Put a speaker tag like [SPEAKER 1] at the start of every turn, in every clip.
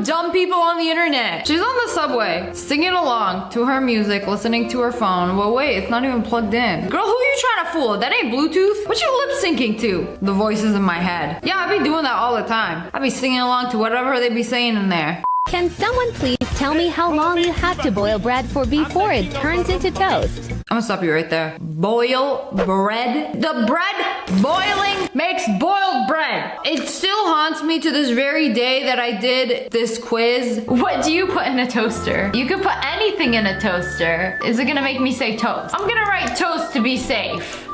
[SPEAKER 1] dumb people on the internet. She's on the subway, singing along to her music, listening to her phone. Well, wait, it's not even plugged in. Girl, who are you trying to fool? That ain't Bluetooth. What you lip syncing to? The voices in my head. Yeah, I be doing that all the time. I be singing along to whatever they be saying in there.
[SPEAKER 2] Can someone please tell me how long you have to boil bread for before it turns into toast?
[SPEAKER 1] I'm gonna stop you right there. Boil bread? The bread boiling makes boiled bread. It still haunts me to this very day that I did this quiz. What do you put in a toaster? You could put anything in a toaster. Is it gonna make me say toast? I'm gonna write toast to be safe.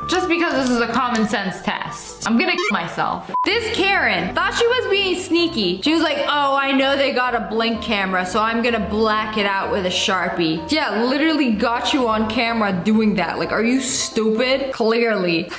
[SPEAKER 1] Just because this is a common sense test. I'm gonna kill myself. This Karen thought she was being sneaky. She was like, oh, I know they got a blink camera, so I'm gonna black it out with a Sharpie. Yeah, literally got you on camera doing that. Like, are you stupid? Clearly.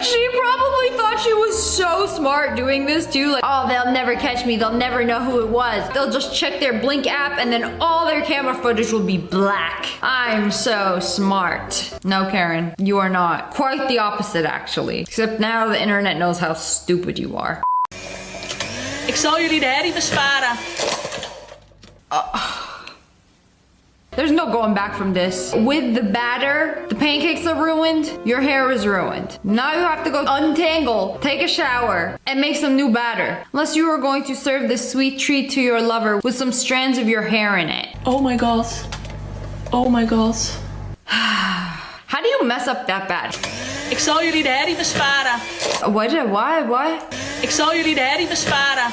[SPEAKER 1] She probably thought she was so smart doing this too. Like, oh, they'll never catch me. They'll never know who it was. They'll just check their Blink app and then all their camera footage will be black. I'm so smart. No, Karen, you are not. Quite the opposite, actually. Except now the internet knows how stupid you are.
[SPEAKER 3] Ik zal jullie de herrie besparen.
[SPEAKER 1] There's no going back from this. With the batter, the pancakes are ruined, your hair is ruined. Now you have to go untangle, take a shower, and make some new batter. Unless you are going to serve this sweet treat to your lover with some strands of your hair in it.
[SPEAKER 3] Oh my god. Oh my god.
[SPEAKER 1] How do you mess up that bad?
[SPEAKER 3] Ik zal jullie de herrie besparen.
[SPEAKER 1] What?
[SPEAKER 3] Ik zal jullie de herrie besparen.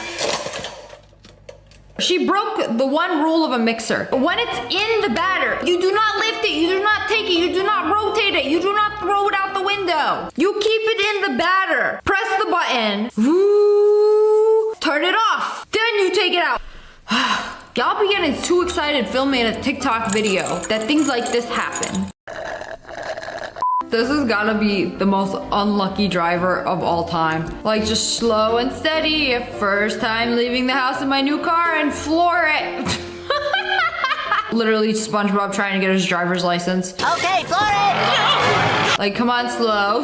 [SPEAKER 1] She broke the one rule of a mixer. When it's in the batter, you do not lift it, you do not take it, you do not rotate it, you do not throw it out the window. You keep it in the batter. Press the button. Woo, turn it off. Then you take it out. Y'all be getting too excited filming a TikTok video that things like this happen. This has gotta be the most unlucky driver of all time. Like, just slow and steady. First time leaving the house in my new car and floor it. Literally SpongeBob trying to get his driver's license.
[SPEAKER 4] Okay, floor it!
[SPEAKER 1] Like, come on, slow.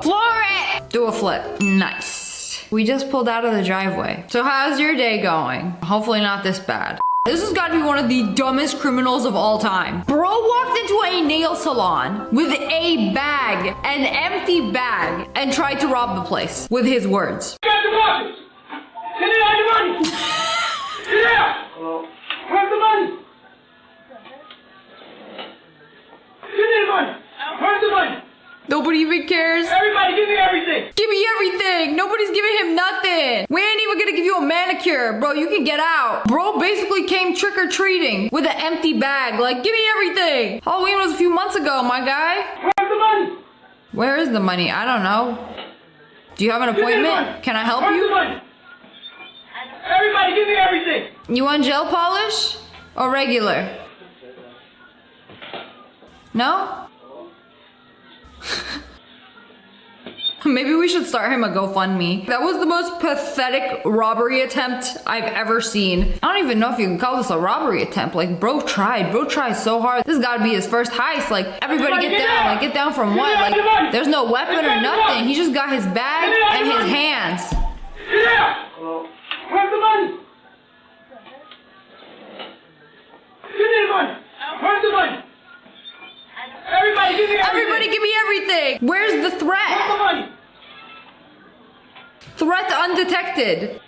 [SPEAKER 1] Floor it! Do a flip. Nice. We just pulled out of the driveway. So how's your day going? Hopefully not this bad. This has got to be one of the dumbest criminals of all time. Bro walked into a nail salon with a bag, an empty bag, and tried to rob the place with his words.
[SPEAKER 5] Got the boxes! Send it out the money! Yeah! Where's the money? Send me the money! Where's the money?
[SPEAKER 1] Nobody even cares.
[SPEAKER 5] Everybody give me everything!
[SPEAKER 1] Give me everything. Nobody's giving him nothing. We ain't even gonna give you a manicure. Bro, you can get out. Bro basically came trick-or-treating with an empty bag. Like, give me everything. Halloween was a few months ago, my guy.
[SPEAKER 5] Where's the money?
[SPEAKER 1] Where is the money? I don't know. Do you have an appointment? Can I help
[SPEAKER 5] Where's the
[SPEAKER 1] you?
[SPEAKER 5] money? Everybody give me everything!
[SPEAKER 1] You want gel polish or regular? No? Maybe we should start him a GoFundMe. That was the most pathetic robbery attempt I've ever seen. I don't even know if you can call this a robbery attempt. Like, bro tried so hard. This has gotta be his first heist. Like, everybody get down. Like, get down from what? Like, there's no weapon or nothing. He just got his bag and his hands.
[SPEAKER 5] Yeah! Where's the money? Give me the money! Where's the money? Everybody give me everything!
[SPEAKER 1] Everybody give me everything! Where's the
[SPEAKER 5] Where's
[SPEAKER 1] threat?
[SPEAKER 5] the money?
[SPEAKER 1] Threat undetected.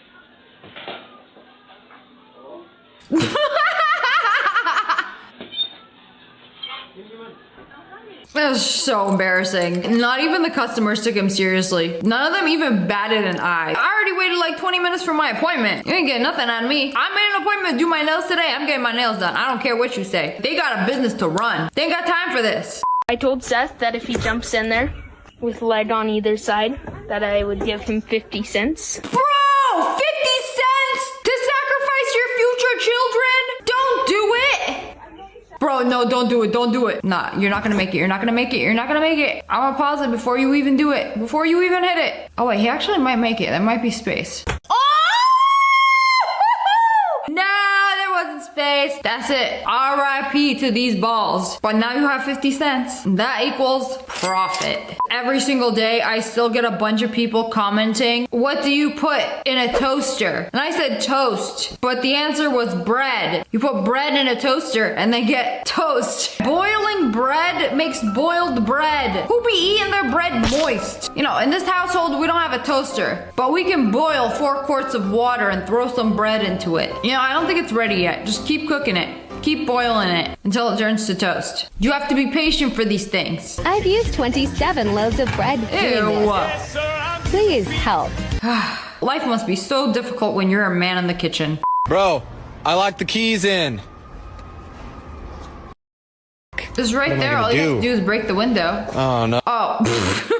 [SPEAKER 1] That was so embarrassing. Not even the customers took him seriously. None of them even batted an eye. I already waited like 20 minutes for my appointment. You ain't getting nothing out of me. I made an appointment to do my nails today. I'm getting my nails done. I don't care what you say. They got a business to run. They ain't got time for this.
[SPEAKER 6] I told Seth that if he jumps in there with light on either side, that I would give him 50 cents.
[SPEAKER 1] Bro, 50 cents to sacrifice your future children? Don't do it. Bro, no, don't do it. Don't do it. Nah, you're not gonna make it. You're not gonna make it. You're not gonna make it. I'm gonna pause it before you even do it. Before you even hit it. Oh wait, he actually might make it. There might be space. Oh! No, there wasn't space. case, that's it. RIP to these balls. But now you have 50 cents. That equals profit. Every single day, I still get a bunch of people commenting, what do you put in a toaster? And I said toast, but the answer was bread. You put bread in a toaster and they get toast. Boiling bread makes boiled bread. Who be eating their bread moist? You know, in this household, we don't have a toaster, but we can boil 4 quarts of water and throw some bread into it. You know, I don't think it's ready yet. Just keep cooking it. Keep boiling it until it turns to toast. You have to be patient for these things.
[SPEAKER 2] I've used 27 loaves of bread doing this. Please help.
[SPEAKER 1] Life must be so difficult when you're a man in the kitchen.
[SPEAKER 7] Bro, I locked the keys in.
[SPEAKER 1] Just right there, all you have to do is break the window.
[SPEAKER 7] Oh, no.
[SPEAKER 1] Oh.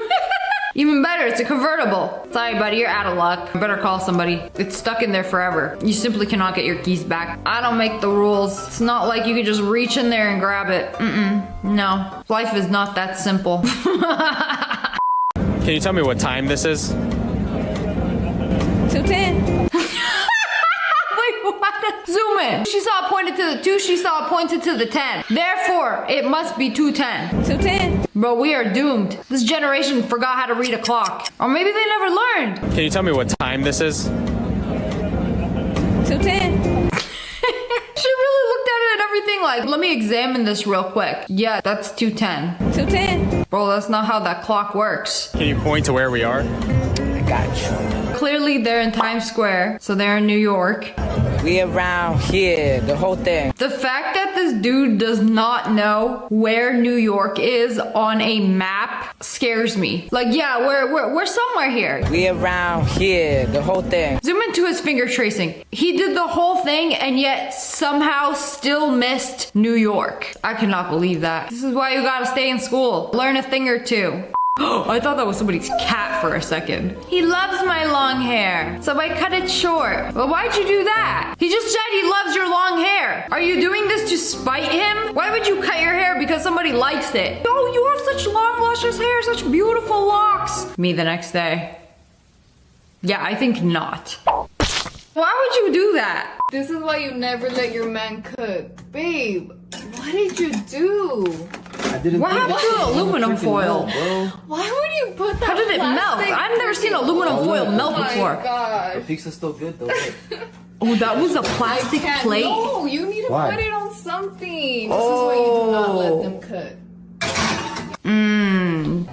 [SPEAKER 1] Even better, it's a convertible. Sorry, buddy, you're out of luck. Better call somebody. It's stuck in there forever. You simply cannot get your keys back. I don't make the rules. It's not like you can just reach in there and grab it. No, life is not that simple.
[SPEAKER 7] Can you tell me what time this is?
[SPEAKER 6] 2:10.
[SPEAKER 1] Wait, what? Zoom in. She saw it pointed to the 2, she saw it pointed to the 10. Therefore, it must be 2:10.
[SPEAKER 6] 2:10.
[SPEAKER 1] Bro, we are doomed. This generation forgot how to read a clock. Or maybe they never learned.
[SPEAKER 7] Can you tell me what time this is?
[SPEAKER 6] 2:10.
[SPEAKER 1] She really looked at it and everything like, let me examine this real quick. Yeah, that's 2:10.
[SPEAKER 6] 2:10.
[SPEAKER 1] Bro, that's not how that clock works.
[SPEAKER 7] Can you point to where we are?
[SPEAKER 1] Clearly, they're in Times Square, so they're in New York.
[SPEAKER 8] We around here, the whole thing.
[SPEAKER 1] The fact that this dude does not know where New York is on a map scares me. Like, yeah, we're somewhere here.
[SPEAKER 8] We around here, the whole thing.
[SPEAKER 1] Zoom into his finger tracing. He did the whole thing and yet somehow still missed New York. I cannot believe that. This is why you gotta stay in school. Learn a thing or two. I thought that was somebody's cat for a second. He loves my long hair, so I cut it short. Well, why'd you do that? He just said he loves your long hair. Are you doing this to spite him? Why would you cut your hair because somebody likes it? Oh, you have such long, luscious hair, such beautiful locks. Me the next day. Yeah, I think not. Why would you do that?
[SPEAKER 9] This is why you never let your man cook. Babe, what did you do?
[SPEAKER 1] What happened to the aluminum foil?
[SPEAKER 9] Why would you put that?
[SPEAKER 1] How did it melt?
[SPEAKER 9] plastic-
[SPEAKER 1] I've never seen aluminum foil melt
[SPEAKER 9] Oh
[SPEAKER 1] before.
[SPEAKER 9] my gosh.
[SPEAKER 10] The pizza's still good though.
[SPEAKER 1] Oh, that was a plastic plate?
[SPEAKER 9] No, you need to
[SPEAKER 10] Why?
[SPEAKER 9] put it on something. This is why you do not let them cook.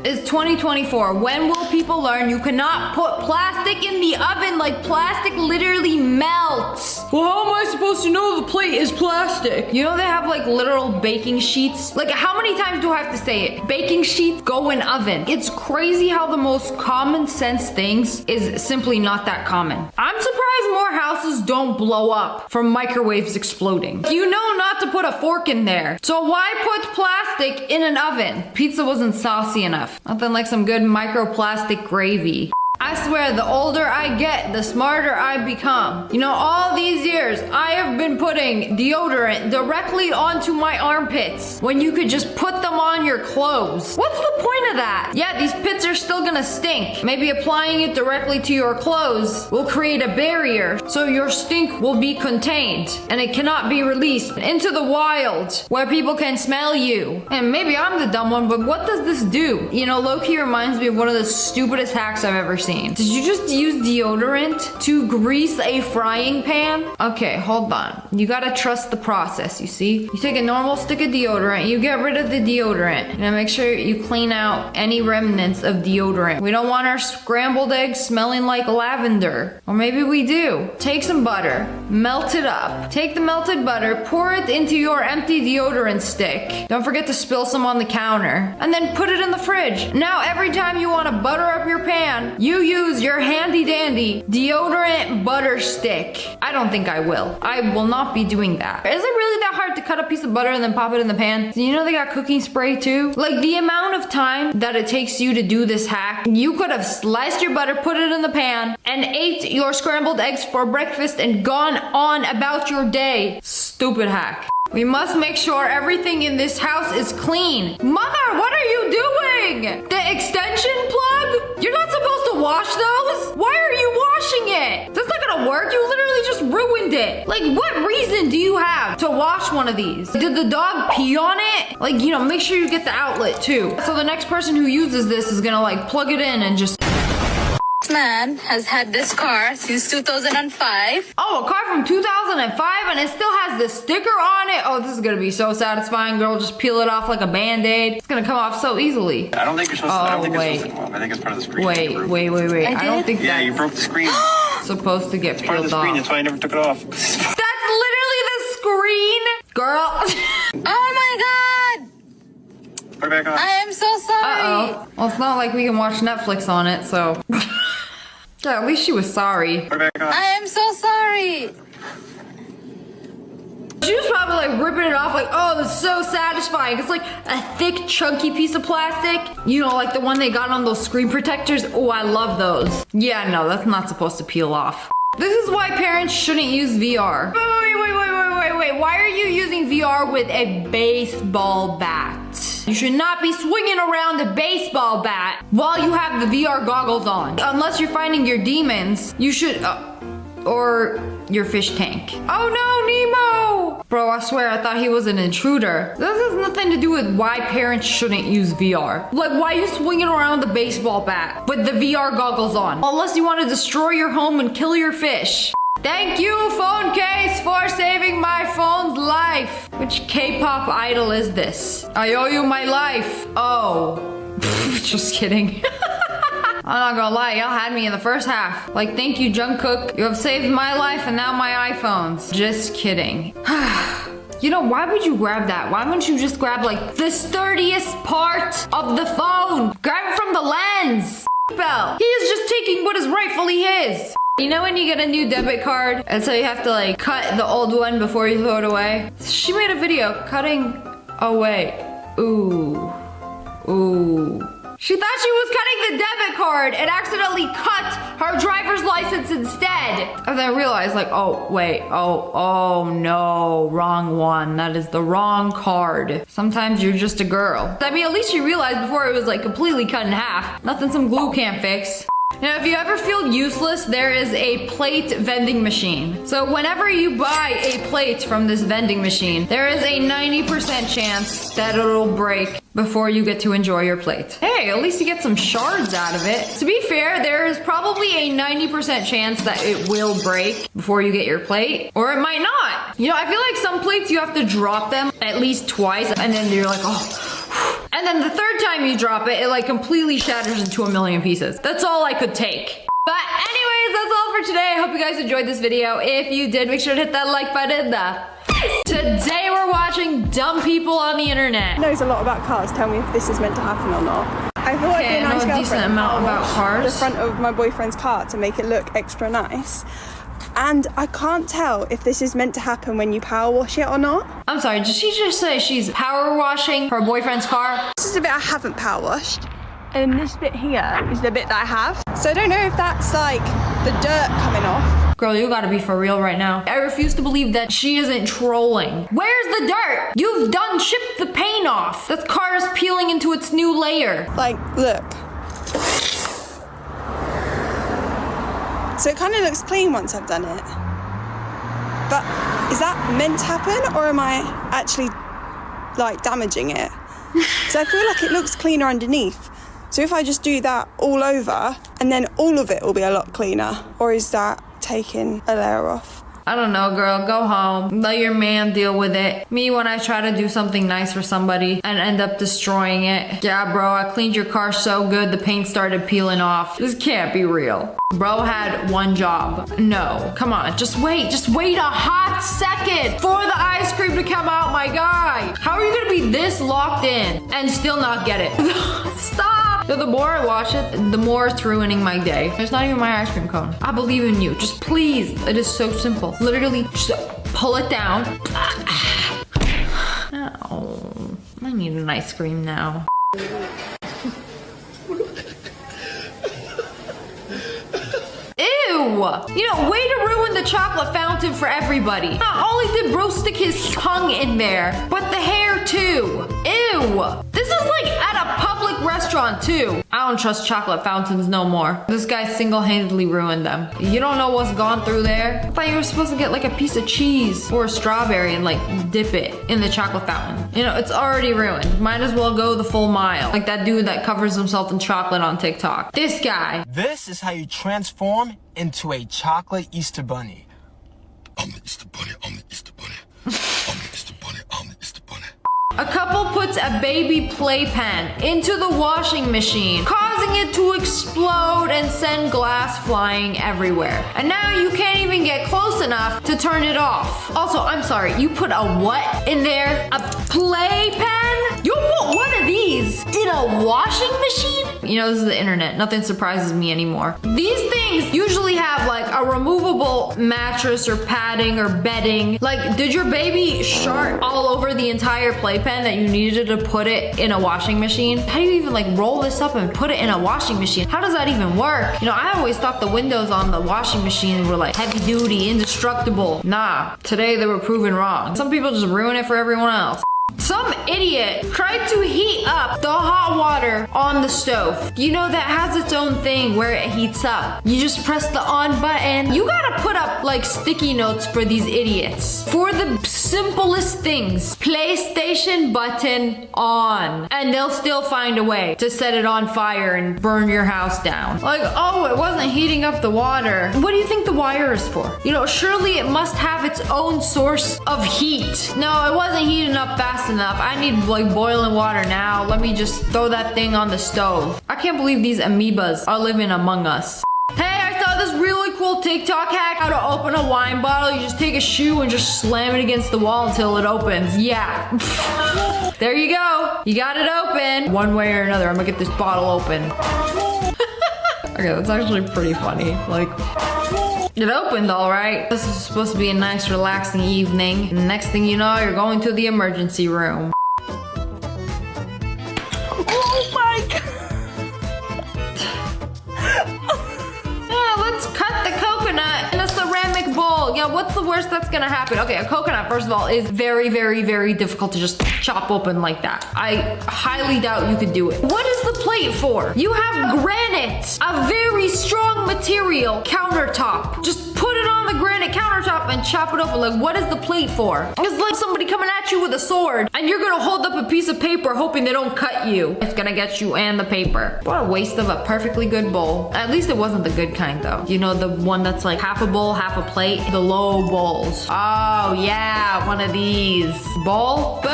[SPEAKER 1] It's 2024. When will people learn you cannot put plastic in the oven? Like, plastic literally melts. Well, how am I supposed to know the plate is plastic? You know they have like literal baking sheets? Like, how many times do I have to say it? Baking sheets go in oven. It's crazy how the most common sense things is simply not that common. I'm surprised more houses don't blow up from microwaves exploding. You know not to put a fork in there. So why put plastic in an oven? Pizza wasn't saucy enough. Nothing like some good microplastic gravy. I swear, the older I get, the smarter I become. You know, all these years, I have been putting deodorant directly onto my armpits when you could just put them on your clothes. What's the point of that? Yeah, these pits are still gonna stink. Maybe applying it directly to your clothes will create a barrier so your stink will be contained and it cannot be released into the wild where people can smell you. And maybe I'm the dumb one, but what does this do? You know, low-key reminds me of one of the stupidest hacks I've ever seen. Did you just use deodorant to grease a frying pan? Okay, hold on. You gotta trust the process, you see? You take a normal stick of deodorant, you get rid of the deodorant, and then make sure you clean out any remnants of deodorant. We don't want our scrambled eggs smelling like lavender. Or maybe we do. Take some butter, melt it up. Take the melted butter, pour it into your empty deodorant stick. Don't forget to spill some on the counter. And then put it in the fridge. Now every time you want to butter up your pan, you use your handy dandy deodorant butter stick. I don't think I will. I will not be doing that. Is it really that hard to cut a piece of butter and then pop it in the pan? Do you know they got cooking spray too? Like, the amount of time that it takes you to do this hack, you could have sliced your butter, put it in the pan, and ate your scrambled eggs for breakfast and gone on about your day. Stupid hack. We must make sure everything in this house is clean. Mother, what are you doing? The extension plug? You're not supposed to wash those? Why are you washing it? That's not gonna work. You literally just ruined it. Like, what reason do you have to wash one of these? Did the dog pee on it? Like, you know, make sure you get the outlet too. So the next person who uses this is gonna like plug it in and just...
[SPEAKER 10] This man has had this car since 2005.
[SPEAKER 1] Oh, a car from 2005 and it still has the sticker on it. Oh, this is gonna be so satisfying, girl. Just peel it off like a band-aid. It's gonna come off so easily.
[SPEAKER 5] I don't think you're supposed to. I don't think it's supposed to come off. I think it's part of the screen.
[SPEAKER 1] Wait. I don't think
[SPEAKER 5] Yeah, you broke the screen.
[SPEAKER 1] supposed to get
[SPEAKER 5] Part of
[SPEAKER 1] peeled
[SPEAKER 5] the screen.
[SPEAKER 1] off.
[SPEAKER 5] That's why I never took it off.
[SPEAKER 1] That's literally the screen, girl.
[SPEAKER 10] Oh my god!
[SPEAKER 5] Put it back on.
[SPEAKER 10] I am so sorry.
[SPEAKER 1] Uh-oh. Well, it's not like we can watch Netflix on it, so... Yeah, at least she was sorry.
[SPEAKER 5] Put it back on.
[SPEAKER 10] I am so sorry.
[SPEAKER 1] She was probably like ripping it off like, oh, this is so satisfying. It's like a thick, chunky piece of plastic. You know, like the one they got on those screen protectors. Oh, I love those. Yeah, no, that's not supposed to peel off. This is why parents shouldn't use VR. Wait. Why are you using VR with a baseball bat? You should not be swinging around a baseball bat while you have the VR goggles on. Unless you're finding your demons, you should, or your fish tank. Oh no, Nemo! Bro, I swear I thought he was an intruder. This has nothing to do with why parents shouldn't use VR. Like, why are you swinging around the baseball bat with the VR goggles on? Unless you want to destroy your home and kill your fish. Thank you, phone case, for saving my phone's life. Which K-pop idol is this? I owe you my life. Oh. Just kidding. I'm not gonna lie, y'all had me in the first half. Like, thank you, Jungkook. You have saved my life and now my iPhones. Just kidding. You know, why would you grab that? Why wouldn't you just grab, like, the sturdiest part of the phone? Grab it from the lens. Bell. He is just taking what is rightfully his. You know when you get a new debit card and so you have to like cut the old one before you throw it away? She made a video cutting away. Ooh. She thought she was cutting the debit card and accidentally cut her driver's license instead. And then I realized like, oh wait, oh no, wrong one. That is the wrong card. Sometimes you're just a girl. I mean, at least you realized before it was like completely cut in half. Nothing some glue can't fix. Now, if you ever feel useless, there is a plate vending machine. So whenever you buy a plate from this vending machine, there is a 90% chance that it'll break before you get to enjoy your plate. Hey, at least you get some shards out of it. To be fair, there is probably a 90% chance that it will break before you get your plate, or it might not. You know, I feel like some plates you have to drop them at least twice, and then you're like, oh. And then the third time you drop it, it like completely shatters into a million pieces. That's all I could take. But anyways, that's all for today. I hope you guys enjoyed this video. If you did, make sure to hit that like button. Today we're watching dumb people on the internet.
[SPEAKER 11] Knows a lot about cars. Tell me if this is meant to happen or not. I thought I'd be a nice
[SPEAKER 1] girlfriend. A decent amount about cars.
[SPEAKER 11] The front of my boyfriend's car to make it look extra nice. And I can't tell if this is meant to happen when you power wash it or not.
[SPEAKER 1] I'm sorry, did she just say she's power washing her boyfriend's car?
[SPEAKER 11] This is the bit I haven't power washed. And this bit here is the bit that I have. So I don't know if that's like the dirt coming off.
[SPEAKER 1] Girl, you gotta be for real right now. I refuse to believe that she isn't trolling. Where's the dirt? You've done chipped the paint off. That car is peeling into its new layer.
[SPEAKER 11] Like, look. So it kind of looks clean once I've done it. But is that meant to happen, or am I actually like damaging it? So I feel like it looks cleaner underneath. So if I just do that all over, and then all of it will be a lot cleaner, or is that taking a layer off?
[SPEAKER 1] I don't know, girl. Go home. Let your man deal with it. Me, when I try to do something nice for somebody and end up destroying it. Yeah, bro, I cleaned your car so good the paint started peeling off. This can't be real. Bro had one job. No, come on. Just wait a hot second for the ice cream to come out, my guy. How are you gonna be this locked in and still not get it? Stop. So the more I watch it, the more it's ruining my day. There's not even my ice cream cone. I believe in you. Just please. It is so simple. Literally, just pull it down. Oh, I need an ice cream now. Ew! You know, way to ruin the chocolate fountain for everybody. Not only did bro stick his tongue in there, but the hair too. Ew. This is like at a public restaurant too. I don't trust chocolate fountains no more. This guy single-handedly ruined them. You don't know what's gone through there. I thought you were supposed to get like a piece of cheese or a strawberry and like dip it in the chocolate fountain. You know, it's already ruined. Might as well go the full mile. Like that dude that covers himself in chocolate on TikTok. This guy.
[SPEAKER 8] This is how you transform into a chocolate Easter bunny.
[SPEAKER 5] I'm the Easter Bunny, I'm the Easter Bunny. I'm the Easter Bunny, I'm the Easter Bunny.
[SPEAKER 1] A couple puts a baby playpen into the washing machine, causing it to explode and send glass flying everywhere. And now you can't even get close enough to turn it off. Also, I'm sorry, you put a what in there? A playpen? You put one of these in a washing machine? You know, this is the internet. Nothing surprises me anymore. These things usually have like a removable mattress or padding or bedding. Like, did your baby shart all over the entire playpen that you needed to put it in a washing machine? How do you even like roll this up and put it in a washing machine? How does that even work? You know, I always thought the windows on the washing machine were like heavy duty, indestructible. Nah, today they were proven wrong. Some people just ruin it for everyone else. Some idiot tried to heat up the hot water on the stove. You know, that has its own thing where it heats up. You just press the on button. You gotta put up like sticky notes for these idiots. For the simplest things. PlayStation button on. And they'll still find a way to set it on fire and burn your house down. Like, oh, it wasn't heating up the water. What do you think the wire is for? You know, surely it must have its own source of heat. No, it wasn't heating up fast enough. I need like boiling water now. Let me just throw that thing on the stove. I can't believe these amoebas are living among us. Hey, I saw this really cool TikTok hack how to open a wine bottle. You just take a shoe and just slam it against the wall until it opens. Yeah. There you go. You got it open. One way or another, I'm gonna get this bottle open. Okay, that's actually pretty funny. Like, it opened all right. This is supposed to be a nice, relaxing evening. And next thing you know, you're going to the emergency room.
[SPEAKER 11] Oh my god.
[SPEAKER 1] Yeah, let's cut the coconut in a ceramic bowl. Yeah, what's the worst that's gonna happen? Okay, a coconut, first of all, is very, very, very difficult to just chop open like that. I highly doubt you could do it. What is the plate for? You have granite, a very strong material countertop. Just put it on the granite countertop and chop it open. Like, what is the plate for? It's like somebody coming at you with a sword and you're gonna hold up a piece of paper hoping they don't cut you. It's gonna get you and the paper. What a waste of a perfectly good bowl. At least it wasn't the good kind though. You know, the one that's like half a bowl, half a plate? The low bowls. Oh yeah, one of these. Bowl? Boo!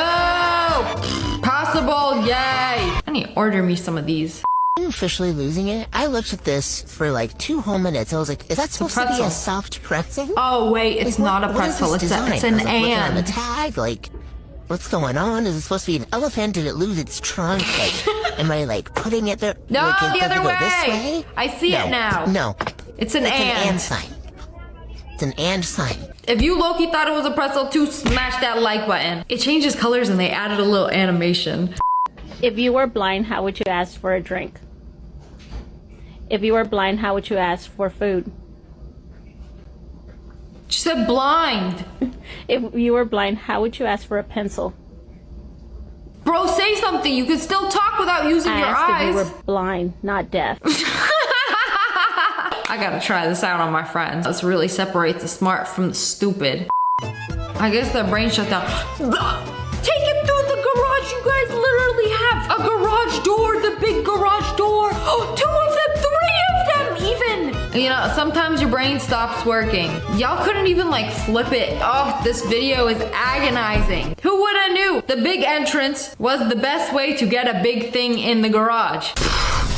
[SPEAKER 1] Possible, yay! I need to order me some of these.
[SPEAKER 4] I'm officially losing it. I looked at this for like 2 whole minutes. I was like, is that supposed to be a soft pretzel?
[SPEAKER 1] Oh wait, it's
[SPEAKER 4] like,
[SPEAKER 1] not a pretzel.
[SPEAKER 4] It's
[SPEAKER 1] an
[SPEAKER 4] I was, like, looking on the
[SPEAKER 1] and.
[SPEAKER 4] tag, like, what's going on? Is it supposed to be an elephant? Did it lose its trunk? Like, am I like putting it there?
[SPEAKER 1] No,
[SPEAKER 4] like,
[SPEAKER 1] the other
[SPEAKER 4] go
[SPEAKER 1] way.
[SPEAKER 4] This way.
[SPEAKER 1] I see it now.
[SPEAKER 4] No.
[SPEAKER 1] It's an
[SPEAKER 4] It's
[SPEAKER 1] and.
[SPEAKER 4] an and sign. It's an and sign.
[SPEAKER 1] If you low-key thought it was a pretzel too, smash that like button. It changes colors and they added a little animation.
[SPEAKER 12] If you were blind, how would you ask for a drink? If you were blind, how would you ask for food?
[SPEAKER 1] She said blind.
[SPEAKER 12] If you were blind, how would you ask for a pencil?
[SPEAKER 1] Bro, say something. You can still talk without using your
[SPEAKER 12] asked
[SPEAKER 1] eyes.
[SPEAKER 12] if you were blind, not deaf.
[SPEAKER 1] I gotta try this out on my friends. This really separates the smart from the stupid. I guess their brain shut down. Take it through the garage. You guys literally have a garage door, the big garage door. 2 of them, 3 of them even. You know, sometimes your brain stops working. Y'all couldn't even like flip it. Oh, this video is agonizing. Who would have knew the big entrance was the best way to get a big thing in the garage?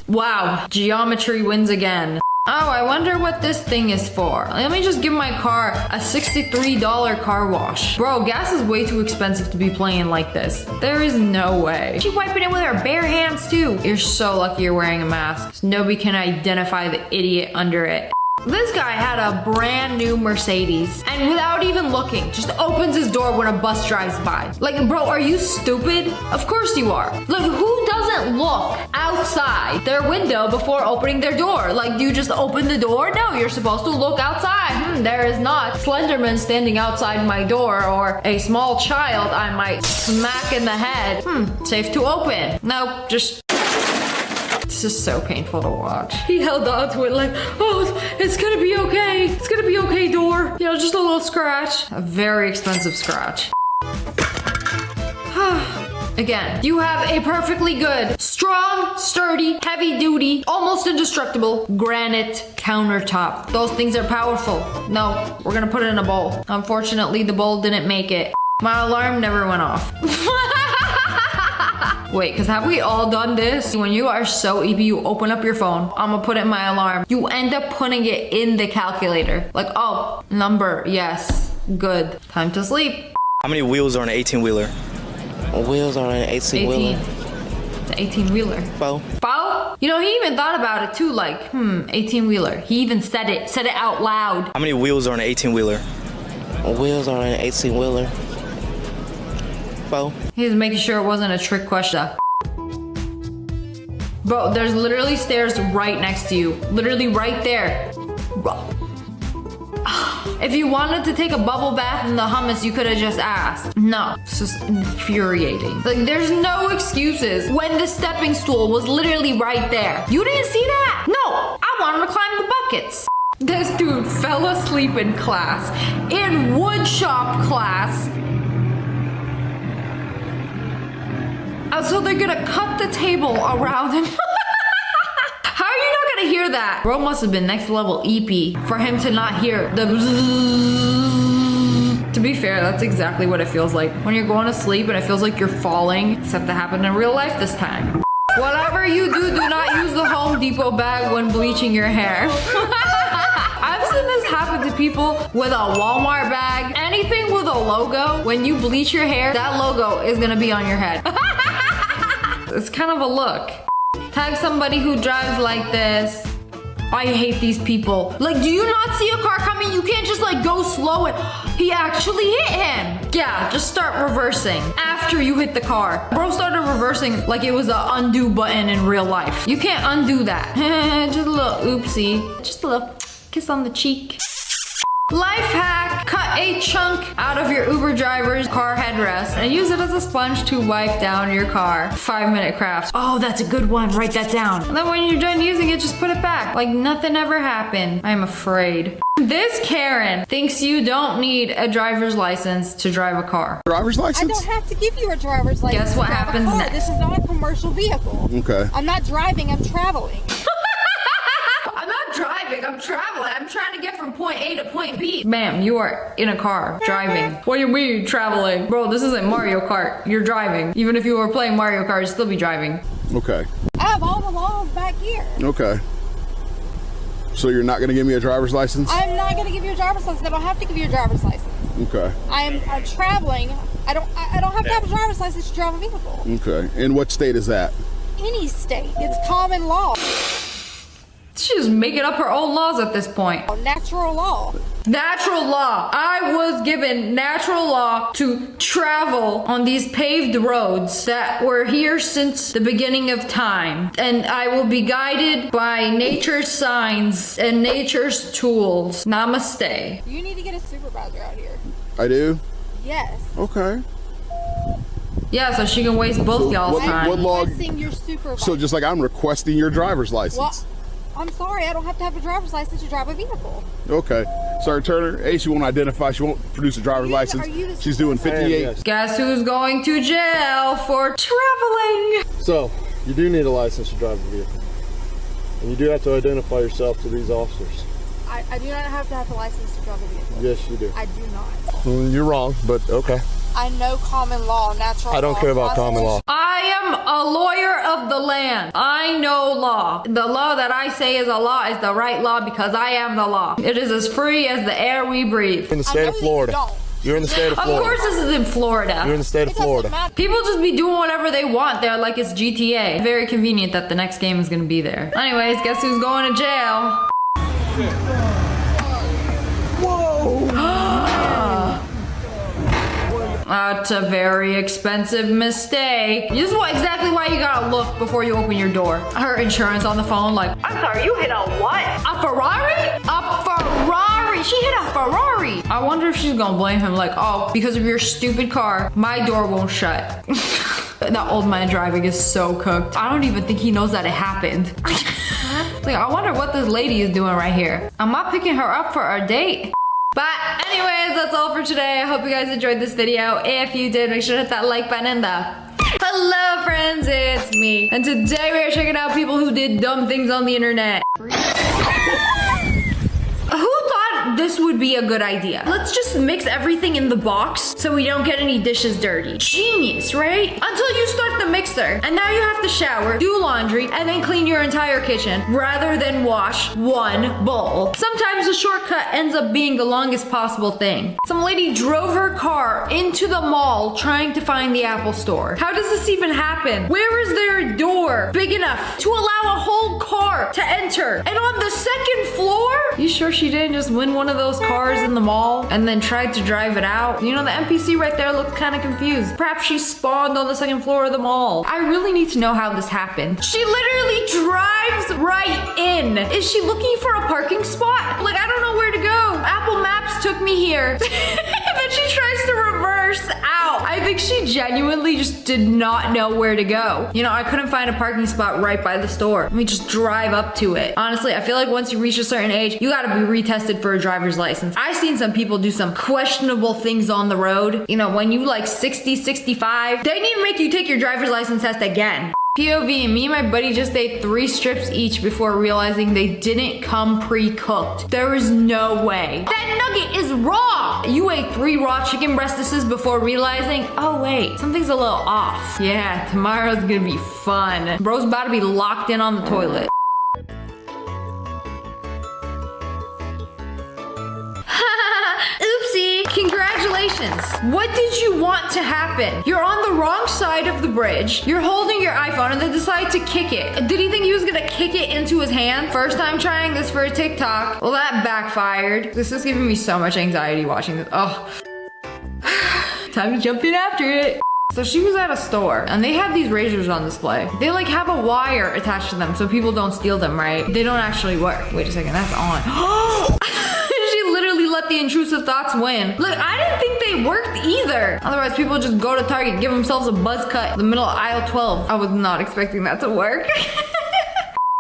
[SPEAKER 1] Wow, geometry wins again. Oh, I wonder what this thing is for. Let me just give my car a $63 car wash. Bro, gas is way too expensive to be playing like this. There is no way. She wiping it with her bare hands too. You're so lucky you're wearing a mask. So nobody can identify the idiot under it. This guy had a brand new Mercedes and without even looking, just opens his door when a bus drives by. Like, bro, are you stupid? Of course you are. Like, who doesn't look outside their window before opening their door? Like, do you just open the door? No, you're supposed to look outside. There is not Slenderman standing outside my door or a small child I might smack in the head. Safe to open. No, just... This is so painful to watch. He held on to it like, oh, it's gonna be okay. It's gonna be okay, door. You know, just a little scratch. A very expensive scratch. Again, you have a perfectly good, strong, sturdy, heavy duty, almost indestructible granite countertop. Those things are powerful. No, we're gonna put it in a bowl. Unfortunately, the bowl didn't make it. My alarm never went off. Wait, because have we all done this? When you are so EP, you open up your phone. I'm gonna put it in my alarm. You end up putting it in the calculator. Like, oh, number, yes, good. Time to sleep.
[SPEAKER 13] How many wheels are on an 18-wheeler? Wheels are on an 18-wheeler.
[SPEAKER 1] 18. It's an 18-wheeler.
[SPEAKER 13] Bow.
[SPEAKER 1] Bow? You know, he even thought about it too, like, 18-wheeler. He even said it out loud.
[SPEAKER 13] How many wheels are on an 18-wheeler? Wheels are on an 18-wheeler. Bow.
[SPEAKER 1] He was making sure it wasn't a trick question. Bro, there's literally stairs right next to you. Literally right there. Bro. If you wanted to take a bubble bath in the hummus, you could have just asked. No, it's just infuriating. Like, there's no excuses when the stepping stool was literally right there. You didn't see that? No, I wanted to climb the buckets. This dude fell asleep in class, in woodshop class. So they're gonna cut the table around him. How are you not gonna hear that? Bro must have been next level EP for him to not hear the bzzz. To be fair, that's exactly what it feels like when you're going to sleep and it feels like you're falling, except that happened in real life this time. Whatever you do, do not use the Home Depot bag when bleaching your hair. I've seen this happen to people with a Walmart bag. Anything with a logo, when you bleach your hair, that logo is gonna be on your head. It's kind of a look. Tag somebody who drives like this. I hate these people. Like, do you not see a car coming? You can't just like go slow and he actually hit him. Yeah, just start reversing after you hit the car. Bro started reversing like it was an undo button in real life. You can't undo that. Just a little oopsie. Just a little kiss on the cheek. Life hack, cut a chunk out of your Uber driver's car headrest and use it as a sponge to wipe down your car. 5-minute crafts. Oh, that's a good one. Write that down. And then when you're done using it, just put it back. Like nothing ever happened. I'm afraid. This Karen thinks you don't need a driver's license to drive a car.
[SPEAKER 14] Driver's license?
[SPEAKER 15] I don't have to give you a driver's license.
[SPEAKER 1] Guess what happens next?
[SPEAKER 15] This is not a commercial vehicle.
[SPEAKER 14] Okay.
[SPEAKER 15] I'm not driving, I'm traveling.
[SPEAKER 1] I'm not driving, I'm traveling. I'm trying to get from point A to point B. Ma'am, you are in a car, driving. What do you mean, traveling? Bro, this isn't Mario Kart. You're driving. Even if you were playing Mario Kart, you'd still be driving.
[SPEAKER 14] Okay.
[SPEAKER 15] I have all the laws back here.
[SPEAKER 14] Okay. So you're not going to give me a driver's license?
[SPEAKER 15] I'm not going to give you a driver's license. I don't have to give you a driver's license.
[SPEAKER 14] Okay.
[SPEAKER 15] I'm traveling. I don't have to have a driver's license to drive a vehicle.
[SPEAKER 14] Okay. In what state is that?
[SPEAKER 15] Any state. It's common law.
[SPEAKER 1] She's making up her own laws at this point.
[SPEAKER 15] Natural law.
[SPEAKER 1] Natural law. I was given natural law to travel on these paved roads that were here since the beginning of time. And I will be guided by nature's signs and nature's tools. Namaste.
[SPEAKER 15] You need to get a supervisor out here.
[SPEAKER 14] I do?
[SPEAKER 15] Yes.
[SPEAKER 14] Okay.
[SPEAKER 1] Yeah, so she can waste both y'all's time.
[SPEAKER 14] What law?
[SPEAKER 15] Your supervisor.
[SPEAKER 14] So just like I'm requesting your driver's license.
[SPEAKER 15] Well, I'm sorry, I don't have to have a driver's license to drive a vehicle.
[SPEAKER 14] Okay. Sir Turner, A, she won't identify. She won't produce a driver's license. She's doing 58.
[SPEAKER 1] Guess who's going to jail for traveling?
[SPEAKER 16] So, you do need a license to drive a vehicle. And you do have to identify yourself to these officers.
[SPEAKER 15] I do not have to have a license to drive a vehicle.
[SPEAKER 16] Yes, you do.
[SPEAKER 15] I do not.
[SPEAKER 16] You're wrong, but okay.
[SPEAKER 15] I know common law, natural law.
[SPEAKER 16] I don't care about common law.
[SPEAKER 1] I am a lawyer of the land. I know law. The law that I say is a law is the right law because I am the law. It is as free as the air we breathe.
[SPEAKER 16] In the state of Florida. You're in the state of Florida.
[SPEAKER 1] Of course this is in Florida.
[SPEAKER 16] You're in the state of Florida.
[SPEAKER 1] People just be doing whatever they want there like it's GTA. Very convenient that the next game is going to be there. Anyways, guess who's going to jail? That's a very expensive mistake. This is exactly why you gotta look before you open your door. Her insurance on the phone like, I'm sorry, you hit a what? A Ferrari? A Ferrari! She hit a Ferrari! I wonder if she's gonna blame him like, oh, because of your stupid car, my door won't shut. That old man driving is so cooked. I don't even think he knows that it happened. Like, I wonder what this lady is doing right here. I'm not picking her up for our date. But anyways, that's all for today. I hope you guys enjoyed this video. If you did, make sure to hit that like button and the hello friends, it's me. And today we are checking out people who did dumb things on the internet. Who thought this would be a good idea? Let's just mix everything in the box so we don't get any dishes dirty. Genius, right? Until you start the mixer. And now you have to shower, do laundry, and then clean your entire kitchen rather than wash one bowl. Sometimes the shortcut ends up being the longest possible thing. Some lady drove her car into the mall trying to find the Apple store. How does this even happen? Where is there a door big enough to allow a whole car to enter? And on the second floor? You sure she didn't just win one of those cars in the mall and then tried to drive it out? You know, the NPC right there looked kind of confused. Perhaps she spawned on the second floor of the mall. I really need to know how this happened. She literally drives right in. Is she looking for a parking spot? Like, I don't know where to go. Apple Maps took me here. And then she tries to reverse out. I think she genuinely just did not know where to go. You know, I couldn't find a parking spot right by the store. Let me just drive up to it. Honestly, I feel like once you reach a certain age, you gotta be retested for a driver's license. I've seen some people do some questionable things on the road. You know, when you like 60, 65, they need to make you take your driver's license test again. POV, me and my buddy just ate 3 strips each before realizing they didn't come pre-cooked. There is no way. That nugget is raw! You ate 3 raw chicken breastises before realizing, oh wait, something's a little off. Yeah, tomorrow's gonna be fun. Bro's about to be locked in on the toilet. Oopsie, congratulations. What did you want to happen? You're on the wrong side of the bridge. You're holding your iPhone and then decide to kick it. Did he think he was gonna kick it into his hand? First time trying this for a TikTok. Well, that backfired. This is giving me so much anxiety watching this. Oh. Time to jump in after it. So she was at a store and they had these razors on display. They like have a wire attached to them so people don't steal them, right? They don't actually work. Wait a second, that's on. She literally let the intrusive thoughts win. Look, I didn't think they worked either. Otherwise, people just go to Target, give themselves a buzz cut in the middle of aisle 12. I was not expecting that to work.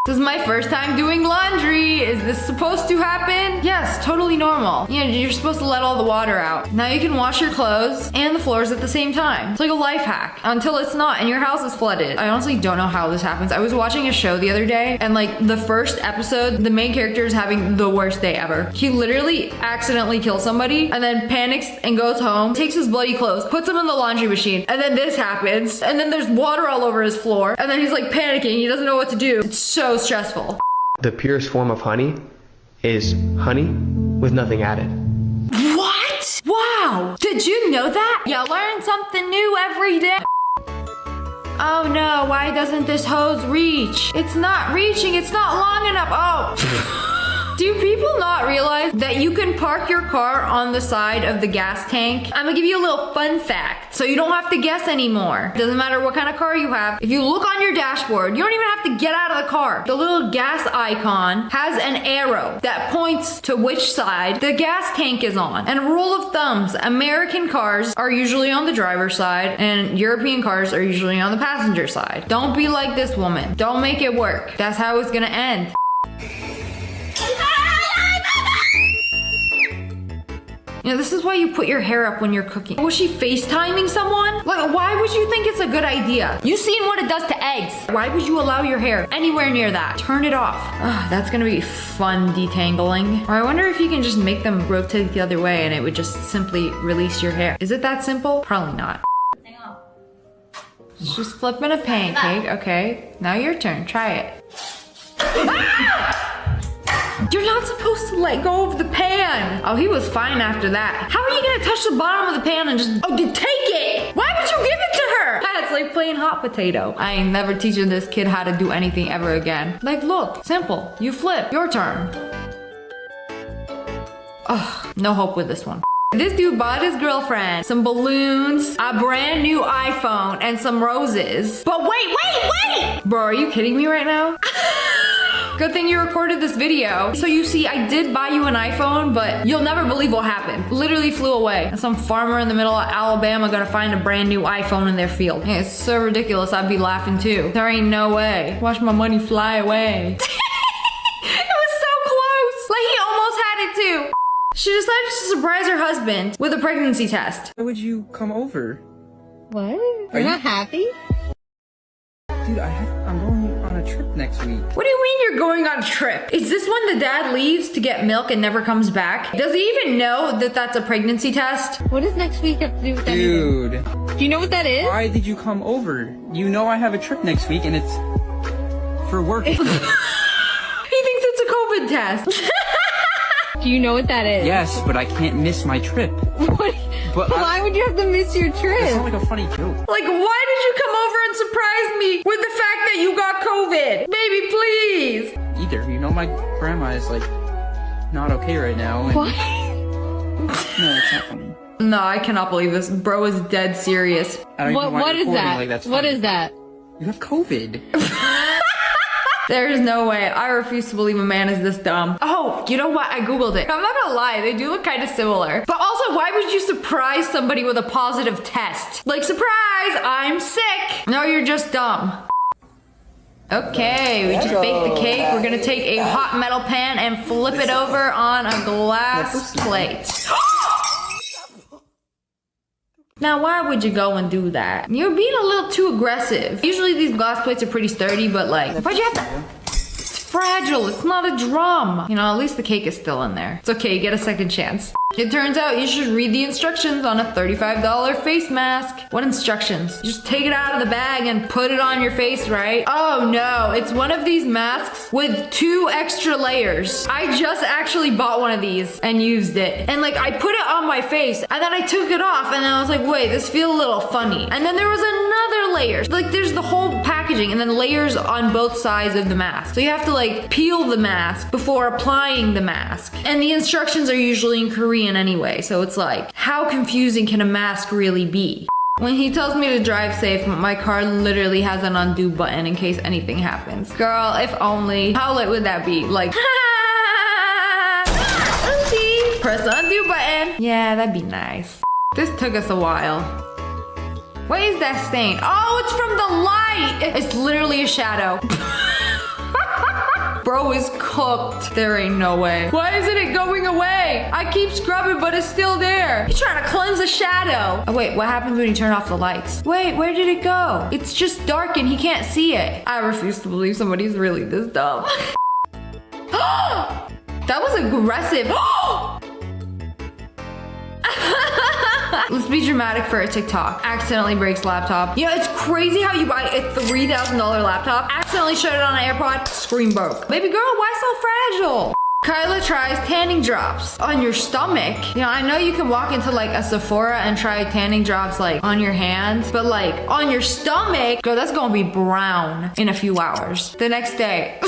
[SPEAKER 1] This is my first time doing laundry. Is this supposed to happen? Yes, totally normal. You know, you're supposed to let all the water out. Now you can wash your clothes and the floors at the same time. It's like a life hack until it's not and your house is flooded. I honestly don't know how this happens. I was watching a show the other day and like the first episode, the main character is having the worst day ever. He literally accidentally kills somebody and then panics and goes home, takes his bloody clothes, puts them in the laundry machine, and then this happens. And then there's water all over his floor. And then he's like panicking. He doesn't know what to do. It's so stressful.
[SPEAKER 17] The purest form of honey is honey with nothing added.
[SPEAKER 1] What? Wow! Did you know that? You learn something new every day. Oh no, why doesn't this hose reach? It's not reaching, it's not long enough. Oh. Do people not realize that you can park your car on the side of the gas tank? I'm gonna give you a little fun fact so you don't have to guess anymore. Doesn't matter what kind of car you have. If you look on your dashboard, you don't even have to get out of the car. The little gas icon has an arrow that points to which side the gas tank is on. And rule of thumbs, American cars are usually on the driver's side and European cars are usually on the passenger side. Don't be like this woman. Don't make it work. That's how it's gonna end. You know, this is why you put your hair up when you're cooking. Was she FaceTiming someone? Like, why would you think it's a good idea? You've seen what it does to eggs. Why would you allow your hair anywhere near that? Turn it off. Ugh, that's gonna be fun detangling. Or I wonder if you can just make them rotate the other way and it would just simply release your hair. Is it that simple? Probably not. She's flipping a pancake. Okay, now your turn. Try it. Ah! You're not supposed to let go of the pan. Oh, he was fine after that. How are you gonna touch the bottom of the pan and just, take it? Why would you give it to her? It's like playing hot potato. I ain't never teaching this kid how to do anything ever again. Like, look, simple. You flip, your turn. Ugh, no hope with this one. This dude bought his girlfriend some balloons, a brand new iPhone, and some roses. But wait! Bro, are you kidding me right now? Good thing you recorded this video. So you see, I did buy you an iPhone, but you'll never believe what happened. Literally flew away. And some farmer in the middle of Alabama gonna find a brand new iPhone in their field. Yeah, it's so ridiculous, I'd be laughing too. There ain't no way. Watch my money fly away. It was so close. Like, he almost had it too. She decided to surprise her husband with a pregnancy test.
[SPEAKER 18] Why would you come over?
[SPEAKER 9] What? You're not happy?
[SPEAKER 18] Dude, I'm going on a trip next week.
[SPEAKER 1] What do you mean you're going on a trip? Is this when the dad leaves to get milk and never comes back? Does he even know that that's a pregnancy test?
[SPEAKER 9] What does next week have to do with
[SPEAKER 18] Dude.
[SPEAKER 9] anything? Do you know what that is?
[SPEAKER 18] Why did you come over? You know I have a trip next week and it's for work.
[SPEAKER 1] He thinks it's a COVID test.
[SPEAKER 9] Do you know what that is?
[SPEAKER 18] Yes, but I can't miss my trip.
[SPEAKER 9] What? But why would you have to miss your trip?
[SPEAKER 18] It's not like a funny joke.
[SPEAKER 1] Like, why did you come over and surprise me with the fact that you got COVID? Baby, please.
[SPEAKER 18] Either. You know my grandma is like not okay right now. And
[SPEAKER 9] what?
[SPEAKER 18] No, it's not funny.
[SPEAKER 1] No, I cannot believe this. Bro is dead serious.
[SPEAKER 18] I don't even know why
[SPEAKER 9] What
[SPEAKER 18] you're
[SPEAKER 9] is that?
[SPEAKER 18] like that's
[SPEAKER 9] What
[SPEAKER 18] funny.
[SPEAKER 9] is that?
[SPEAKER 18] You have COVID.
[SPEAKER 1] There is no way. I refuse to believe a man is this dumb. Oh, you know what? I Googled it. I'm not gonna lie, they do look kind of similar. But also, why would you surprise somebody with a positive test? Like, surprise, I'm sick. No, you're just dumb. Okay, we just baked the cake. We're gonna take a hot metal pan and flip it over on a glass plate. Now, why would you go and do that? You're being a little too aggressive. Usually these glass plates are pretty sturdy, but like, why'd you have to? It's fragile, it's not a drum. You know, at least the cake is still in there. It's okay, you get a second chance. It turns out you should read the instructions on a $35 face mask. What instructions? You just take it out of the bag and put it on your face, right? Oh no, it's one of these masks with 2 extra layers. I just actually bought one of these and used it. And like, I put it on my face and then I took it off and I was like, wait, this feels a little funny. And then there was another layer. Like, there's the whole packaging and then layers on both sides of the mask. So you have to like peel the mask before applying the mask. And the instructions are usually in Korean anyway, so it's like, how confusing can a mask really be? When he tells me to drive safe, my car literally has an undo button in case anything happens. Girl, if only. How lit would that be? Like, oopsie, press the undo button. Yeah, that'd be nice. This took us a while. What is that stain? Oh, it's from the light. It's literally a shadow. Bro is cooked. There ain't no way. Why isn't it going away? I keep scrubbing, but it's still there. He's trying to cleanse the shadow. Oh wait, what happens when you turn off the lights? Wait, where did it go? It's just dark and he can't see it. I refuse to believe somebody's really this dumb. That was aggressive. Let's be dramatic for a TikTok. Accidentally breaks laptop. You know, it's crazy how you buy a $3,000 laptop, accidentally shut it on an AirPod, screen broke. Baby girl, why so fragile? Kyla tries tanning drops on your stomach. You know, I know you can walk into like a Sephora and try tanning drops like on your hands, but like on your stomach, girl, that's gonna be brown in a few hours. The next day.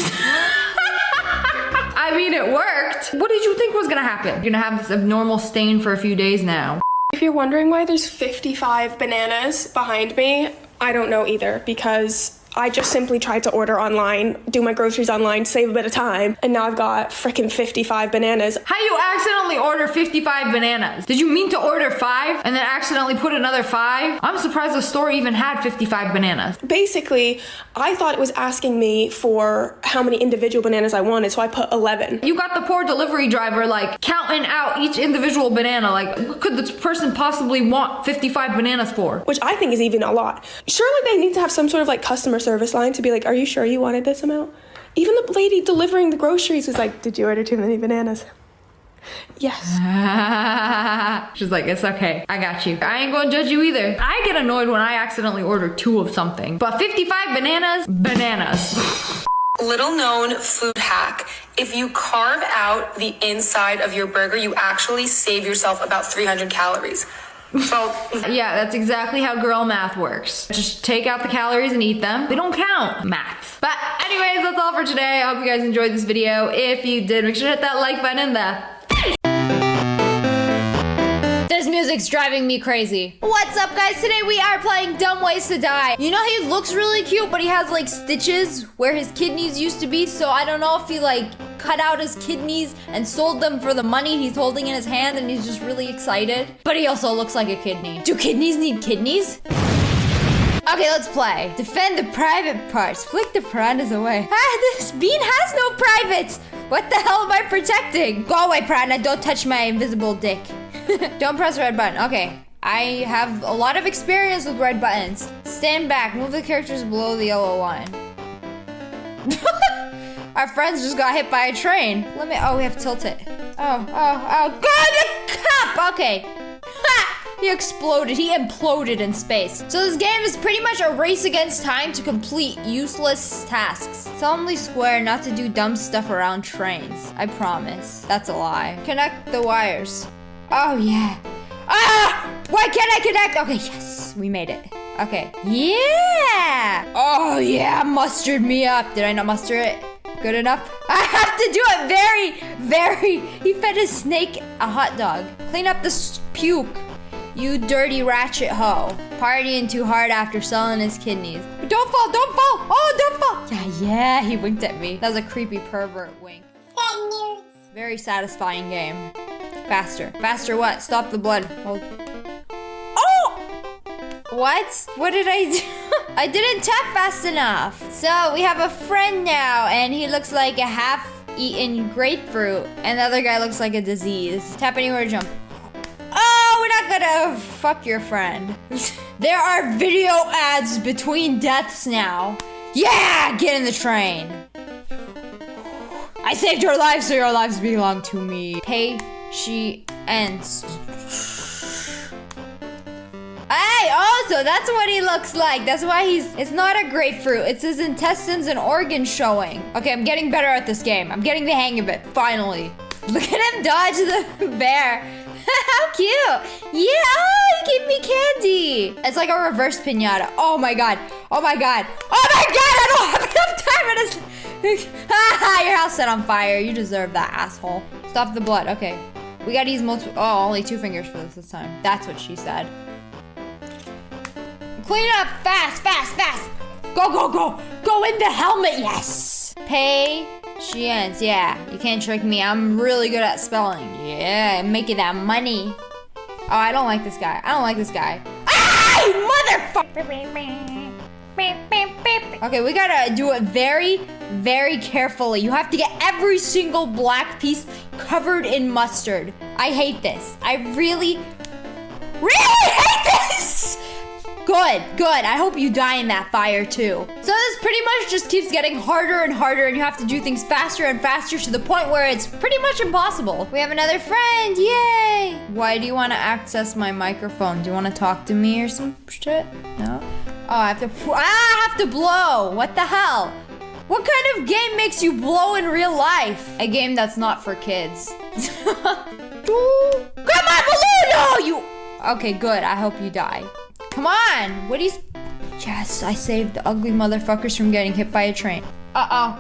[SPEAKER 1] I mean, it worked. What did you think was gonna happen? You're gonna have this abnormal stain for a few days now.
[SPEAKER 19] If you're wondering why there's 55 bananas behind me, I don't know either, because I just simply tried to order online, do my groceries online, save a bit of time, and now I've got freaking 55 bananas.
[SPEAKER 1] How you accidentally order 55 bananas? Did you mean to order 5 and then accidentally put another 5? I'm surprised the store even had 55 bananas.
[SPEAKER 19] Basically, I thought it was asking me for how many individual bananas I wanted, so I put 11.
[SPEAKER 1] You got the poor delivery driver like counting out each individual banana. Like, what could this person possibly want 55 bananas for?
[SPEAKER 19] Which I think is even a lot. Surely they need to have some sort of like customer service line to be like, are you sure you wanted this amount? Even the lady delivering the groceries was like, did you order too many bananas? Yes.
[SPEAKER 1] She's like, it's okay, I got you. I ain't gonna judge you either. I get annoyed when I accidentally order 2 of something, but 55 bananas.
[SPEAKER 20] Little known food hack. If you carve out the inside of your burger, you actually save yourself about 300 calories. So
[SPEAKER 1] yeah, that's exactly how girl math works. Just take out the calories and eat them. They don't count. Math. But anyways, that's all for today. I hope you guys enjoyed this video. If you did, make sure to hit that like button in the face. This music's driving me crazy. What's up, guys? Today we are playing Dumb Ways to Die. You know, he looks really cute, but he has like stitches where his kidneys used to be. So I don't know if he like cut out his kidneys and sold them for the money he's holding in his hand and he's just really excited. But he also looks like a kidney. Do kidneys need kidneys? Okay, let's play. Defend the private parts. Flick the piranhas away. Ah, this bean has no privates. What the hell am I protecting? Go away, piranha. Don't touch my invisible dick. Don't press red button. Okay. I have a lot of experience with red buttons. Stand back. Move the characters below the yellow line. Our friends just got hit by a train. Oh, we have to tilt it. Oh. Go the cup! Okay. Ha! He exploded. He imploded in space. So this game is pretty much a race against time to complete useless tasks. It's only square not to do dumb stuff around trains. I promise. That's a lie. Connect the wires. Oh, yeah. Ah! Why can't I connect? Okay, yes. We made it. Okay. Yeah! Oh, yeah. Mustered me up. Did I not muster it? Good enough? I have to do it very... He fed his snake a hot dog. Clean up the puke. You dirty ratchet hoe. Partying too hard after selling his kidneys. Don't fall, don't fall. Oh, don't fall. Yeah, he winked at me. That was a creepy pervert wink. Very satisfying game. Faster. Faster what? Stop the blood. Hold. Oh! What? What did I do? I didn't tap fast enough. So we have a friend now and he looks like a half-eaten grapefruit and the other guy looks like a disease. Tap anywhere to jump. Oh, we're not gonna fuck your friend. There are video ads between deaths now. Yeah, get in the train. I saved your life, so your lives belong to me. Patience. Hey, oh, so that's what he looks like. That's why it's not a grapefruit. It's his intestines and organs showing. Okay, I'm getting better at this game. I'm getting the hang of it, finally. Look at him dodge the bear. How cute. Yeah, oh, he gave me candy. It's like a reverse piñata. Oh my God. Oh my God. Oh my God, I don't have enough time. Haha, your house set on fire. You deserve that, asshole. Stop the blood. Okay. We gotta use multiple. Oh, only 2 fingers for this time. That's what she said. Clean it up fast, fast, fast. Go, go, go. Go in the helmet, yes. Patience, yeah. You can't trick me. I'm really good at spelling. Yeah, I'm making that money. Oh, I don't like this guy. I don't like this guy. Ah, motherfucker. Okay, we gotta do it very, very carefully. You have to get every single black piece covered in mustard. I hate this. I really hate this. Good, good. I hope you die in that fire too. So this pretty much just keeps getting harder and harder and you have to do things faster and faster to the point where it's pretty much impossible. We have another friend, yay! Why do you want to access my microphone? Do you want to talk to me or some shit? No? Oh, I have to blow. What the hell? What kind of game makes you blow in real life? A game that's not for kids. Come on, balloon! No, you... Okay, good. I hope you die. Come on! What are you... Yes, I saved the ugly motherfuckers from getting hit by a train. Oh,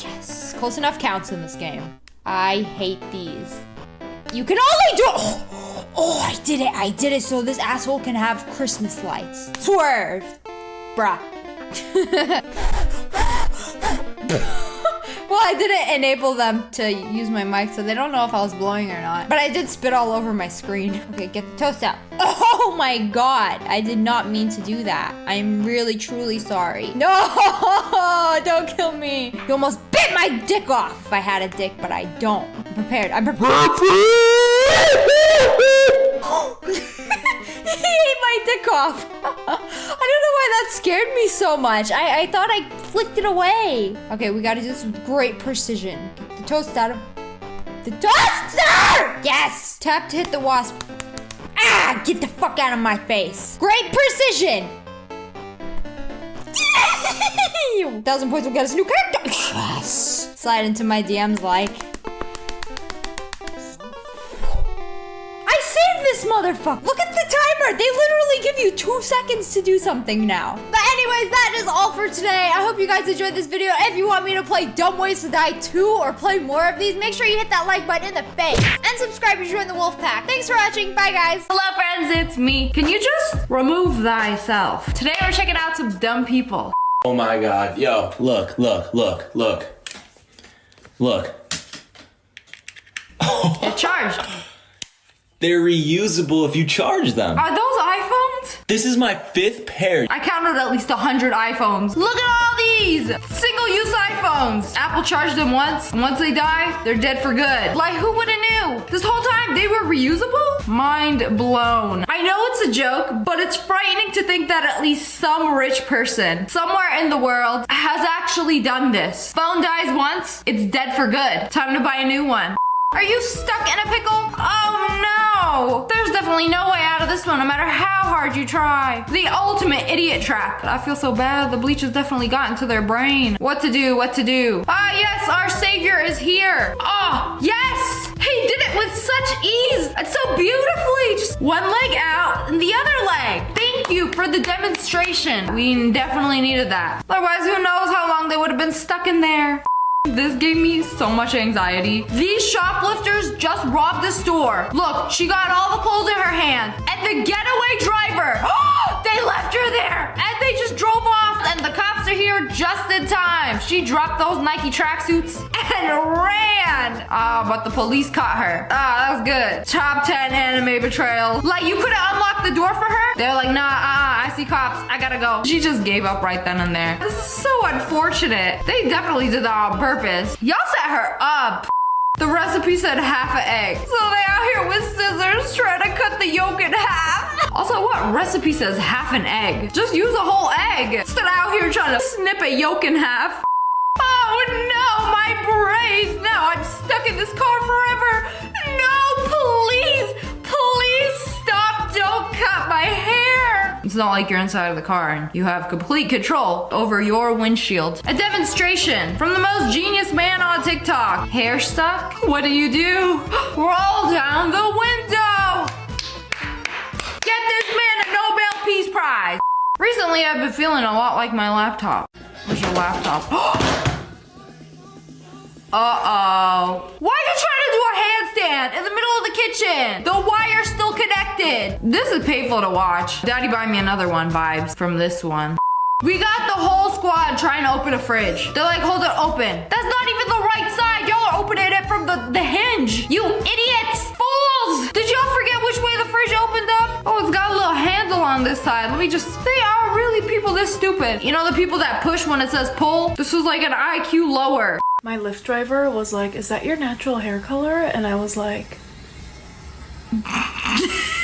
[SPEAKER 1] yes. Close enough counts in this game. I hate these. You can only do... Oh, I did it. I did it so this asshole can have Christmas lights. Swerve. Bruh. Well, I didn't enable them to use my mic, so they don't know if I was blowing or not. But I did spit all over my screen. Okay, get the toast out. Oh my God, I did not mean to do that. I'm really, truly sorry. No, don't kill me. You almost bit my dick off. If I had a dick, but I don't. I'm prepared. I'm prepared. He ate my dick off. I don't know why that scared me so much. I thought I flicked it away. Okay, we gotta do this with great precision. Get the toast out of... The toaster! Yes! Tap to hit the wasp. Ah! Get the fuck out of my face. Great precision! 1,000 points will get us a new character. Yes! Slide into my DMs like... This motherfucker. Look at the timer. They literally give you 2 seconds to do something now. But Anyways, that is all for today. I hope you guys enjoyed this video. If you want me to play Dumb Ways to Die 2 or play more of these, make sure you hit that like button in the face and subscribe to join the wolf pack. Thanks for watching. Bye, guys.
[SPEAKER 21] Hello, friends. It's me. Can you just remove thyself? Today, we're checking out some dumb people.
[SPEAKER 22] Oh my God. Yo, look.
[SPEAKER 21] They're charged.
[SPEAKER 22] They're reusable if you charge them.
[SPEAKER 21] Are those iPhones?
[SPEAKER 22] This is my 5th pair.
[SPEAKER 21] I counted at least 100 iPhones. Look at all these single-use iPhones. Apple charged them once, and once they die, they're dead for good. Like, who would have knew? This whole time they were reusable? Mind blown. I know it's a joke, but it's frightening to think that at least some rich person somewhere in the world has actually done this. Phone dies once, it's dead for good. Time to buy a new one. Are you stuck in a pickle? Oh no! There's definitely no way out of this one, no matter how hard you try. The ultimate idiot trap. I feel so bad. The bleach has definitely gotten to their brain. What to do? Ah, yes, our savior is here. Oh, yes! He did it with such ease. It's so beautifully. Just one leg out and the other leg. Thank you for the demonstration. We definitely needed that. Otherwise, who knows how long they would have been stuck in there. This gave me so much anxiety. These shoplifters just robbed the store. Look, she got all the clothes in her hand. And the getaway driver, they left her there. And they just drove off. And the cops are here just in time. She dropped those Nike tracksuits and ran. But the police caught her. That was good. Top 10 anime betrayal. Like, you could have unlocked the door for her. They're like, nah, I see cops. I gotta go. She just gave up right then and there. This is so unfortunate. They definitely did that on purpose. Y'all set her up. The recipe said half an egg. So they out here with scissors trying to cut the yolk in half. Also, what recipe says half an egg? Just use a whole egg. Instead of out here trying to snip a yolk in half. Oh no, my braids. Now I'm stuck in this car forever. No, please stop. Don't cut my hair. It's not like you're inside of the car and you have complete control over your windshield. A demonstration from the most genius man on TikTok. Hair stuck? What do? Roll down the window. Get this man a Nobel Peace Prize. Recently, I've been feeling a lot like my laptop. Where's your laptop? Uh-oh. Why are you trying to do a handstand in the middle of the kitchen? The wire's still connected. This is painful to watch. Daddy buy me another one vibes from this one. We got the whole squad trying to open a fridge. They're like, hold it open. That's not even the right side. Y'all are opening it from the hinge. You idiots. Fools. Did y'all forget which way the fridge opened up? Oh, it's got a little handle on this side. They are really people this stupid. You know the people that push when it says pull? This was like an IQ lower.
[SPEAKER 3] My Lyft driver was like, is that your natural hair color? And I was like,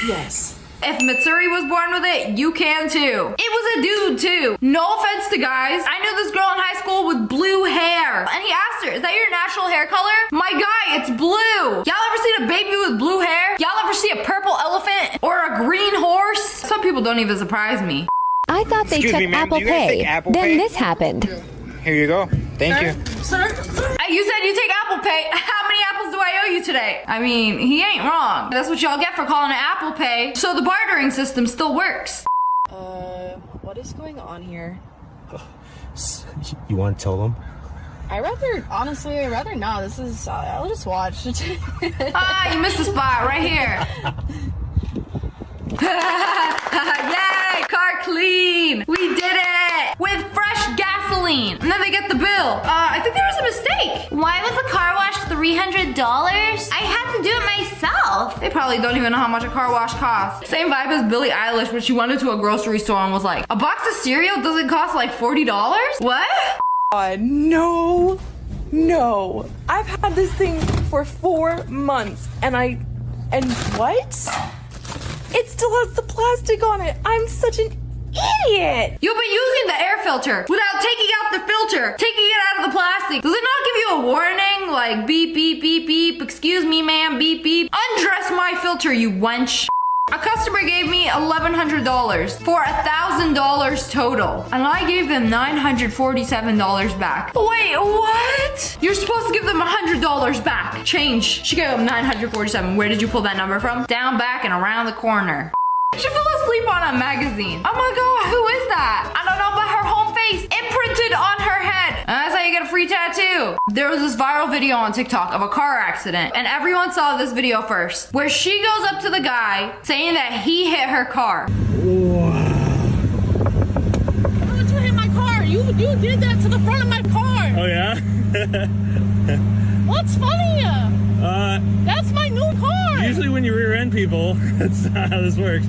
[SPEAKER 3] yes.
[SPEAKER 21] If Mitsuri was born with it, you can too. It was a dude too. No offense to guys. I knew this girl in high school with blue hair. And he asked her, is that your natural hair color? My guy, it's blue. Y'all ever seen a baby with blue hair? Y'all ever see a purple elephant or a green horse? Some people don't even surprise me.
[SPEAKER 2] I thought they took Apple Pay. Then this happened.
[SPEAKER 7] Here you go. Thank you.
[SPEAKER 21] Sir? You said you take Apple Pay. How many apples do I owe you today? I mean, he ain't wrong. That's what y'all get for calling it Apple Pay. So the bartering system still works.
[SPEAKER 23] What is going on here?
[SPEAKER 24] You want to tell them?
[SPEAKER 23] Honestly, I'd rather not. This is, I'll just watch.
[SPEAKER 21] You missed a spot right here. Yay! Car clean! We did it! With fresh gasoline! And then they get the bill. I think there was a mistake.
[SPEAKER 1] Why was the car wash $300? I had to do it myself.
[SPEAKER 21] They probably don't even know how much a car wash costs. Same vibe as Billie Eilish when she went into a grocery store and was like, a box of cereal doesn't cost like $40? What?
[SPEAKER 3] No. I've had this thing for 4 months and what? It still has the plastic on it. I'm such an idiot.
[SPEAKER 21] You've been using the air filter without taking out the filter, taking it out of the plastic. Does it not give you a warning? Like beep, beep, beep, beep. Excuse me, ma'am, beep, beep. Undress my filter, you wench. A customer gave me $1,100 for $1,000 total, and I gave them $947 back. Wait, what? You're supposed to give them $100 back. Change. She gave them $947. Where did you pull that number from? Down, back, and around the corner. She fell asleep on a magazine. Oh my god, who is that? I don't know, but her whole face imprinted on her head. And that's how you get a free tattoo. There was this viral video on TikTok of a car accident, and everyone saw this video first, where she goes up to the guy saying that he hit her car.
[SPEAKER 15] Why would you hit my car? You did that to the front of my car.
[SPEAKER 24] Oh yeah?
[SPEAKER 15] What's funny? That's my new car.
[SPEAKER 24] Usually when you rear end people, that's not how this works.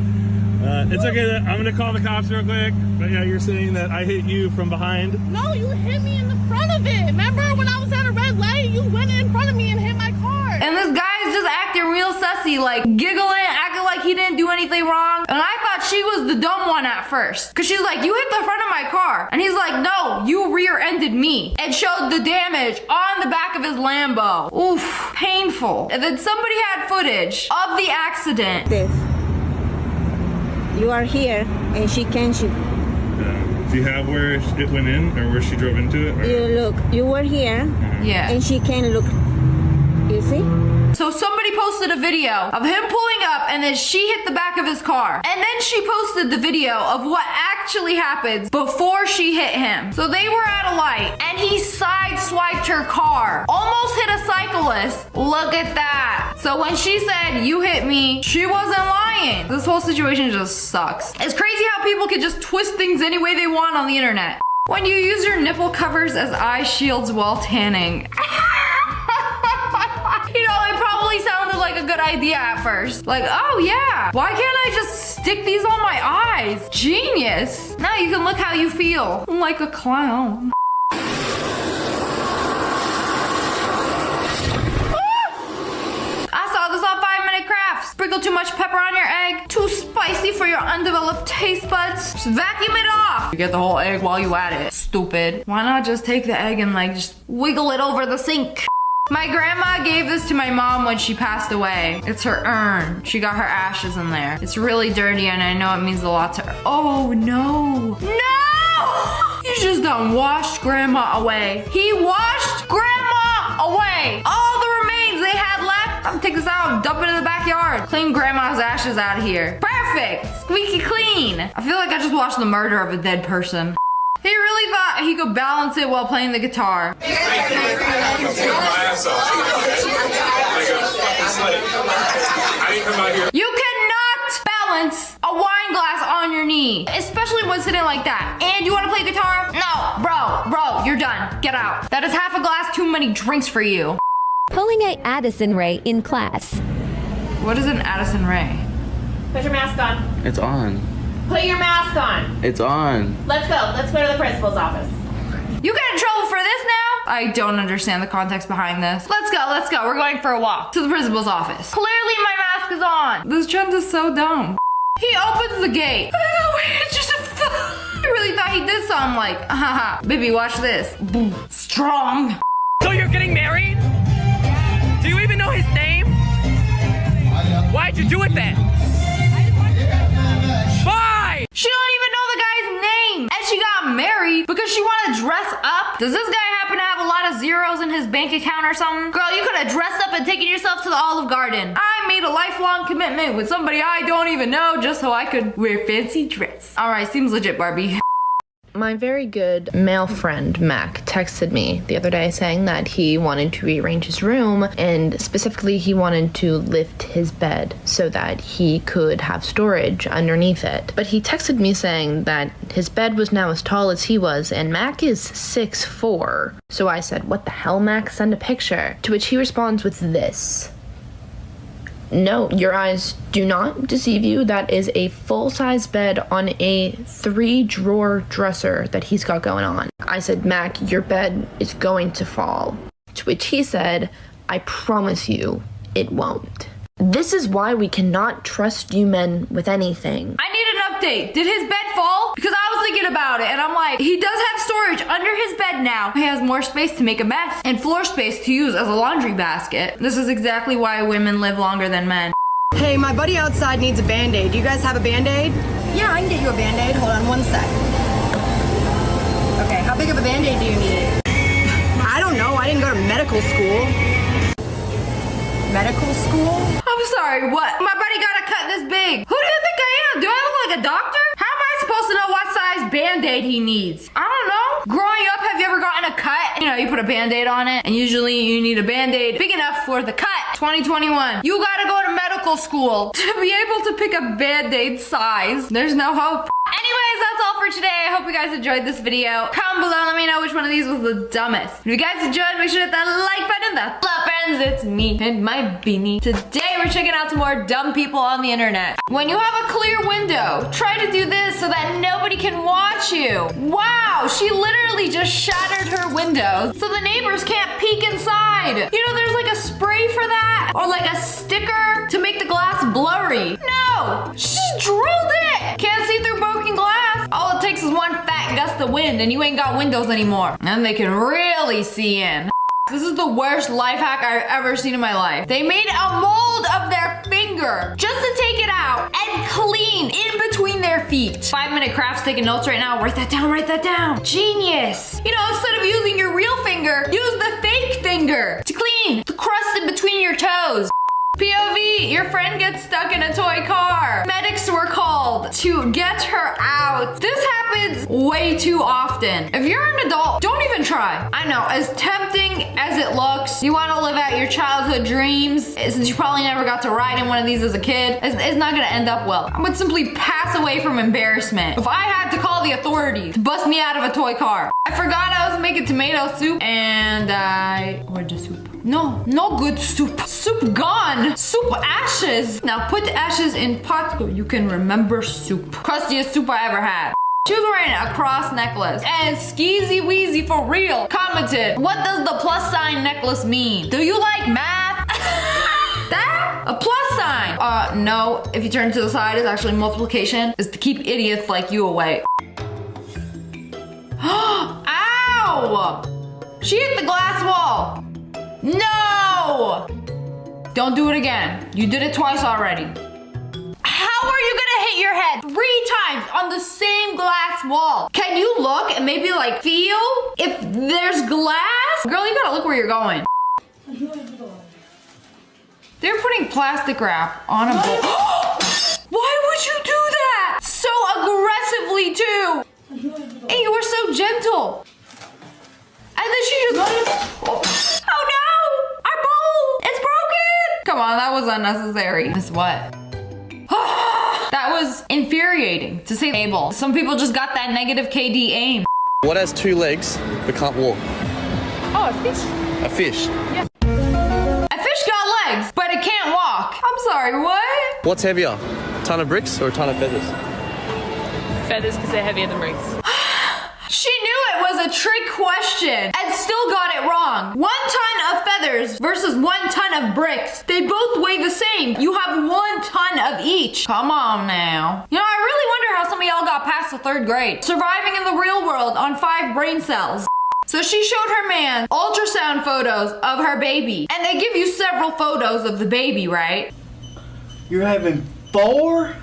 [SPEAKER 24] It's okay, I'm gonna call the cops real quick. But yeah, you're saying that I hit you from behind.
[SPEAKER 15] No, you hit me in the front of it. Remember when I was at a red light? You went in front of me and hit my car.
[SPEAKER 21] And this guy's just acting real sussy, like giggling, acting like he didn't do anything wrong. And I thought she was the dumb one at first. Cause she's like, you hit the front of my car. And he's like, no, you rear-ended me. And showed the damage on the back of his Lambo. Oof, painful. And then somebody had footage of the accident.
[SPEAKER 5] You are here and she can't shoot.
[SPEAKER 24] Do you have where it went in or where she drove into it? Or?
[SPEAKER 5] You look, you were here.
[SPEAKER 21] Yeah.
[SPEAKER 5] And she can look. You see?
[SPEAKER 21] So somebody posted a video of him pulling up and then she hit the back of his car. And then she posted the video of what actually happens before she hit him. So they were at a light and he sideswiped her car. Almost hit a cyclist. Look at that. So when she said, you hit me, she wasn't lying. This whole situation just sucks. It's crazy how people can just twist things any way they want on the internet. When you use your nipple covers as eye shields while tanning. You know, it probably sounded like a good idea at first. Like, oh yeah, why can't I just stick these on my eyes? Genius. Now you can look how you feel. Like a clown. I saw this on 5 Minute Crafts. Sprinkle too much pepper on your egg. Too spicy for your undeveloped taste buds. Just vacuum it off. You get the whole egg while you at it. Stupid. Why not just take the egg and like just wiggle it over the sink? My grandma gave this to my mom when she passed away. It's her urn. She got her ashes in there. It's really dirty and I know it means a lot to her. Oh no. No! You just done washed grandma away. He washed grandma away. All the remains they had left. I'm gonna take this out, dump it in the backyard. Clean grandma's ashes out of here. Perfect. Squeaky clean. I feel like I just watched the murder of a dead person. He really thought he could balance it while playing the guitar. You cannot balance a wine glass on your knee, especially when sitting like that. And you want to play guitar? No, bro, you're done. Get out. That is half a glass too many drinks for you.
[SPEAKER 2] Pulling a Addison Rae in class.
[SPEAKER 21] What is an Addison Rae?
[SPEAKER 12] Put your mask on.
[SPEAKER 13] It's on.
[SPEAKER 12] Put your mask on.
[SPEAKER 13] It's on.
[SPEAKER 12] Let's go. Let's go to the principal's office.
[SPEAKER 21] You get in trouble for this now? I don't understand the context behind this. Let's go. We're going for a walk to the principal's office. Clearly my mask is on. This trend is so dumb. He opens the gate. I really thought he did something like, haha, baby, watch this. Boom. Strong.
[SPEAKER 6] So you're getting married? Do you even know his name? Why'd you do it then? Why?
[SPEAKER 21] She don't even know the guy's name. And she got married because she wanted to dress up. Does this guy happen to have a lot of zeros in his bank account or something? Girl, you could have dressed up and taken yourself to the Olive Garden. I made a lifelong commitment with somebody I don't even know just so I could wear fancy dress. All right, seems legit, Barbie.
[SPEAKER 8] My very good male friend, Mac, texted me the other day saying that he wanted to rearrange his room, and specifically he wanted to lift his bed so that he could have storage underneath it. But he texted me saying that his bed was now as tall as he was, and Mac is 6'4". So I said, what the hell, Mac? Send a picture. To which he responds with this. No, your eyes do not deceive you. That is a full-size bed on a 3-drawer dresser that he's got going on. I said, Mac, your bed is going to fall. To which he said, I promise you, it won't. This is why we cannot trust you men with anything.
[SPEAKER 21] I need an update. Did his bed fall? Because I was thinking about it and I'm like, he does have storage under his bed now. He has more space to make a mess and floor space to use as a laundry basket. This is exactly why women live longer than men.
[SPEAKER 10] Hey, my buddy outside needs a Band-Aid. Do you guys have a Band-Aid? Yeah, I can get you a Band-Aid. Hold on one sec. Okay, how big of a Band-Aid do you need? I don't know. I didn't go to medical school. Medical school?
[SPEAKER 21] I'm sorry, what? My buddy got a cut this big. Who do you think I am, like a doctor? How am I supposed to know what size band-aid he needs? I don't know. Growing up, have you ever gotten a cut? You know, you put a band-aid on it, and usually you need a band-aid big enough for the cut. 2021. You gotta go to medical school to be able to pick a band-aid size. There's no hope. Anyways, that's all for today. I hope you guys enjoyed this video. Comment below, let me know which one of these was the dumbest. If you guys enjoyed, make sure to hit that like button. That's love, friends. It's me and my beanie. Today, we're checking out some more dumb people on the internet. When you have a clear window, try to do this so that nobody can watch you. Wow, she literally just shattered her window so the neighbors can't peek inside. You know, there's like a spray for that, or like a sticker to make the glass blurry. No, she drilled it. Can't see through broken glass. All it takes is one fat gust of wind and you ain't got windows anymore. And they can really see in. This is the worst life hack I've ever seen in my life. They made a mold of their finger just to take it out and clean in between their feet. 5-minute crafts taking notes right now. Write that down, write that down. Genius. You know, instead of using your real finger, use the fake finger to clean the crust in between your toes. POV, your friend gets stuck in a toy car. Medics were called to get her out. This happens way too often. If you're an adult, don't even try. I know, as tempting as it looks, you want to live out your childhood dreams, since you probably never got to ride in one of these as a kid, it's not gonna end up well. I would simply pass away from embarrassment if I had to call the authorities to bust me out of a toy car. I forgot I was making tomato soup and where'd the soup? No good soup. Soup gone. Soup ashes. Now put the ashes in pot so you can remember soup. Crustiest soup I ever had. She was wearing a cross necklace and Skeezy Weezy for real commented, what does the plus sign necklace mean? Do you like math? That? A plus sign? No. If you turn to the side, it's actually multiplication. Is to keep idiots like you away. Ow! She hit the glass wall. No! Don't do it again. You did it twice already. How are you gonna hit your head 3 times on the same glass wall? Can you look and maybe like feel if there's glass? Girl, you gotta look where you're going. They're putting plastic wrap on a bowl. Why would you do that? So aggressively too. And you were so gentle. And then she just, oh no, our bowl, it's broken. Come on, that was unnecessary. This what? That was infuriating, to say the least. Some people just got that negative KD aim.
[SPEAKER 4] What has 2 legs but can't walk?
[SPEAKER 3] Oh, a fish.
[SPEAKER 4] A fish.
[SPEAKER 3] Yeah.
[SPEAKER 21] A fish got legs, but it can't walk. I'm sorry, what?
[SPEAKER 4] What's heavier, a ton of bricks or a ton of feathers?
[SPEAKER 3] Feathers because they're heavier than bricks.
[SPEAKER 21] She knew it was a trick question and still got it wrong. 1 ton of feathers versus 1 ton of bricks. They both weigh the same. You have 1 ton of each. Come on now. You know, I really wonder how some of y'all got past the 3rd grade. Surviving in the real world on 5 brain cells. So she showed her man ultrasound photos of her baby. And they give you several photos of the baby, right?
[SPEAKER 11] You're having 4?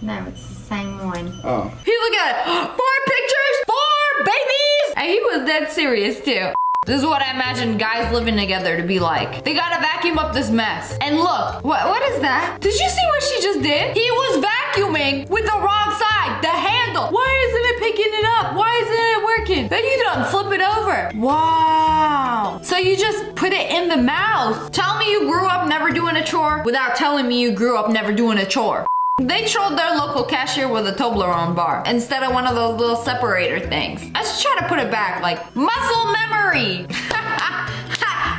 [SPEAKER 14] No, it's the same one.
[SPEAKER 11] Oh.
[SPEAKER 21] He look at it. 4 pictures, 4 babies. And he was dead serious too. This is what I imagine guys living together to be like. They gotta vacuum up this mess. And look, what is that? Did you see what she just did? He was vacuuming with the wrong side, the handle. Why isn't it picking it up? Why isn't it working? Then you done flip it over. Wow. So you just put it in the mouth. Tell me you grew up never doing a chore without telling me you grew up never doing a chore. They trolled their local cashier with a Toblerone bar instead of one of those little separator things. I should try to put it back like muscle memory.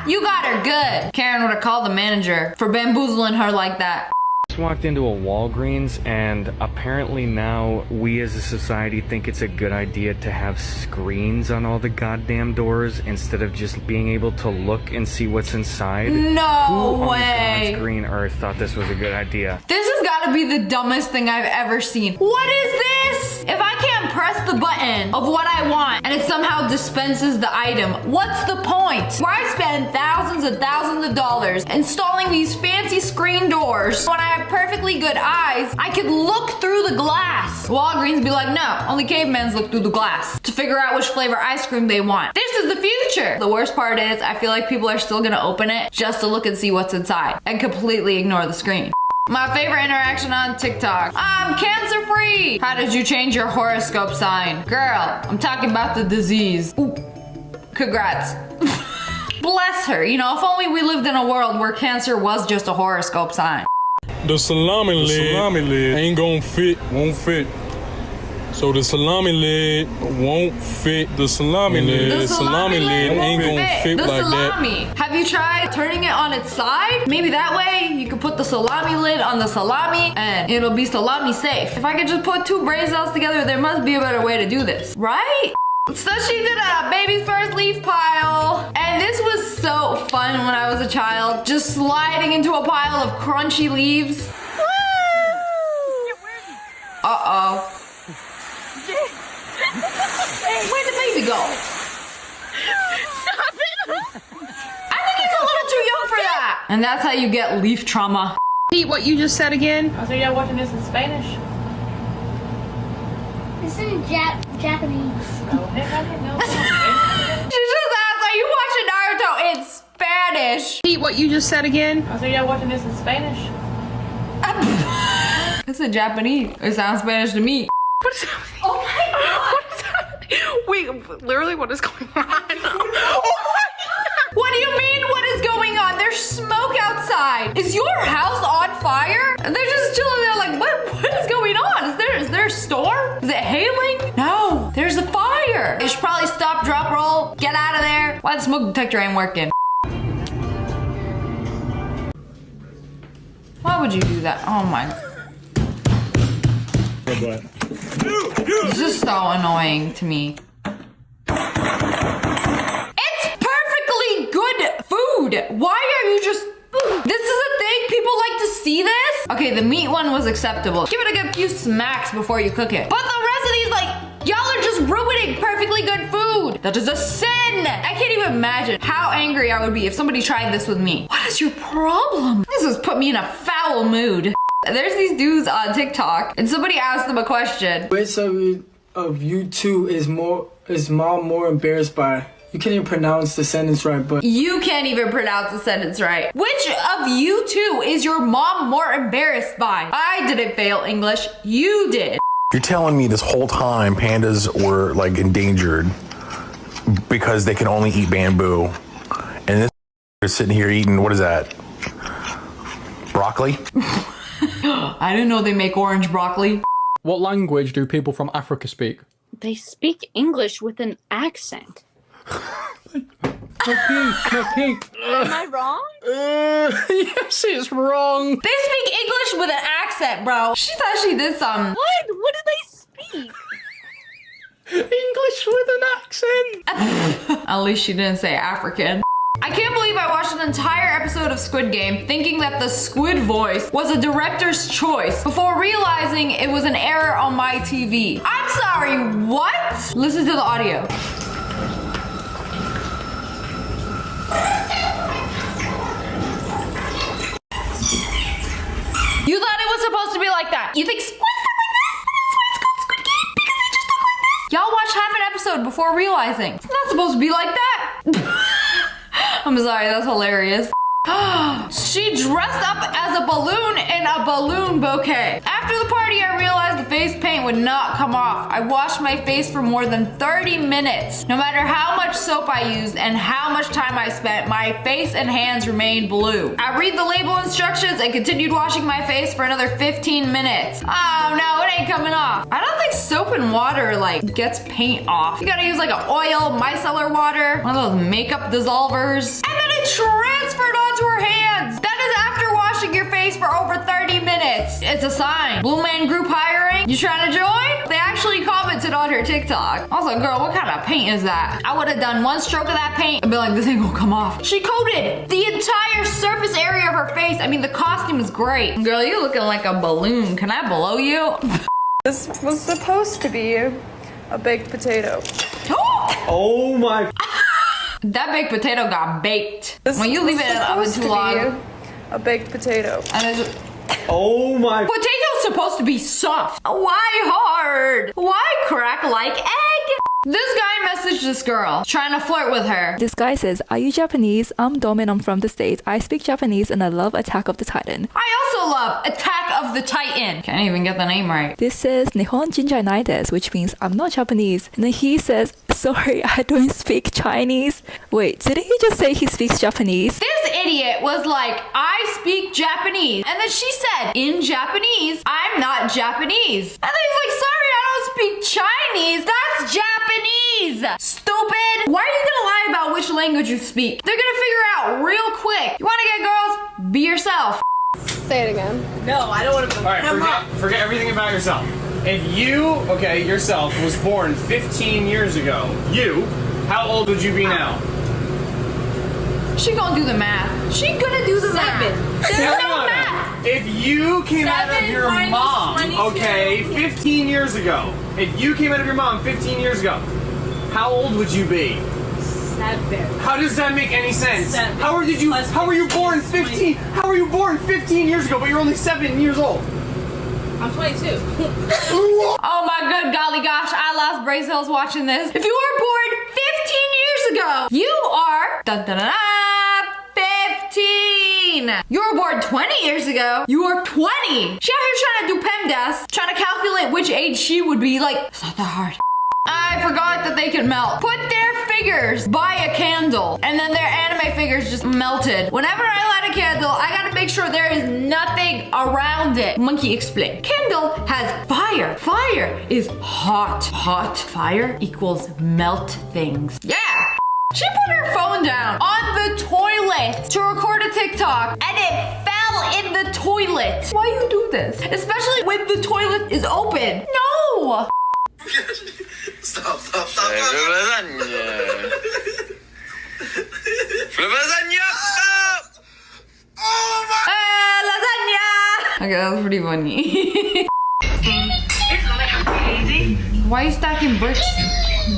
[SPEAKER 21] You got her good. Karen would have called the manager for bamboozling her like that.
[SPEAKER 16] Just walked into a Walgreens and apparently now we as a society think it's a good idea to have screens on all the goddamn doors instead of just being able to look and see what's inside.
[SPEAKER 21] No
[SPEAKER 16] Who
[SPEAKER 21] way.
[SPEAKER 16] on God's green earth thought this was a good idea?
[SPEAKER 21] This has got to be the dumbest thing I've ever seen. What is this? If I can't press the button of what I want and it somehow dispenses the item, what's the point? Why spend thousands and thousands of dollars installing these fancy screen doors when I have perfectly good eyes? I could look through the glass. Walgreens be like, no, only cavemans look through the glass to figure out which flavor ice cream they want. This is the future. The worst part is I feel like people are still gonna open it just to look and see what's inside and completely ignore the screen. My favorite interaction on TikTok. I'm cancer free. How did you change your horoscope sign? Girl, I'm talking about the disease. Ooh. Congrats. Bless her. You know, if only we lived in a world where cancer was just a horoscope sign.
[SPEAKER 24] The salami lid ain't gonna fit, won't fit. So the salami lid won't fit. The salami lid.
[SPEAKER 21] The salami lid
[SPEAKER 24] ain't
[SPEAKER 21] won't gonna fit
[SPEAKER 24] the
[SPEAKER 21] like
[SPEAKER 24] salami.
[SPEAKER 21] that. Have you tried turning it on its side? Maybe that way you could put the salami lid on the salami and it'll be salami safe. If I could just put two brain cells together, there must be a better way to do this, right? So she did a baby's first leaf pile. And this was so fun when I was a child. Just sliding into a pile of crunchy leaves. Uh-oh. Where'd the baby go?
[SPEAKER 15] Stop it!
[SPEAKER 21] I think he's a little too young for that. And that's how you get leaf trauma.
[SPEAKER 8] Repeat what you just said again.
[SPEAKER 6] I said y'all watching this in Spanish.
[SPEAKER 15] It's in Japanese.
[SPEAKER 21] She just asked, are you watching Naruto in Spanish?
[SPEAKER 8] Repeat what you just said again.
[SPEAKER 6] I said y'all watching this in Spanish.
[SPEAKER 21] It's in Japanese. It sounds Spanish to me.
[SPEAKER 3] What is happening?
[SPEAKER 21] Oh my god!
[SPEAKER 3] What is happening? Wait, literally, what is going on?
[SPEAKER 21] What do you mean, what is going on? There's smoke outside. Is your house on fire? They're just chilling there like, what is going on? Is there a storm? Is it hailing? No, there's a fire. You should probably stop, drop, roll, get out of there. Why the smoke detector ain't working? Why would you do that? Oh my. It's just so annoying to me. It's perfectly good food. Why are you just... This is a thing? People like to see this? Okay, the meat one was acceptable. Give it a good few smacks before you cook it. But the rest of these, like, y'all are just ruining perfectly good food. That is a sin. I can't even imagine how angry I would be if somebody tried this with me. What is your problem? This has put me in a foul mood. There's these dudes on TikTok, and somebody asked them a question.
[SPEAKER 9] Which of you two is mom more embarrassed by? You can't even pronounce the sentence right, but...
[SPEAKER 21] You can't even pronounce the sentence right. Which of you two is your mom more embarrassed by? I didn't fail English, you did.
[SPEAKER 17] You're telling me this whole time pandas were like endangered because they can only eat bamboo. And this is sitting here eating, what is that? Broccoli?
[SPEAKER 21] I didn't know they make orange broccoli.
[SPEAKER 18] What language do people from Africa speak?
[SPEAKER 12] They speak English with an accent.
[SPEAKER 18] No peek.
[SPEAKER 12] Am I wrong?
[SPEAKER 18] Yes, it's wrong.
[SPEAKER 21] They speak English with an accent, bro. She thought she did something.
[SPEAKER 12] What? What do they speak?
[SPEAKER 18] English with an accent.
[SPEAKER 21] At least she didn't say African. I can't believe I watched an entire episode of Squid Game thinking that the squid voice was a director's choice before realizing it was an error on my TV. I'm sorry, what? Listen to the audio. You thought it was supposed to be like that. You think squids talk like this? That's why it's called Squid Game, because they just talk like this. Y'all watched half an episode before realizing it's not supposed to be like that. I'm sorry, that's hilarious. She dressed up as a balloon in a balloon bouquet. After the party, I realized the face paint would not come off. I washed my face for more than 30 minutes. No matter how much soap I used and how much time I spent, my face and hands remained blue. I read the label instructions and continued washing my face for another 15 minutes. Oh no, it ain't coming off. I don't think soap and water like gets paint off. You gotta use like an oil, micellar water, one of those makeup dissolvers. And then it transferred onto her hands. That is after washing your face for over 30 minutes. It's a sign. Blue Man Group hiring? You trying to join? They actually commented on her TikTok. Also, girl, what kind of paint is that? I would have done one stroke of that paint and be like, this ain't gonna come off. She coated the entire surface area of her face. I mean, the costume is great. Girl, you looking like a balloon. Can I blow you?
[SPEAKER 3] This was supposed to be a baked potato.
[SPEAKER 11] Oh my.
[SPEAKER 21] That baked potato got baked. When you leave it in the oven too long.
[SPEAKER 3] A baked potato.
[SPEAKER 21] And it's
[SPEAKER 11] oh my.
[SPEAKER 21] Potato's supposed to be soft. Why hard? Why crack like egg? This guy messaged this girl, trying to flirt with her.
[SPEAKER 7] This guy says, "Are you Japanese? I'm Dom and I'm from the States. I speak Japanese and I love Attack of the Titan."
[SPEAKER 21] I also love Attack of the Titan. Can't even get the name right.
[SPEAKER 7] This says, "Nihon jinjai nai desu," which means I'm not Japanese. And then he says, "Sorry, I don't speak Chinese." Wait, didn't he just say he speaks Japanese?
[SPEAKER 21] This idiot was like, "I speak Japanese." And then she said, in Japanese, "I'm not Japanese." And then he's like, "Sorry, I don't speak Chinese. That's Japanese." Stupid. Why are you gonna lie about which language you speak? They're gonna figure it out real quick. You wanna get girls? Be yourself.
[SPEAKER 23] Say it again. No, I don't want to.
[SPEAKER 6] All right, forget everything about yourself. If you, yourself, was born 15 years ago, how old would you be now?
[SPEAKER 21] She gonna do the math. She gonna do the math. There's no math.
[SPEAKER 6] If you came out of your mom, 15 years ago. If you came out of your mom 15 years ago, how old would you be?
[SPEAKER 23] 7.
[SPEAKER 6] How does that make any sense?
[SPEAKER 23] 7.
[SPEAKER 6] How were you born 15? How were you born 15 years ago, but you're only 7 years old?
[SPEAKER 23] I'm 22.
[SPEAKER 21] Oh my good golly gosh, I lost brain cells watching this. If you were born 15 years ago, you are 15. You were born 20 years ago, you are 20. She out here trying to do PEMDAS, trying to calculate which age she would be. Like, it's not that hard. I forgot that they can melt. Put their figures by a candle, and then their anime figures just melted. Whenever I light a candle, I gotta make sure there is nothing around it. Monkey explain. Candle has fire. Fire is hot. Hot. Fire equals melt things. Yeah. She put her phone down on the toilet to record a TikTok, and it fell in the toilet. Why you do this? Especially when the toilet is open. No.
[SPEAKER 19] Stop. Lasagna! Oh my!
[SPEAKER 21] Lasagna! Okay, that was pretty funny. Why are you stacking bricks?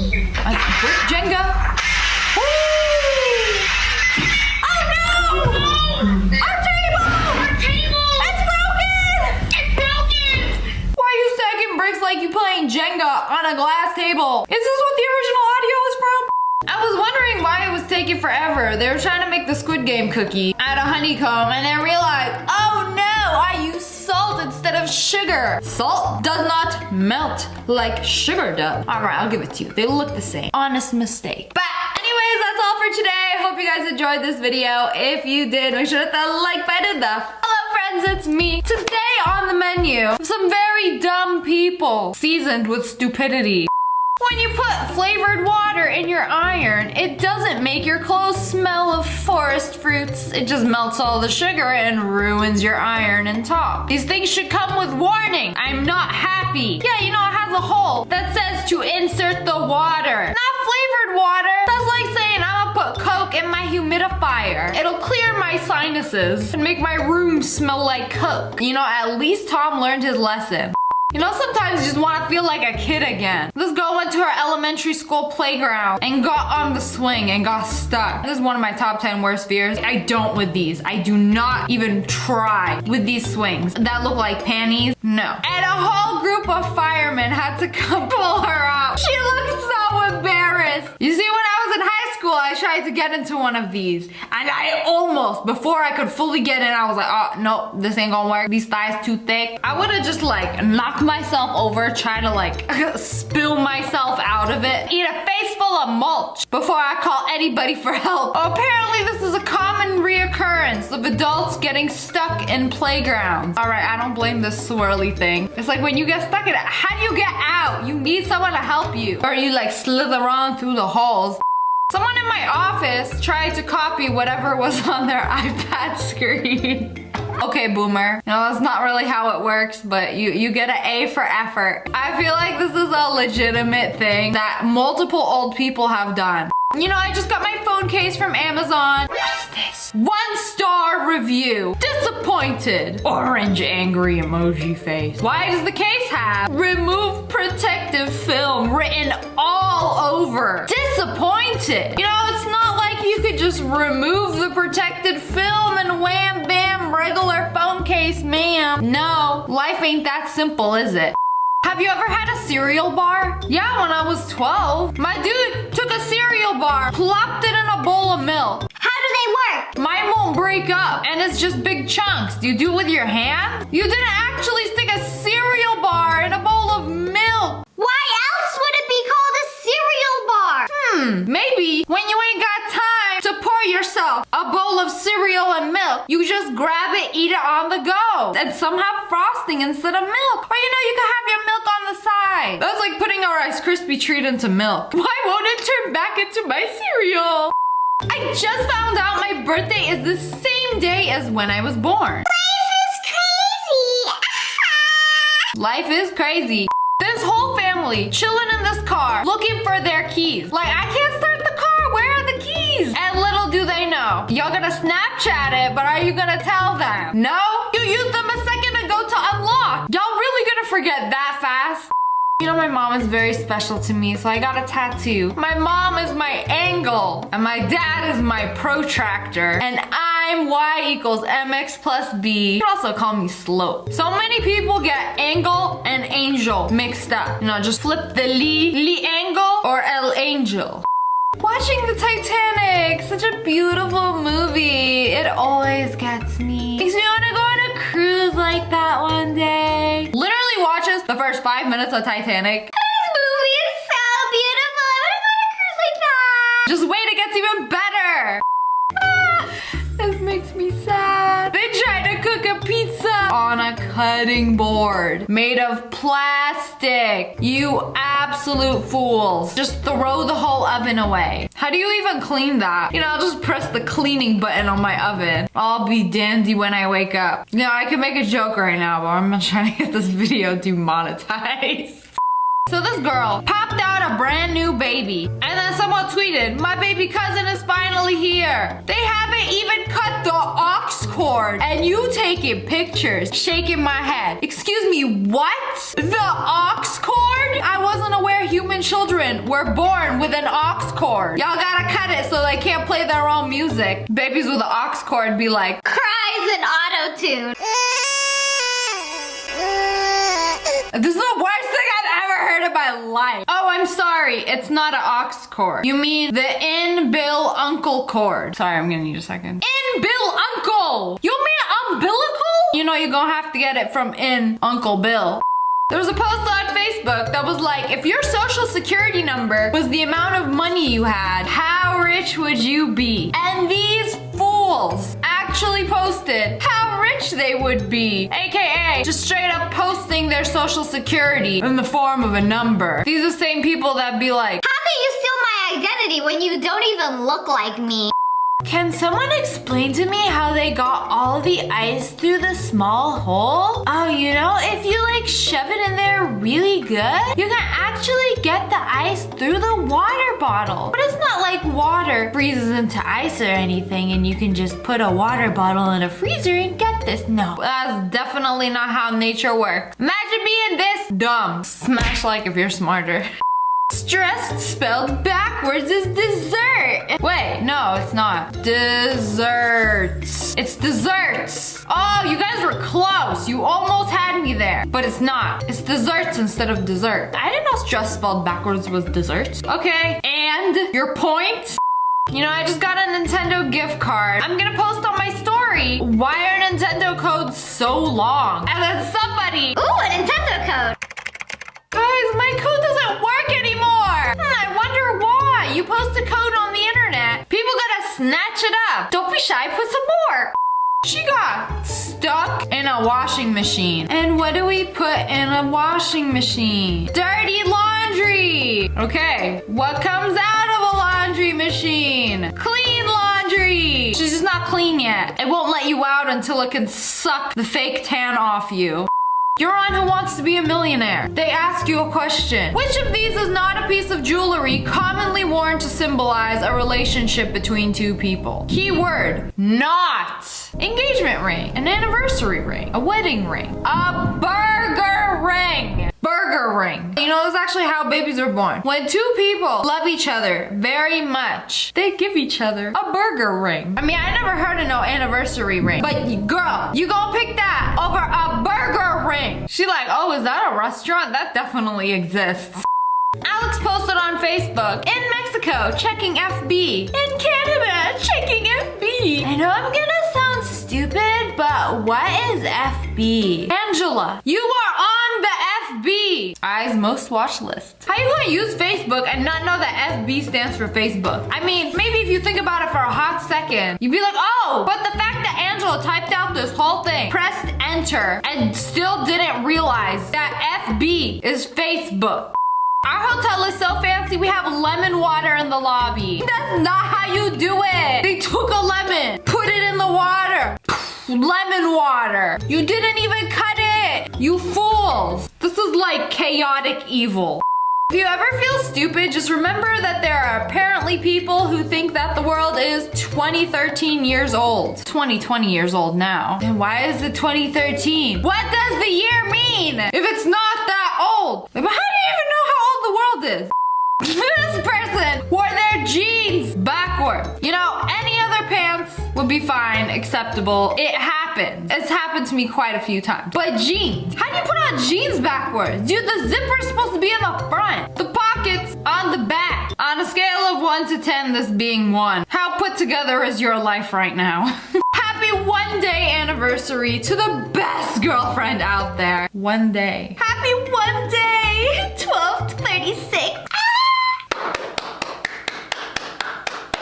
[SPEAKER 21] Brick Jenga? Ooh. Oh no! Our table! It's broken! Why are you stacking bricks like you playing Jenga on a glass table? Is this what the original audio is from? I was wondering why it was taking forever. They were trying to make the Squid Game cookie out of honeycomb and then realized, oh no, I used salt instead of sugar. Salt does not melt like sugar does. All right, I'll give it to you. They look the same. Honest mistake. But anyways, that's all for today. I hope you guys enjoyed this video. If you did, make sure to hit that like button. Hello friends, it's me. Today on the menu, some very dumb people seasoned with stupidity. When you put flavored water in your iron, it doesn't make your clothes smell of forest fruits. It just melts all the sugar and ruins your iron and top. These things should come with warning. I'm not happy. Yeah, you know, it has a hole that says to insert the water. Not flavored water. That's like saying I'm gonna put Coke in my humidifier. It'll clear my sinuses and make my room smell like Coke. You know, at least Tom learned his lesson. You know, sometimes you just want to feel like a kid again. This girl went to her elementary school playground and got on the swing and got stuck. This is one of my top 10 worst fears. I don't with these. I do not even try with these swings that look like panties. No. And a whole group of firemen had to come pull her out. She looked so embarrassed. You see, when I was in high school, I tried to get into one of these. And I almost, before I could fully get in, I was like, oh, no, this ain't gonna work. These thighs too thick. I would have just like knocked myself over, trying to like spill myself out of it, eat a face full of mulch before I call anybody for help. Apparently this is a common reoccurrence of adults getting stuck in playgrounds. All right, I don't blame this swirly thing. It's like when you get stuck in it, how do you get out? You need someone to help you, or you like slither on through the halls. Someone in my office tried to copy whatever was on their iPad screen. Okay, boomer. No, that's not really how it works, but you get an A for effort. I feel like this is a legitimate thing that multiple old people have done. You know, I just got my phone case from Amazon. What is this? 1-star review. Disappointed. Orange angry emoji face. Why does the case have remove protective film written all over? Disappointed. You know, it's not like you could just remove the protected film and wham bam regular phone case, ma'am. No, life ain't that simple, is it? Have Have you ever had a cereal bar? Yeah, when I was 12. My dude took a cereal bar, plopped it in a bowl of milk.
[SPEAKER 14] How do they work?
[SPEAKER 21] Mine won't break up, and it's just big chunks. Do you do it with your hand? You didn't actually stick a cereal bar in a bowl of milk.
[SPEAKER 14] Why else would it be called a cereal bar?
[SPEAKER 21] Maybe when you ain't got time to pour yourself a bowl of cereal and milk, you just grab it, eat it on the go. And some have frosting instead of milk. Or you know, you can have your milk on the side. That's like putting a Rice Krispie treat into milk. Why won't it turn back into my cereal? I just found out my birthday is the same day as when I was born. Life is crazy. This whole family chilling in this car looking for their keys. Like, I can't start the car. Where are the keys? And little do they know, y'all gonna Snapchat it, but are you gonna tell them? No? You used them a second ago to unlock. Y'all really gonna forget that fast? You know, my mom is very special to me, so I got a tattoo. My mom is my angle, and my dad is my protractor, and I'm y = mx + b. You can also call me slope. So many people get angle and angel mixed up. You know, just flip the li angle or el angel. Watching the Titanic, such a beautiful movie. It always gets me. Makes me want to go on a cruise like that one day. Literally watches the first 5 minutes of Titanic.
[SPEAKER 14] This movie is so beautiful. I want to go on a cruise like that.
[SPEAKER 21] Just wait, it gets even better. This makes me sad. They tried to cook a pizza on a cutting board made of plastic. You absolute fools. Just throw the whole oven away. How do you even clean that? You know, I'll just press the cleaning button on my oven. I'll be dandy when I wake up. You know, I could make a joke right now, but I'm not trying to get this video demonetized. So this girl popped out a brand new baby, and then someone tweeted, "My baby cousin is finally here." They haven't even cut the aux cord, and you taking pictures, shaking my head. Excuse me, what? The aux cord? I wasn't aware human children were born with an aux cord. Y'all gotta cut it so they can't play their own music. Babies with an aux cord be like,
[SPEAKER 14] Cries and auto-tune.
[SPEAKER 21] this is the worst thing I've ever heard in my life. Oh, I'm sorry. It's not an aux cord. You mean the in-bill uncle cord. Sorry, I'm gonna need a second. In-bill uncle! You mean umbilical? You know you're gonna have to get it from in Uncle Bill. There was a post on Facebook that was like, if your social security number was the amount of money you had, how rich would you be? And these fools actually posted how rich they would be, aka just straight up posting their social security in the form of a number. These are the same people that be like,
[SPEAKER 14] how can you steal my identity when you don't even look like me?
[SPEAKER 21] can someone explain to me how they got all the ice through the small hole? Oh, you know, if you like shove it in there really good, you can actually get the ice through the water bottle. But it's not like water freezes into ice or anything and you can just put a water bottle in a freezer and get this. No, that's definitely not how nature works. Imagine being this dumb. Smash like if you're smarter. Stressed spelled backwards is dessert. Wait, no, it's not. Desserts. It's desserts. Oh, you guys were close. You almost had me there. But it's not. It's desserts instead of dessert. I didn't know stress spelled backwards was desserts. Okay, and your point? You know, I just got a Nintendo gift card. I'm gonna post on my story. Why are Nintendo codes so long? And then somebody...
[SPEAKER 14] Ooh, a Nintendo code.
[SPEAKER 21] Guys, my code doesn't work anymore. I wonder why. You post a code on the internet, people gotta snatch it up. Don't be shy, put some more. She got stuck in a washing machine. And what do we put in a washing machine? Dirty laundry. Okay, what comes out of a laundry machine? Clean laundry. She's just not clean yet. It won't let you out until it can suck the fake tan off you. You're on Who Wants to Be a Millionaire. They ask you a question. Which of these is not a piece of jewelry commonly worn to symbolize a relationship between two people? Keyword, not. Engagement ring, an anniversary ring, a wedding ring, a burger ring. Burger ring. You know, that's actually how babies are born. When two people love each other very much, they give each other a burger ring. I mean, I never heard of no anniversary ring, but girl, you gonna pick that over a burger ring? prank. She like, oh, is that a restaurant? That definitely exists. Alex posted on Facebook, in Mexico, checking FB. In Canada, checking FB. I know I'm gonna sound stupid, but what is FB? Angela, you are on the FB. Eyes most watched list. How you gonna use Facebook and not know that FB stands for Facebook? I mean, maybe if you think about it for a hot second, you'd be like, oh, but the fact that Angela typed out this whole thing, pressed enter, and still didn't realize that FB is Facebook. Our hotel is so fancy, we have lemon water in the lobby. That's not how you do it. They took a lemon, put it in the water. Lemon water. You didn't even cut it. You fools. This is like chaotic evil. If you ever feel stupid, just remember that there are apparently people who think that the world is 2013 years old. 2020 years old now. Then why is it 2013? What does the year mean if it's not that old? But how do you even know how old the world is? This person wore their jeans backward. You know, any other pants would be fine, acceptable. It happens. It's happened to me quite a few times. But jeans, how do you put on jeans backwards? Dude, the zipper's supposed to be in the front. The pocket's on the back. On a scale of 1 to 10, this being 1. How put together is your life right now? Happy 1 day anniversary to the best girlfriend out there. 1 day. Happy 1 day, 12/36.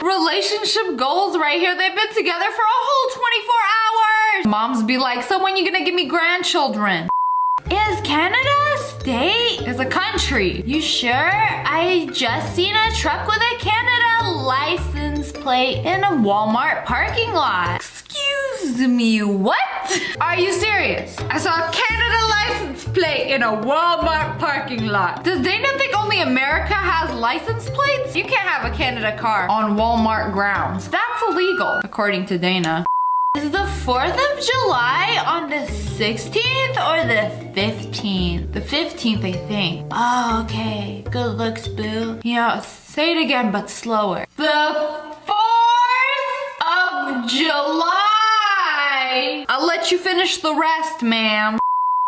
[SPEAKER 21] Relationship goals right here. They've been together for a whole 24 hours. Moms be like, so when you gonna give me grandchildren? Is Canada a state? It's a country. You sure? I just seen a truck with a Canada license plate in a Walmart parking lot. Excuse me, what? Are you serious? I saw a Canada license plate in a Walmart parking lot. Does Dana think only America has license plates? You can't have a Canada car on Walmart grounds. That's illegal, according to Dana. Is the 4th of July on the 16th or the 15th? The 15th, I think. Oh, okay. Good looks, boo. You know, say it again, but slower. The 4th of July! I'll let you finish the rest, ma'am.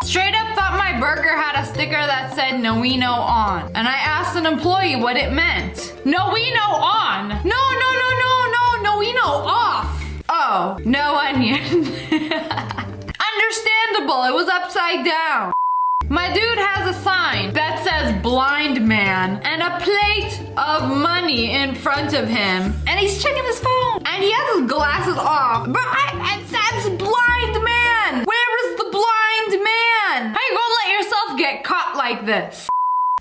[SPEAKER 21] Straight up thought my burger had a sticker that said Noino on. And I asked an employee what it meant. Noino on! Noino off! Oh, no onion. Understandable, it was upside down. My dude has a sign that says blind man and a plate of money in front of him. And he's checking his phone. And he has his glasses off. But it says blind man. Where is the blind man? How you gonna let yourself get caught like this?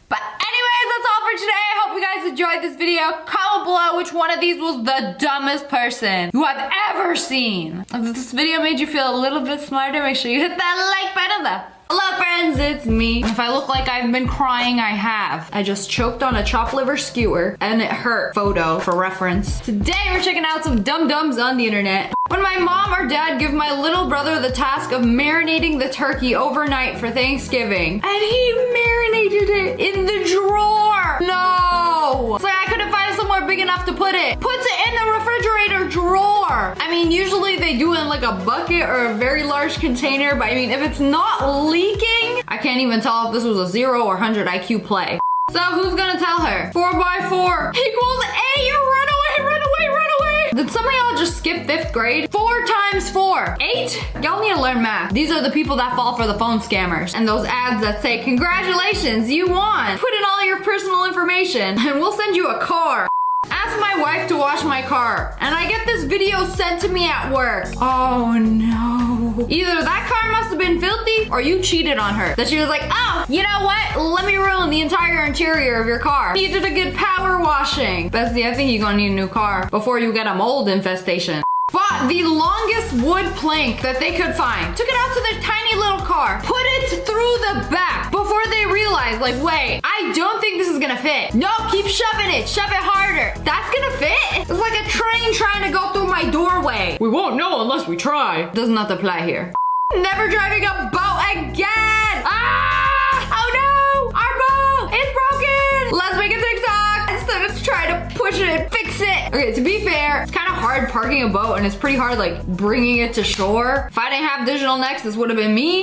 [SPEAKER 21] But anyways, that's all for today. I hope you guys enjoyed this video. Comment below which one of these was the dumbest person you have ever seen. If this video made you feel a little bit smarter, make sure you hit that like button though. Hello friends, it's me. If I look like I've been crying, I have. I just choked on a chopped liver skewer and it hurt. Photo for reference. Today we're checking out some dum-dums on the internet. When my mom or dad give my little brother the task of marinating the turkey overnight for Thanksgiving, and he marinated it in the drawer. No! It's like I couldn't find somewhere big enough to put it. Puts it in the refrigerator drawer. I mean, usually they do it in like a bucket or a very large container, but I mean, if it's not leaking, I can't even tell if this was a 0 or 100 IQ play. So who's gonna tell her? 4x4 equals 8. Run away, run away, run away. Did some of y'all just skip 5th grade? 4 times 4. 8? Y'all need to learn math. These are the people that fall for the phone scammers. And those ads that say, congratulations, you won. Put in all your personal information and we'll send you a car. Ask my wife to wash my car, and I get this video sent to me at work. Oh no. Either that car must have been filthy, or you cheated on her. That she was like, oh, you know what? Let me ruin the entire interior of your car. You did a good power washing. Bestie, I think you're gonna need a new car before you get a mold infestation. Bought the longest wood plank that they could find. Took it out to their tiny little car. Put it through the back before they realized, like, wait, I don't think this is gonna fit. No, keep shoving it. Shove it harder. That's gonna fit? It's like a train trying to go through my doorway. We won't know unless we try. Does not apply here. Never driving a boat again. Ah! Oh no! Our boat is broken. Let's make a TikTok instead of trying to push it and fix it. Okay, to be fair, it's kind of hard parking a boat and it's pretty hard like bringing it to shore. If I didn't have digital necks, this would have been me.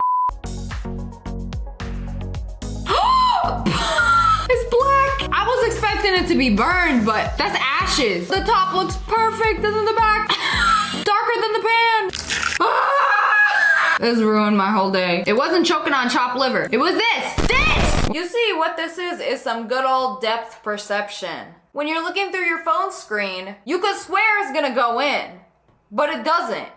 [SPEAKER 21] to be burned, but that's ashes. The top looks perfect, and then the back darker than the pan. This ruined my whole day. It wasn't choking on chopped liver. It was this. You see, what this is some good old depth perception. When you're looking through your phone screen, you could swear it's gonna go in, but it doesn't.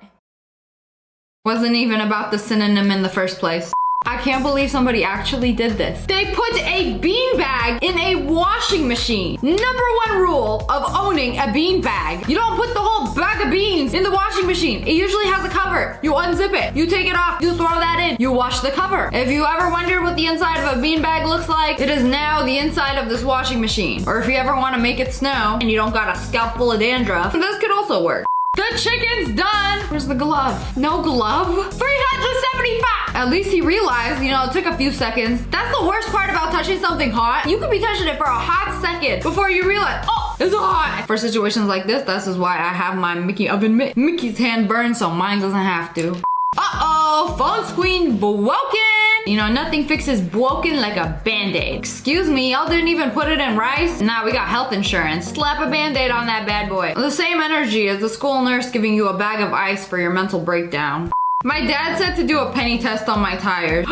[SPEAKER 21] Wasn't even about the synonym in the first place. I can't believe somebody actually did this. They put a beanbag in a washing machine. #1 rule of owning a beanbag. You don't put the whole bag of beans in the washing machine. It usually has a cover. You unzip it. You take it off. You throw that in. You wash the cover. If you ever wondered what the inside of a beanbag looks like, it is now the inside of this washing machine. Or if you ever want to make it snow and you don't got a scalp full of dandruff, this could also work. The chicken's done. Where's the glove? No glove? 375. At least he realized, you know, it took a few seconds. That's the worst part about touching something hot. You could be touching it for a hot second before you realize, oh, it's hot. For situations like this is why I have my Mickey oven mitt. Mickey's hand burned so mine doesn't have to. Uh-oh, phone screen broken. You know, nothing fixes broken like a band-aid. Excuse me, y'all didn't even put it in rice? Nah, we got health insurance. Slap a band-aid on that bad boy. The same energy as the school nurse giving you a bag of ice for your mental breakdown. My dad said to do a penny test on my tires.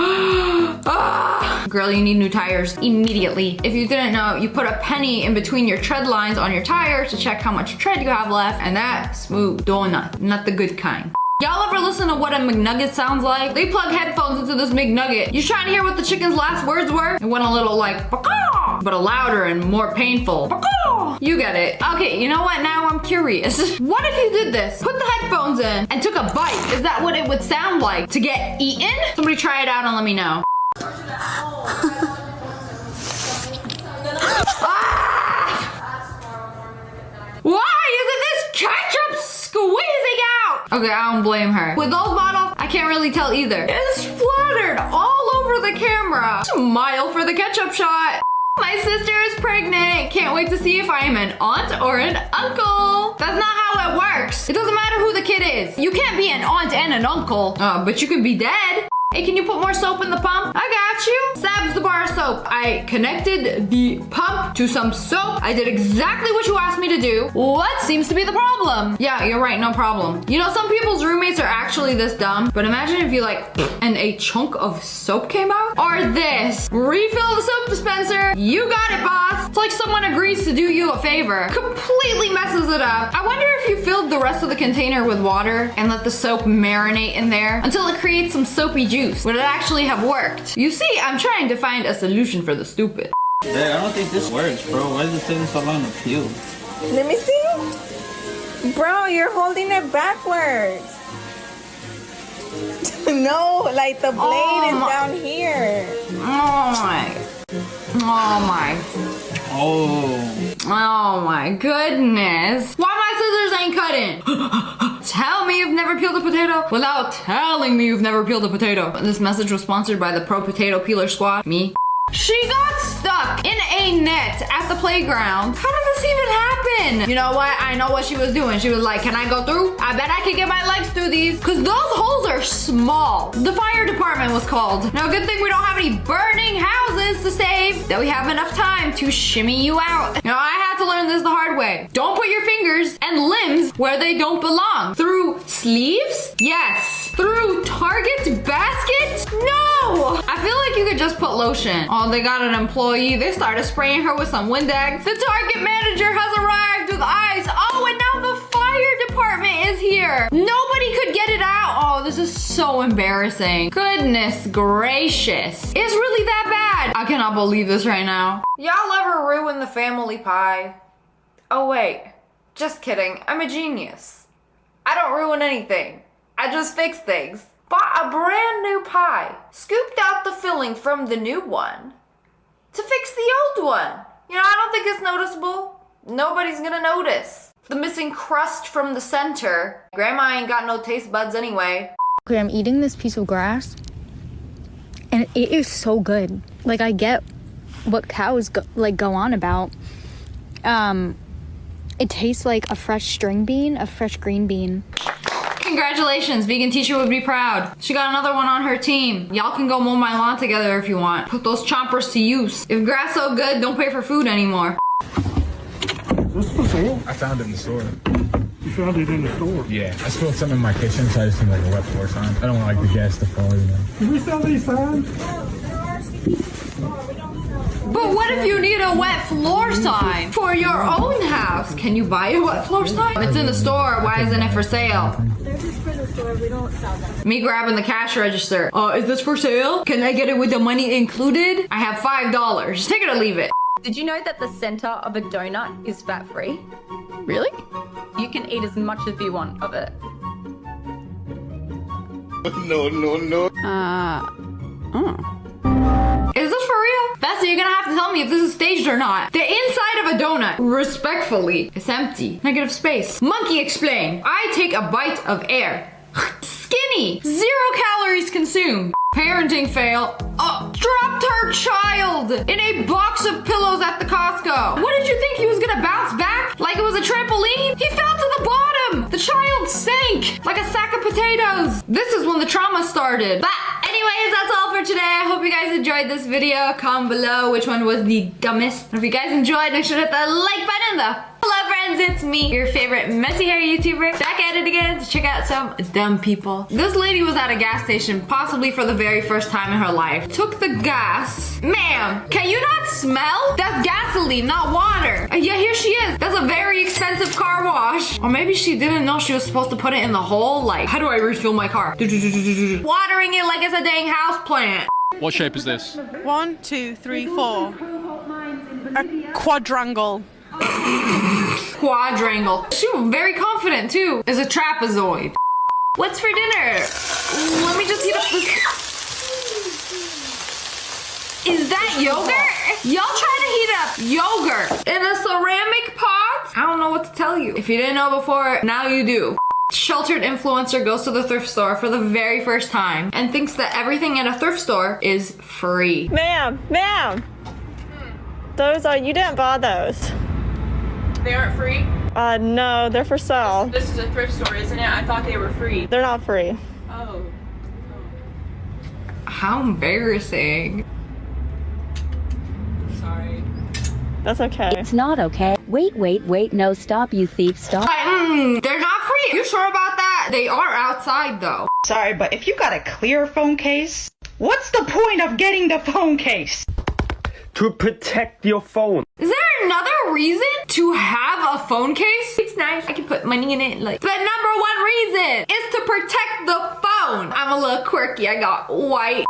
[SPEAKER 21] Girl, you need new tires immediately. If you didn't know, you put a penny in between your tread lines on your tires to check how much tread you have left, and that's smooth donut, not the good kind. Y'all ever listen to what a McNugget sounds like? They plug headphones into this McNugget. You trying to hear what the chicken's last words were? It went a little like, "Bacaw!" but a louder and more painful. "Bacaw!" You get it. Okay, you know what? Now I'm curious. What if you did this? Put the headphones in and took a bite. Is that what it would sound like to get eaten? Somebody try it out and let me know. Why isn't this ketchup squeezing out? Okay, I don't blame her. With those bottles, I can't really tell either. It's splattered all over the camera. Smile for the ketchup shot. My sister is pregnant. Can't wait to see if I am an aunt or an uncle. That's not how it works. It doesn't matter who the kid is. You can't be an aunt and an uncle. But you can be dead. Hey, can you put more soap in the pump? I got you. Sabs the bar of soap. I connected the pump to some soap. I did exactly what you asked me to do. What seems to be the problem? Yeah, you're right, no problem. You know, some people's roommates are actually this dumb, but imagine if you and a chunk of soap came out? Or this. Refill the soap dispenser. You got it, boss. It's like someone agrees to do you a favor. Completely messes it up. I wonder if you filled the rest of the container with water and let the soap marinate in there until it creates some soapy juice. Would it actually have worked? You see, I'm trying to find a solution for the stupid.
[SPEAKER 1] Yeah, I don't think this works, bro. Why is it taking so long to peel?
[SPEAKER 5] Let me see. Bro, you're holding it backwards. No, like the blade is down here.
[SPEAKER 21] Oh my. Oh my. Oh my goodness. Why my scissors ain't cutting? Tell me you've never peeled a potato without telling me you've never peeled a potato. This message was sponsored by the Pro Potato Peeler Squad, me. She got stuck in a net at the playground. How did this even happen? You know what? I know what she was doing. She was like, can I go through? I bet I can get my legs through these. Because those holes are small. The fire department was called. Now, good thing we don't have any burning houses to save. That we have enough time to shimmy you out. You know, I had to learn this the hard way. Don't put your fingers and limbs where they don't belong. Through sleeves? Yes. Through Target's basket? No. I feel like you could just put lotion. Oh, they got an employee. They started spraying her with some Windex. The Target manager has arrived with ice. Oh, and now the fire department is here. Nobody could get it out. Oh, this is so embarrassing. Goodness gracious. It's really that bad. I cannot believe this right now. Y'all ever ruin the family pie? Oh, wait. Just kidding. I'm a genius. I don't ruin anything. I just fix things. Bought a brand new pie, scooped out the filling from the new one to fix the old one. You know, I don't think it's noticeable. Nobody's gonna notice. The missing crust from the center. Grandma ain't got no taste buds anyway.
[SPEAKER 20] Okay, I'm eating this piece of grass and it is so good. Like, I get what cows go on about. It tastes like a fresh string bean, a fresh green bean.
[SPEAKER 21] Congratulations, vegan teacher would be proud. She got another one on her team. Y'all can go mow my lawn together if you want. Put those chompers to use. If grass so good, don't pay for food anymore.
[SPEAKER 2] store?
[SPEAKER 10] I found it in the store.
[SPEAKER 2] You found it in the store?
[SPEAKER 10] Yeah, I spilled something in my kitchen, so I just need like a wet floor sign. I don't want like the gas to fall, you know.
[SPEAKER 2] Do we sell these signs?
[SPEAKER 21] But what if you need a wet floor sign for your own house? Can you buy a wet floor sign? It's in the store. Why isn't it for sale?
[SPEAKER 13] They're just for the store. We don't sell them.
[SPEAKER 21] Me grabbing the cash register. Is this for sale? Can I get it with the money included? I have $5. Just take it or leave it.
[SPEAKER 22] Did you know that the center of a donut is fat-free? Really? You can eat as much as you want of it.
[SPEAKER 19] No.
[SPEAKER 21] Is this for real? Bessie, you're gonna have to tell me if this is staged or not. The inside of a donut, respectfully, is empty. Negative space. Monkey, explain. I take a bite of air. Skinny. 0 calories consumed. Parenting fail. Dropped her child in a box of pillows at the Costco. What did you think he was gonna bounce back? Like it was a trampoline? He fell to the bottom. The child sank like a sack of potatoes. This is when the trauma started. But anyways, that's all for today. I hope you guys enjoyed this video. Comment below which one was the dumbest. And if you guys enjoyed, make sure to hit that like button though. Hello friends, it's me, your favorite messy hair YouTuber, back at it again to check out some dumb people. This lady was at a gas station, possibly for the very first time in her life. Took the gas. Ma'am, can you not smell? That's gasoline, not water. Yeah, here she is. That's a very expensive car wash. Or maybe she didn't know she was supposed to put it in the hole. Like, how do I refuel my car? Watering it like it's a dang house plant.
[SPEAKER 18] What shape is this?
[SPEAKER 15] 1, 2, 3, 4. A quadrangle.
[SPEAKER 21] Quadrangle. She was very confident too. It's a trapezoid. What's for dinner? Let me just heat up this. Is that yogurt? Y'all try to heat up yogurt in a ceramic pot? I don't know what to tell you. If you didn't know before, now you do. Sheltered influencer goes to the thrift store for the very first time and thinks that everything in a thrift store is free.
[SPEAKER 25] Ma'am, those are, you didn't buy those.
[SPEAKER 3] They aren't free?
[SPEAKER 25] No, they're for sale.
[SPEAKER 3] This is a thrift store, isn't it? I thought they were free.
[SPEAKER 25] They're not free.
[SPEAKER 3] Oh.
[SPEAKER 21] How embarrassing.
[SPEAKER 3] Sorry.
[SPEAKER 25] That's okay.
[SPEAKER 26] It's not okay. Wait, no, stop, you thief, stop.
[SPEAKER 21] They're not free. You sure about that? They are outside though.
[SPEAKER 27] Sorry, but if you got a clear phone case, what's the point of getting the phone case?
[SPEAKER 11] To protect your phone.
[SPEAKER 21] Is there another reason to have a phone case? It's nice. I can put money in it. Like, the number one reason is to protect the phone. I'm a little quirky. I got white.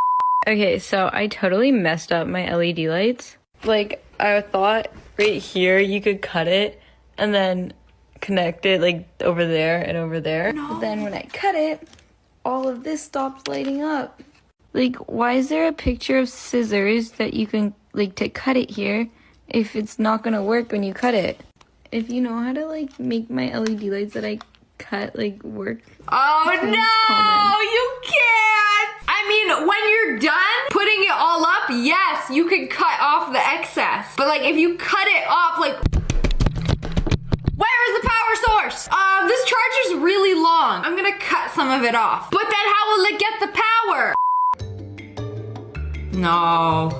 [SPEAKER 28] Okay, so I totally messed up my LED lights. Like, I thought right here you could cut it and then connect it like over there and over there. No. But then when I cut it, all of this stopped lighting up. Like, why is there a picture of scissors that you can, like, to cut it here if it's not gonna work when you cut it? If you know how to, like, make my LED lights that I cut, like, work.
[SPEAKER 21] Oh, no, you can't. I mean, when you're done putting it all up, yes, you can cut off the excess. But, like, if you cut it off, like, where is the power source? This charger's really long. I'm gonna cut some of it off. But then how will it get the power? No.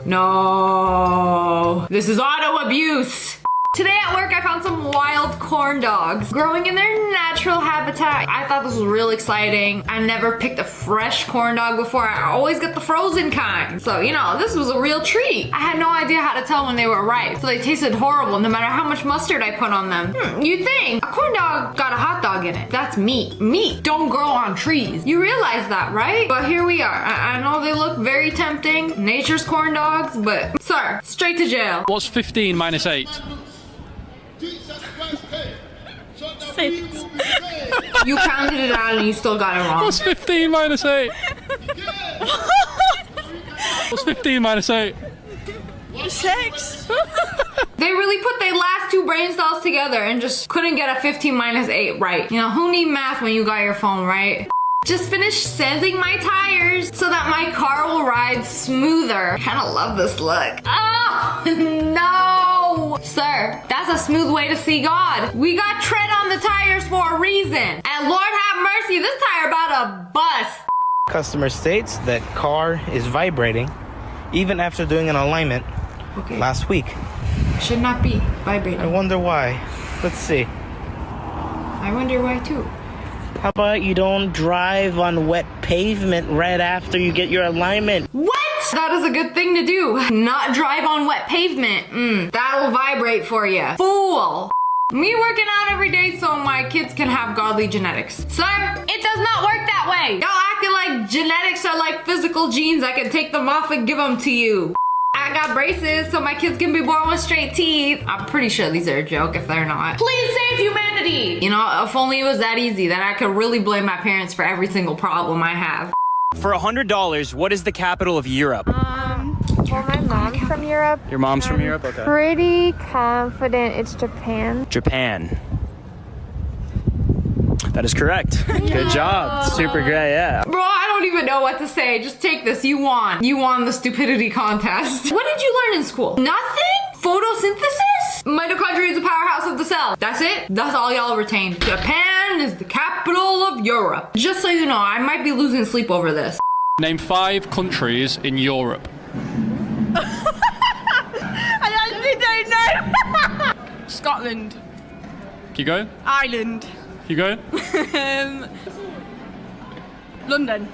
[SPEAKER 21] This is auto abuse. Today at work, I found some wild corn dogs growing in their natural habitat. I thought this was real exciting. I never picked a fresh corn dog before. I always get the frozen kind. So, you know, this was a real treat. I had no idea how to tell when they were ripe. So they tasted horrible no matter how much mustard I put on them. You'd think a corn dog got a hot dog in it. That's meat. Meat don't grow on trees. You realize that, right? But here we are. I know they look very tempting. Nature's corn dogs, but sir, straight to jail.
[SPEAKER 18] What's 15 minus 8?
[SPEAKER 25] 6.
[SPEAKER 21] You counted it out and you still got it wrong.
[SPEAKER 18] What's 15 minus 8? What's 15 minus 8?
[SPEAKER 25] 6.
[SPEAKER 21] They really put their last 2 brain cells together and just couldn't get a 15 minus 8 right. You know, who need math when you got your phone, right? Just finished sanding my tires so that my car will ride smoother. I kind of love this look. Oh, no. Sir, that's a smooth way to see God. We got tread on the tires for a reason. And Lord have mercy, this tire about to bust.
[SPEAKER 29] Customer states that car is vibrating even after doing an alignment last week.
[SPEAKER 21] Should not be vibrating.
[SPEAKER 29] I wonder why. Let's see.
[SPEAKER 21] I wonder why too.
[SPEAKER 29] How about you don't drive on wet pavement right after you get your alignment?
[SPEAKER 21] What? That is a good thing to do. Not drive on wet pavement. That'll vibrate for you. Fool. Me working out every day so my kids can have godly genetics. Sir, it does not work that way. Y'all acting like genetics are like physical genes. I can take them off and give them to you. I got braces so my kids can be born with straight teeth. I'm pretty sure these are a joke if they're not. Please save humanity. You know, if only it was that easy, then I could really blame my parents for every single problem I have.
[SPEAKER 4] For $100, what is the capital of Europe?
[SPEAKER 6] Well, my mom's from Europe.
[SPEAKER 4] Your mom's from Europe? Okay.
[SPEAKER 6] Pretty confident it's Japan.
[SPEAKER 4] Japan. That is correct. Good job. Super great, yeah.
[SPEAKER 21] Bro, I don't even know what to say. Just take this. You won. You won the stupidity contest. What did you learn in school? Nothing? Photosynthesis? Mitochondria is the powerhouse of the cell. That's it? That's all y'all retained. Japan is the capital of Europe. Just so you know, I might be losing sleep over this.
[SPEAKER 18] Name 5 countries in Europe.
[SPEAKER 25] I actually don't know. Scotland.
[SPEAKER 18] Keep going.
[SPEAKER 25] Ireland.
[SPEAKER 18] Keep going.
[SPEAKER 25] London.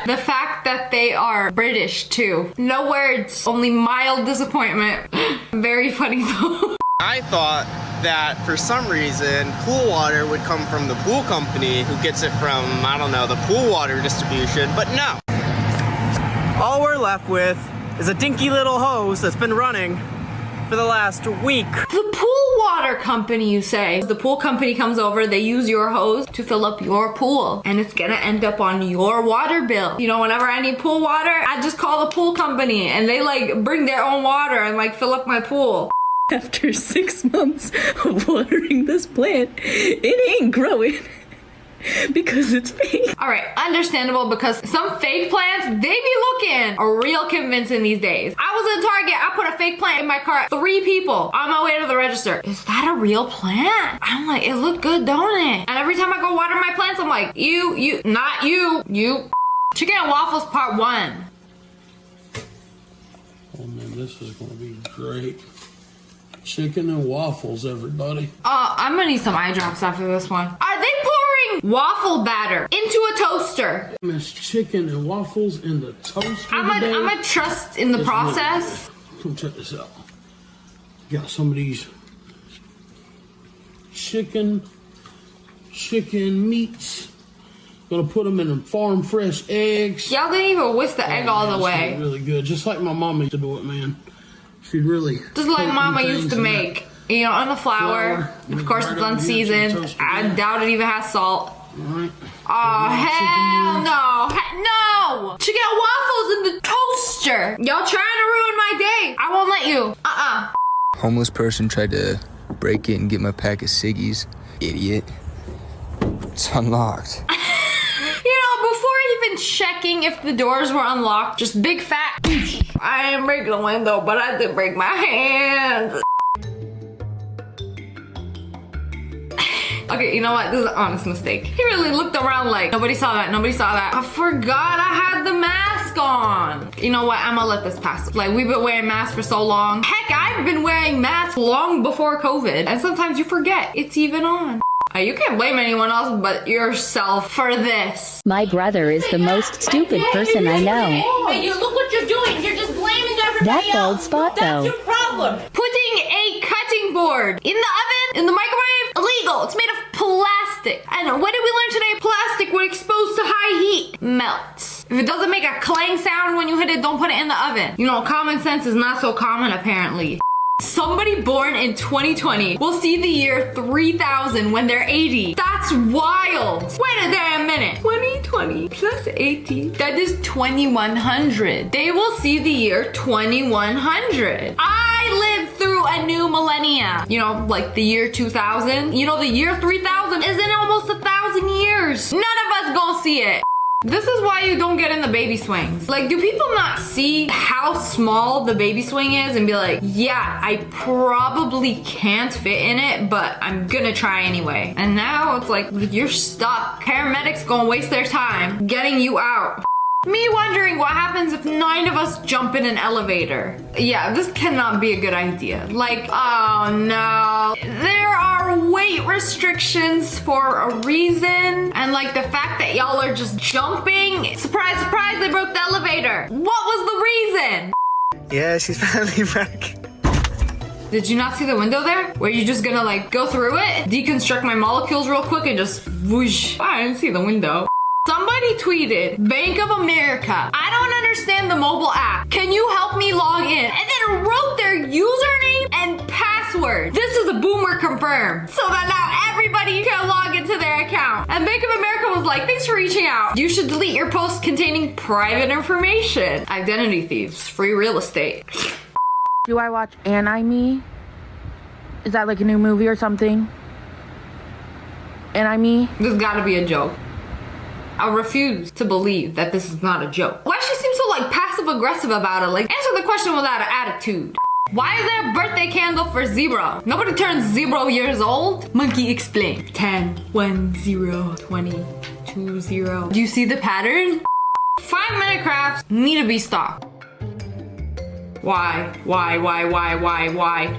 [SPEAKER 21] The fact that they are British too. No words, only mild disappointment. Very funny though.
[SPEAKER 29] I thought that for some reason pool water would come from the pool company who gets it from, I don't know, the pool water distribution, but no. All we're left with is a dinky little hose that's been running for the last week.
[SPEAKER 21] The pool water company, you say? The pool company comes over, they use your hose to fill up your pool, and it's gonna end up on your water bill. You know, whenever I need pool water, I just call the pool company and they like bring their own water and like fill up my pool.
[SPEAKER 7] After 6 months of watering this plant, it ain't growing. Because it's fake.
[SPEAKER 21] All right, understandable, because some fake plants, they be looking real convincing these days. I was in Target, I put a fake plant in my cart. 3 people on my way to the register. Is that a real plant? I'm like, it looked good, don't it? And every time I go water my plants, I'm like, not you. Chicken and waffles part 1.
[SPEAKER 2] Oh man, this is gonna be great. Chicken and waffles, everybody.
[SPEAKER 21] I'm gonna need some eye drops after this one. Are they pouring waffle batter into a toaster?
[SPEAKER 2] It's chicken and waffles in the toaster.
[SPEAKER 21] I'm gonna trust in the process.
[SPEAKER 2] Come check this out. Got some of these chicken meats. Gonna put them in farm fresh eggs.
[SPEAKER 21] Y'all didn't even whisk the egg all the way.
[SPEAKER 2] Really good, just like my mama used to do it, man. She'd really
[SPEAKER 21] just like mama used to make. You know, on the flour. Of course, it's unseasoned. I doubt it even has salt.
[SPEAKER 2] Right.
[SPEAKER 21] Oh, hell no. No! Chicken and waffles in the toaster. Y'all trying to ruin my day. I won't let you.
[SPEAKER 8] Homeless person tried to break it and get my pack of ciggies. Idiot. It's unlocked.
[SPEAKER 21] You know, before even checking if the doors were unlocked, just big fat. I didn't break the window, but I did break my hands. Okay, you know what? This is an honest mistake. He really looked around like, nobody saw that, nobody saw that. I forgot I had the mask on. You know what? I'm gonna let this pass. Like, we've been wearing masks for so long. Heck, I've been wearing masks long before COVID. And sometimes you forget it's even on. You can't blame anyone else but yourself for this.
[SPEAKER 26] My brother is the most stupid person I know.
[SPEAKER 14] Hey, you look what you're doing. You're just blaming everybody
[SPEAKER 26] That bald
[SPEAKER 14] else.
[SPEAKER 26] spot,
[SPEAKER 14] That's
[SPEAKER 26] though.
[SPEAKER 14] your problem.
[SPEAKER 21] Putting a cutting board in the oven, in the microwave, illegal. It's made of plastic. And what did we learn today? Plastic, when exposed to high heat, melts. If it doesn't make a clang sound when you hit it, don't put it in the oven. You know, common sense is not so common, apparently. Somebody born in 2020 will see the year 3000 when they're 80. That's wild. Wait a minute. 2020 plus 80. That is 2100. They will see the year 2100. I lived through a new millennia. You know, like the year 2000. You know, the year 3000 is in almost 1,000 years. None of us gonna see it. This is why you don't get in the baby swings. Like, do people not see how small the baby swing is and be like, yeah, I probably can't fit in it, but I'm gonna try anyway. And now it's like, you're stuck. Paramedics gonna waste their time getting you out. Me wondering what happens if 9 of us jump in an elevator. Yeah, this cannot be a good idea. Like, oh no. There are weight restrictions for a reason. And like the fact that y'all are just jumping. Surprise, surprise, they broke the elevator. What was the reason?
[SPEAKER 29] Yeah, she's finally back.
[SPEAKER 21] Did you not see the window there? Were you just gonna like go through it? Deconstruct my molecules real quick and just whoosh. I didn't see the window. Somebody tweeted, Bank of America, I don't understand the mobile app. Can you help me log in? And then wrote their username and password. This is a boomer confirm. So that now everybody can log into their account. And Bank of America was like, thanks for reaching out. You should delete your posts containing private information. Identity thieves, free real estate.
[SPEAKER 1] Do I watch Me? Is that like a new movie or something? Me?
[SPEAKER 21] This gotta be a joke. I refuse to believe that this is not a joke. Why she seems so like passive aggressive about it? Like answer the question without an attitude. Why is there a birthday candle for zero? Nobody turns 0 years old. Monkey explain. 10, 1, 0, 20, 2, 0. Do you see the pattern? 5-minute crafts need to be stopped. Why?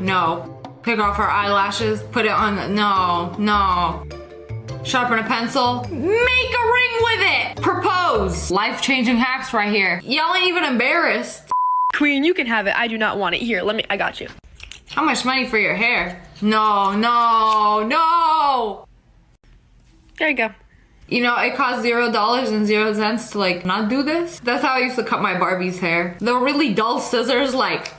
[SPEAKER 21] No. Take off her eyelashes, put it on the, no. Sharpen a pencil, make a ring with it. Propose. Life-changing hacks right here. Y'all ain't even embarrassed.
[SPEAKER 3] Queen, you can have it. I do not want it. Here, I got you.
[SPEAKER 21] How much money for your hair? No.
[SPEAKER 3] There you go.
[SPEAKER 21] You know, it costs $0.00 to like not do this. That's how I used to cut my Barbie's hair. The really dull scissors, like,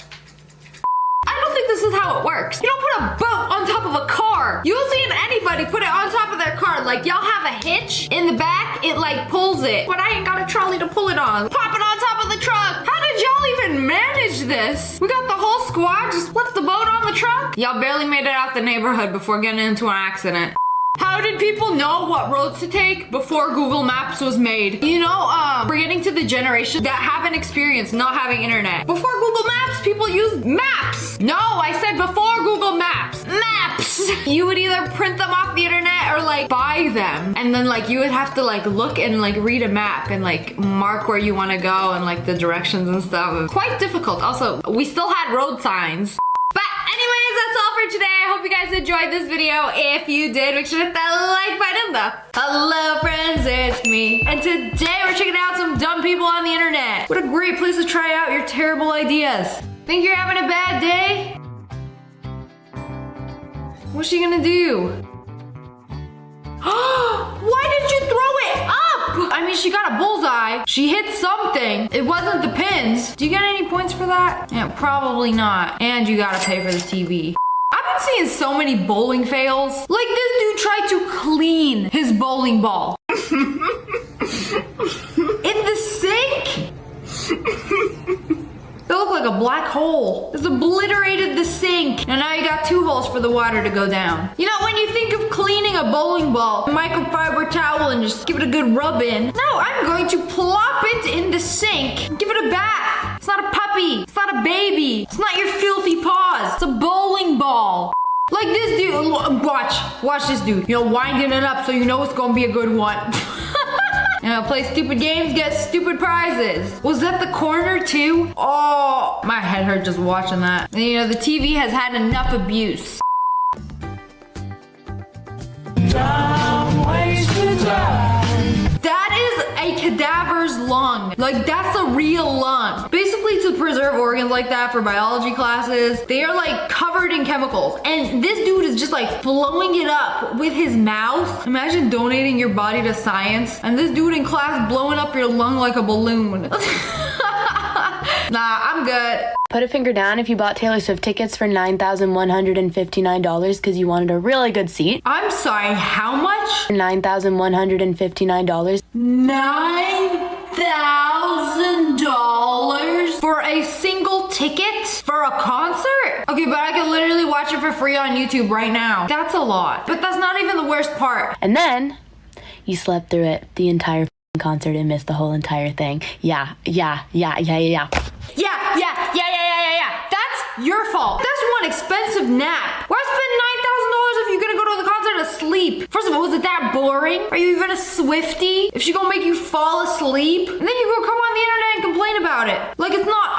[SPEAKER 21] I don't think this is how it works. You don't put a boat on top of a car. You'll see anybody put it on top of their car. Like y'all have a hitch in the back, it like pulls it. But I ain't got a trolley to pull it on. Pop it on top of the truck. How did y'all even manage this? We got the whole squad just flips the boat on the truck. Y'all barely made it out the neighborhood before getting into an accident. How did people know what roads to take before Google Maps was made? You know, we're getting to the generation that haven't experienced not having internet. Before Google Maps, people used maps. No, I said before Google Maps. Maps! You would either print them off the internet or like buy them. And then like you would have to like look and like read a map and like mark where you want to go and like the directions and stuff. Quite difficult. Also, we still had road signs. Anyways, that's all for today. I hope you guys enjoyed this video. If you did, make sure to hit that like button. Hello friends, it's me. And today we're checking out some dumb people on the internet. What a great place to try out your terrible ideas. Think you're having a bad day? What's she gonna do? Why did you throw it up? I mean, she got a bullseye. She hit something. It wasn't the pins. Do you get any points for that? Yeah, probably not. And you gotta pay for the TV. I've been seeing so many bowling fails. Like this dude tried to clean his bowling ball. In the sink? They look like a black hole. It's obliterated the sink. And now you got 2 holes for the water to go down. You know, when you think of cleaning a bowling ball, microfiber towel and just give it a good rub in. No, I'm going to plop it in the sink. Give it a bath. It's not a puppy. It's not a baby. It's not your filthy paws. It's a bowling ball. Like this dude, watch this dude. You know, winding it up so you know it's gonna be a good one. You know, play stupid games, get stupid prizes. Was that the corner too? Oh, my head hurt just watching that. And, you know, the TV has had enough abuse. That is a cadaver's lung. Like, that's a real lung. Basically, to preserve organs like that for biology classes, they are like covered in chemicals. And this dude is just like blowing it up with his mouth. Imagine donating your body to science and this dude in class blowing up your lung like a balloon. Nah, I'm good.
[SPEAKER 5] Put a finger down if you bought Taylor Swift tickets for $9,159 because you wanted a really good seat.
[SPEAKER 21] I'm sorry, how much?
[SPEAKER 5] $9,159.
[SPEAKER 21] $9,000 for a single ticket for a concert? Okay, but I can literally watch it for free on YouTube right now. That's a lot. But that's not even the worst part.
[SPEAKER 5] And then you slept through it the entire concert and missed the whole entire thing. Yeah.
[SPEAKER 21] That's your fault. That's one expensive nap. Why spend $9,000 if you're gonna go to the concert wanted to sleep. First of all, was it that boring? Are you even a Swiftie? If she gonna make you fall asleep, and then you go come on the internet and complain about it. Like it's not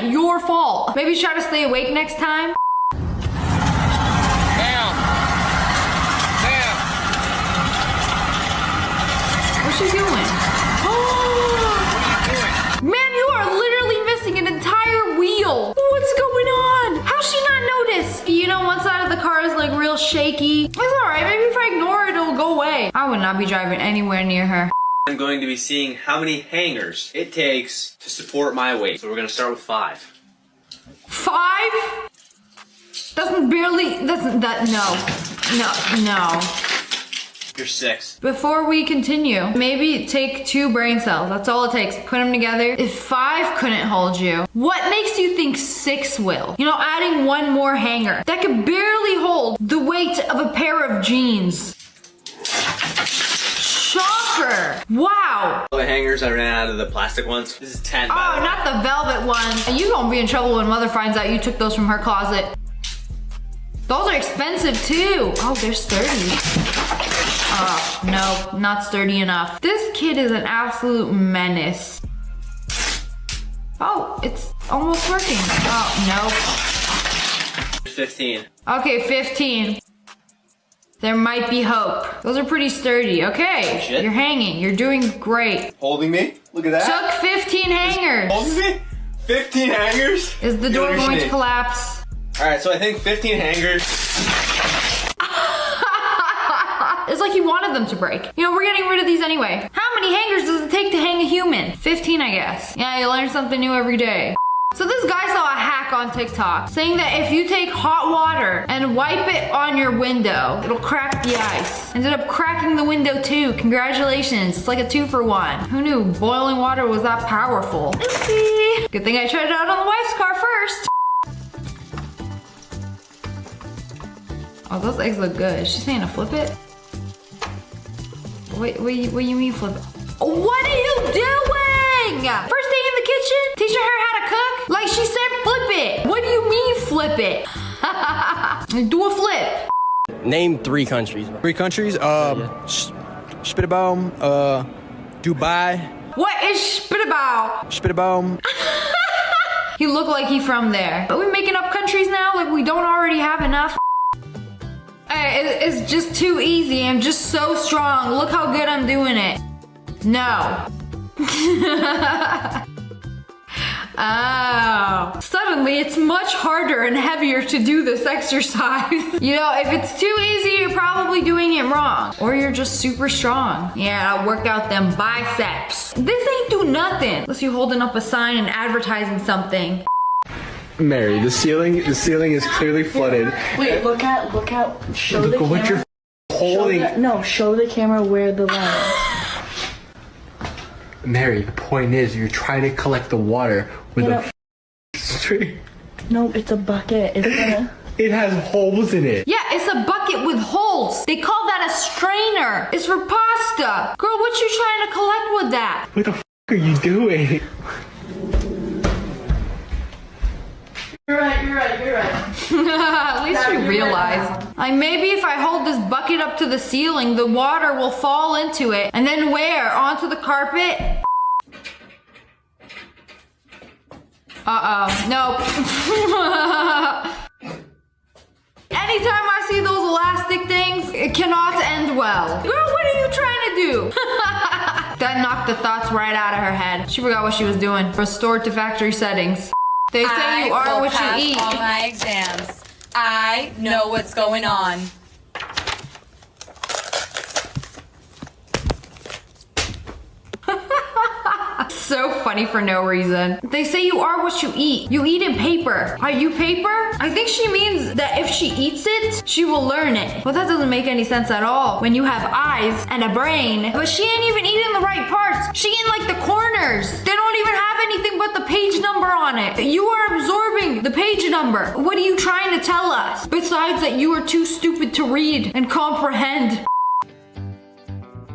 [SPEAKER 21] 100% your fault. Maybe try to stay awake next time. What's she doing? Oh, man, you are literally missing an entire wheel. What's going on? How's she not notice? You know, one side of the car is like real shaky. It's all right. Maybe if I ignore it, it'll go away. I would not be driving anywhere near her.
[SPEAKER 9] I'm going to be seeing how many hangers it takes to support my weight. So we're going to start with 5.
[SPEAKER 21] 5? No.
[SPEAKER 9] You're 6.
[SPEAKER 21] Before we continue, maybe take 2 brain cells. That's all it takes. Put them together. If 5 couldn't hold you, what makes you think 6 will? You know, adding 1 more hanger. That could barely hold the weight of a pair of jeans. Shocker! Wow!
[SPEAKER 9] All the hangers, I ran out of the plastic ones. This is 10.
[SPEAKER 21] Oh, not the velvet ones. And you gonna be in trouble when mother finds out you took those from her closet. Those are expensive too. Oh, they're sturdy. Oh, no, not sturdy enough. This kid is an absolute menace. Oh, it's almost working. Oh, no.
[SPEAKER 9] 15.
[SPEAKER 21] Okay, 15. There might be hope. Those are pretty sturdy. Okay,
[SPEAKER 9] shit.
[SPEAKER 21] You're hanging. You're doing great.
[SPEAKER 9] Holding me? Look at that.
[SPEAKER 21] Took 15 hangers.
[SPEAKER 9] Holding me? 15 hangers?
[SPEAKER 21] Is the door going to collapse?
[SPEAKER 9] Alright, so I think 15 hangers.
[SPEAKER 21] It's like he wanted them to break. You know, we're getting rid of these anyway. How many hangers does it take to hang a human? 15, I guess. Yeah, you learn something new every day. So this guy saw a hack on TikTok saying that if you take hot water and wipe it on your window, it'll crack the ice. Ended up cracking the window too. Congratulations. It's like a 2-for-1. Who knew boiling water was that powerful? Oopsie. Good thing I tried it out on the wife's car first. Oh, those eggs look good. Is she saying to flip it? What do you mean flip it? What are you doing? First day in the kitchen, teaching her how to cook? Like she said, flip it. What do you mean flip it? Do a flip.
[SPEAKER 10] Name 3 countries. 3 countries? Spitterbaum, Dubai.
[SPEAKER 21] What is Spitterbaum?
[SPEAKER 10] Spitterbaum.
[SPEAKER 21] He looked like he from there. Are we making up countries now? Like we don't already have enough? It's just too easy. I'm just so strong. Look how good I'm doing it. No. Oh. Suddenly, it's much harder and heavier to do this exercise. You know, if it's too easy, you're probably doing it wrong. Or you're just super strong. Yeah, I'll work out them biceps. This ain't do nothing. Unless you're holding up a sign and advertising something.
[SPEAKER 9] Mary, the ceiling is clearly flooded.
[SPEAKER 28] Wait, look out, show the camera.
[SPEAKER 9] What you're holding.
[SPEAKER 28] Show the camera where the line is.
[SPEAKER 9] Mary, the point is you're trying to collect the water with a string.
[SPEAKER 28] No, it's a bucket.
[SPEAKER 9] It has holes in it.
[SPEAKER 21] Yeah, it's a bucket with holes. They call that a strainer. It's for pasta. Girl, what you trying to collect with that?
[SPEAKER 9] What the are you doing?
[SPEAKER 28] You're right.
[SPEAKER 21] At least you realized. Like maybe if I hold this bucket up to the ceiling, the water will fall into it and then where? Onto the carpet? Nope. Anytime I see those elastic things, it cannot end well. Girl, what are you trying to do? That knocked the thoughts right out of her head. She forgot what she was doing. Restored to factory settings. They say you are what you eat.
[SPEAKER 12] All my exams. I know what's going on.
[SPEAKER 21] So funny for no reason. They say you are what you eat. You eat in paper. Are you paper? I think she means that if she eats it, she will learn it. But that doesn't make any sense at all when you have eyes and a brain. But she ain't even eating the right parts. She eating like the corners. They don't even have anything but the page number on it. You are absorbing the page number. What are you trying to tell us? Besides that you are too stupid to read and comprehend.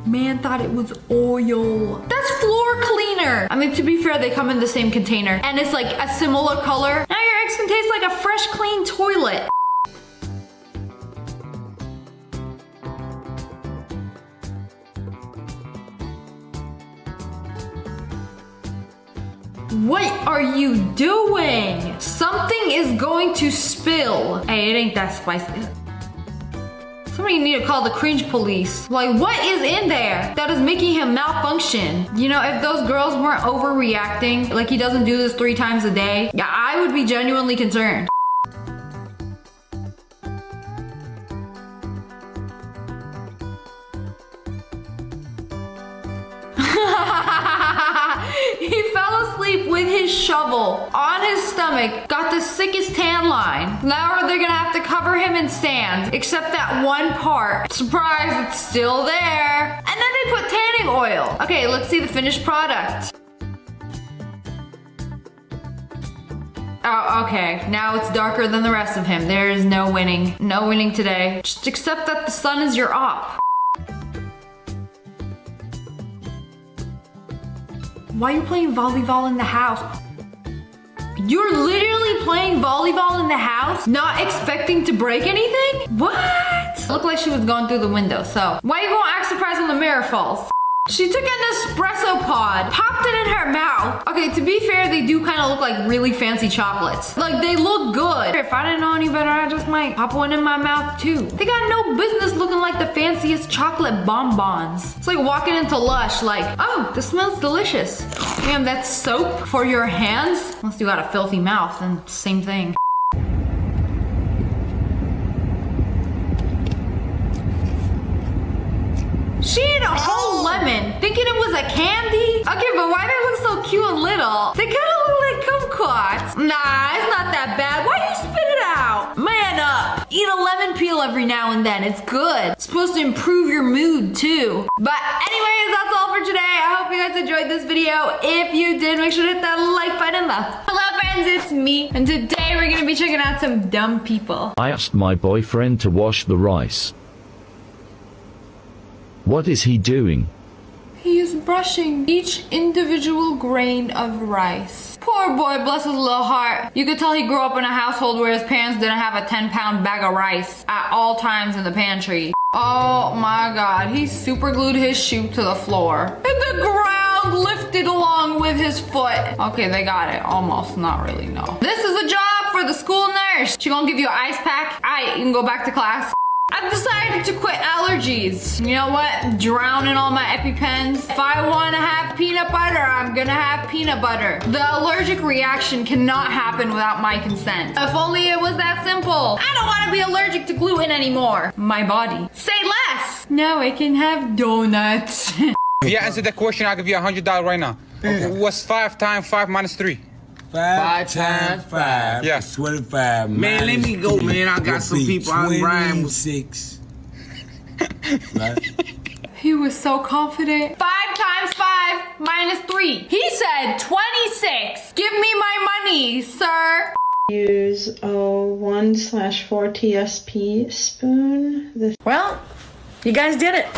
[SPEAKER 21] Man thought it was oil. That's floor cleaner. I mean, to be fair, they come in the same container and it's like a similar color. Now your eggs can taste like a fresh, clean toilet. What are you doing? Something is going to spill. Hey, it ain't that spicy. Somebody need to call the cringe police. Like, what is in there that is making him malfunction? You know, if those girls weren't overreacting, like he doesn't do this 3 times a day, yeah, I would be genuinely concerned. He fell asleep with his shovel on his stomach, got the sickest tan line. Now they're gonna have to cover him in sand, except that one part. Surprise, it's still there. And then they put tanning oil. Okay, let's see the finished product. Oh, okay, now it's darker than the rest of him. There is no winning. No winning today. Just accept that the sun is your op. Why are you playing volleyball in the house? You're literally playing volleyball in the house, not expecting to break anything? What? Looked like she was going through the window, so. Why are you gonna act surprised when the mirror falls? She took an espresso pod, popped it in her mouth. Okay, to be fair, they do kind of look like really fancy chocolates. Like, they look good. If I didn't know any better, I just might pop one in my mouth too. They got no business looking like the fanciest chocolate bonbons. It's like walking into Lush like, oh, this smells delicious. Damn, that's soap for your hands? Unless you got a filthy mouth, then same thing. She ate a whole lemon, thinking it was a candy? Okay, but why do they look so cute and little? They kind of look like kumquats. Nah, it's not that bad. Why do you spit it out? Man up. Eat a lemon peel every now and then. It's good. It's supposed to improve your mood too. But anyways, that's all for today. I hope you guys enjoyed this video. If you did, make sure to hit that like button. Hello friends, it's me. And today we're gonna be checking out some dumb people.
[SPEAKER 13] I asked my boyfriend to wash the rice. What is he doing?
[SPEAKER 21] He is brushing each individual grain of rice. Poor boy, bless his little heart. You could tell he grew up in a household where his parents didn't have a 10-pound bag of rice at all times in the pantry. Oh my god, he super glued his shoe to the floor. And the ground lifted along with his foot. Okay, they got it. Almost, not really, no. This is a job for the school nurse. She gonna give you an ice pack. Alright, you can go back to class. I've decided to quit allergies. You know what? Drown in all my EpiPens. If I want to have peanut butter, I'm gonna have peanut butter. The allergic reaction cannot happen without my consent. If only it was that simple. I don't want to be allergic to gluten anymore. My body. Say less. Now I can have donuts.
[SPEAKER 15] If you answer the question, I'll give you $100 right now. Okay. What's 5 times 5 minus 3?
[SPEAKER 16] 5 times 5.
[SPEAKER 15] Yeah.
[SPEAKER 16] 25.
[SPEAKER 15] Man, let me go, man. I got some people I'm riding with.
[SPEAKER 16] 26. Right?
[SPEAKER 21] He was so confident. 5 times 5 minus 3. He said 26. Give me my money, sir.
[SPEAKER 17] Use a 1/4 TSP spoon.
[SPEAKER 19] Well, you guys did it.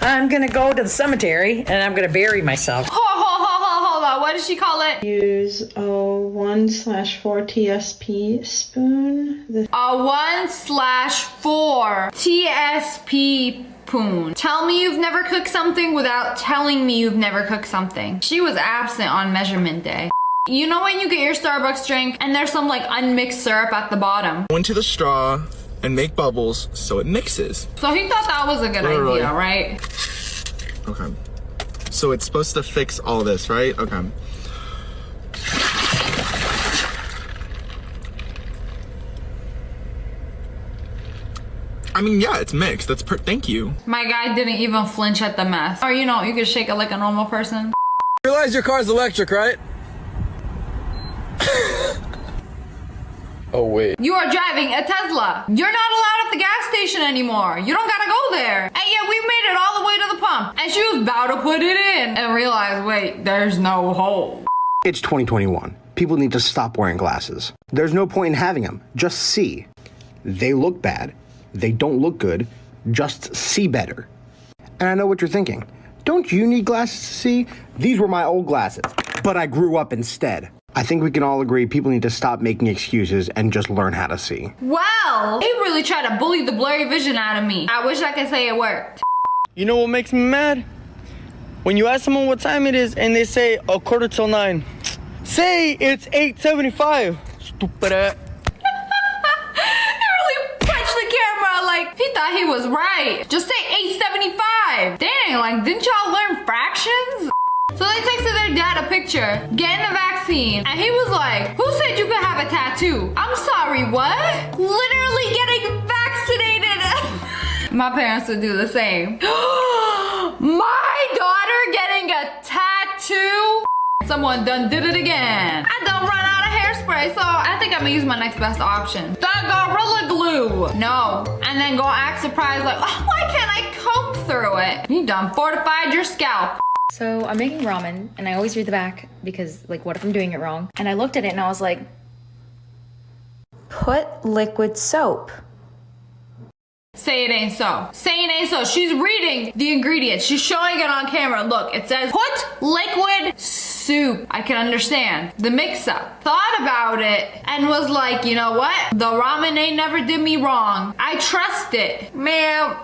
[SPEAKER 19] I'm gonna go to the cemetery and I'm gonna bury myself.
[SPEAKER 21] Hold on. What did she call it?
[SPEAKER 17] Use a 1/4 TSP spoon.
[SPEAKER 21] A 1/4 TSP spoon. Tell me you've never cooked something without telling me you've never cooked something. She was absent on measurement day. You know when you get your Starbucks drink and there's some like unmixed syrup at the bottom?
[SPEAKER 20] Go into the straw and make bubbles so it mixes.
[SPEAKER 21] So he thought that was a good idea, right?
[SPEAKER 20] Okay. So it's supposed to fix all this, right? Okay. I mean, yeah, it's mixed. Thank you.
[SPEAKER 21] My guy didn't even flinch at the mess. Or you know, you could shake it like a normal person.
[SPEAKER 10] You realize your car's electric, right? Oh, wait.
[SPEAKER 21] You are driving a Tesla. You're not allowed at the gas station anymore. You don't gotta go there. And yet we made it all the way to the pump. And she was about to put it in and realized, wait, there's no hole.
[SPEAKER 22] It's 2021. People need to stop wearing glasses. There's no point in having them. Just see. They look bad. They don't look good. Just see better. And I know what you're thinking. Don't you need glasses to see? These were my old glasses, but I grew up instead. I think we can all agree people need to stop making excuses and just learn how to see.
[SPEAKER 21] Well, he really tried to bully the blurry vision out of me. I wish I could say it worked.
[SPEAKER 10] You know what makes me mad? When you ask someone what time it is and they say 9:15. Say it's 875. Stupid ass.
[SPEAKER 21] He really punched the camera like he thought he was right. Just say 875. Dang, like didn't y'all learn fractions? So they texted their dad a picture, getting a vaccine, and he was like, who said you could have a tattoo? I'm sorry, what? Literally getting vaccinated. My parents would do the same. My daughter getting a tattoo? Someone done did it again. I done run out of hairspray, so I think I'm gonna use my next best option. The Gorilla Glue. No. And then go act surprised like, oh, why can't I comb through it? You done fortified your scalp.
[SPEAKER 4] So I'm making ramen and I always read the back because like what if I'm doing it wrong? And I looked at it and I was like, put liquid soap.
[SPEAKER 21] Say it ain't so. Say it ain't so. She's reading the ingredients. She's showing it on camera. Look, it says put liquid soup. I can understand the mix-up. Thought about it and was like, you know what? The ramen ain't never did me wrong. I trust it. Ma'am,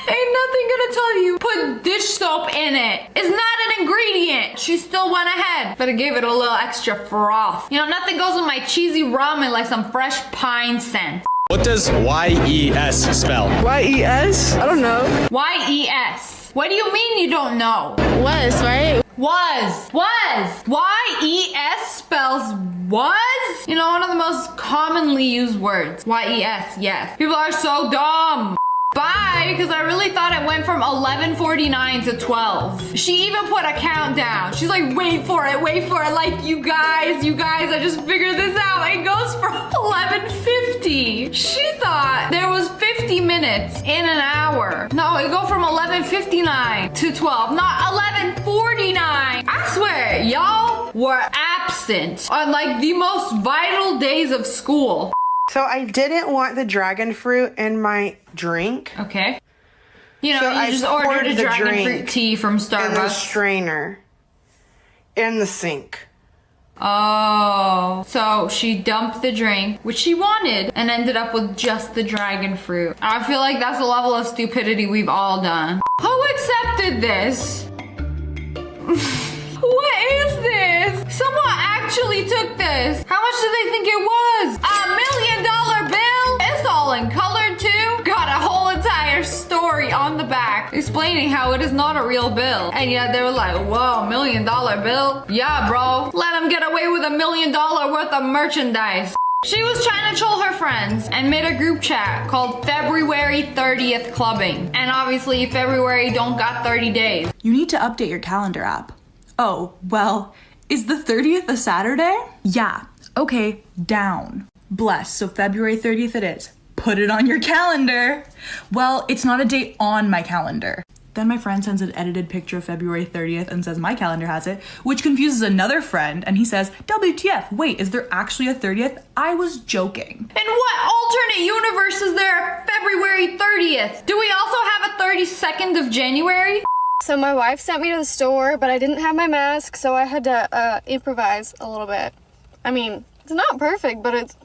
[SPEAKER 21] ain't nothing gonna tell you put dish soap in it. It's not an ingredient. She still went ahead, but I gave it a little extra froth. You know, nothing goes with my cheesy ramen like some fresh pine scent.
[SPEAKER 10] What does Y-E-S spell?
[SPEAKER 3] Y-E-S? I don't know.
[SPEAKER 21] Y-E-S. What do you mean you don't know?
[SPEAKER 3] Was, right?
[SPEAKER 21] Was. Y-E-S spells was? You know, one of the most commonly used words. Y-E-S, yes. People are so dumb. Bye, because I really thought it went from 11:49 to 12. She even put a countdown. She's like, wait for it. Like, you guys, I just figured this out. It goes from 11:50. She thought there was 50 minutes in an hour. No, it go from 11:59 to 12, not 11:49. I swear, y'all were absent on like the most vital days of school.
[SPEAKER 3] So I didn't want the dragon fruit in my drink.
[SPEAKER 21] Okay. You know,
[SPEAKER 3] So
[SPEAKER 21] you
[SPEAKER 3] I
[SPEAKER 21] just ordered a
[SPEAKER 3] poured the
[SPEAKER 21] dragon
[SPEAKER 3] drink
[SPEAKER 21] fruit tea from
[SPEAKER 3] in the
[SPEAKER 21] Starbucks.
[SPEAKER 3] strainer. In the sink.
[SPEAKER 21] Oh, so she dumped the drink, which she wanted, and ended up with just the dragon fruit. I feel like that's a level of stupidity we've all done. Who accepted this? What is this? Someone actually took this. How much did they think it was? $1 million bill? It's all in color too. Got a whole entire story on the back explaining how it is not a real bill. And yet they were like, whoa, $1 million bill? Yeah, bro. Let them get away with $1 million worth of merchandise. She was trying to troll her friends and made a group chat called February 30th Clubbing. And obviously February don't got 30 days.
[SPEAKER 6] You need to update your calendar app. Oh, well, is the 30th a Saturday? Yeah. Okay, down. Bless. So February 30th it is. Put it on your calendar. Well, it's not a date on my calendar. Then my friend sends an edited picture of February 30th and says my calendar has it, which confuses another friend, and he says, WTF, wait, is there actually a 30th? I was joking.
[SPEAKER 21] In what alternate universe is there February 30th? Do we also have a 32nd of January?
[SPEAKER 7] So my wife sent me to the store, but I didn't have my mask, so I had to improvise a little bit. I mean, it's not perfect, but it's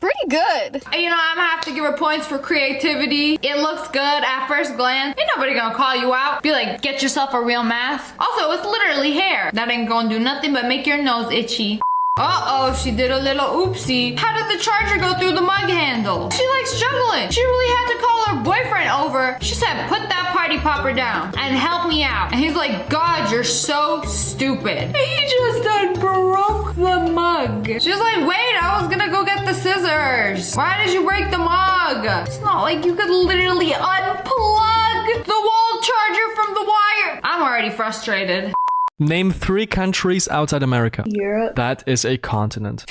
[SPEAKER 7] pretty good.
[SPEAKER 21] You know, I'm gonna have to give her points for creativity. It looks good at first glance. Ain't nobody gonna call you out. Be like, get yourself a real mask. Also, it's literally hair. That ain't gonna do nothing but make your nose itchy. Uh-oh, she did a little oopsie. How did the charger go through the mug handle? She likes juggling. She really had to call her boyfriend over. She said, put that party popper down and help me out. And he's like, God, you're so stupid. He just done broke the mug. She's like, wait, I was gonna go get the scissors. Why did you break the mug? It's not like you could literally unplug the wall charger from the wire. I'm already frustrated.
[SPEAKER 11] Name 3 countries outside America.
[SPEAKER 7] Europe.
[SPEAKER 11] That is a continent.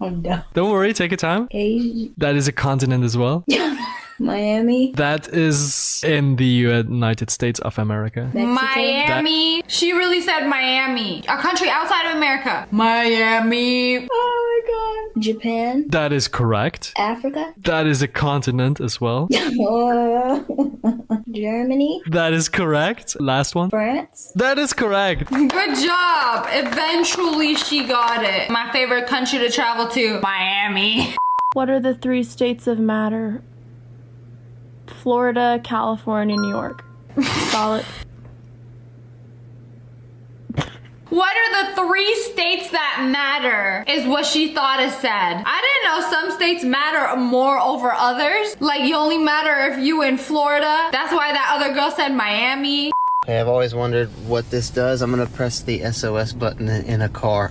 [SPEAKER 7] Oh no.
[SPEAKER 11] Don't worry, take your time.
[SPEAKER 7] Asia.
[SPEAKER 11] That is a continent as well.
[SPEAKER 7] Miami.
[SPEAKER 11] That is in the United States of America.
[SPEAKER 7] Mexico.
[SPEAKER 21] Miami. She really said Miami. A country outside of America. Miami.
[SPEAKER 7] Oh my god. Japan.
[SPEAKER 11] That is correct.
[SPEAKER 7] Africa.
[SPEAKER 11] That is a continent as well.
[SPEAKER 7] Germany.
[SPEAKER 11] That is correct. Last one.
[SPEAKER 7] France.
[SPEAKER 11] That is correct.
[SPEAKER 21] Good job. Eventually she got it. My favorite country to travel to, Miami.
[SPEAKER 18] What are the 3 states of matter? Florida, California, New York. Solid.
[SPEAKER 21] What are the 3 states that matter is what she thought it said. I didn't know some states matter more over others. Like you only matter if you in Florida. That's why that other girl said Miami.
[SPEAKER 2] Okay, I've always wondered what this does. I'm gonna press the SOS button in a car.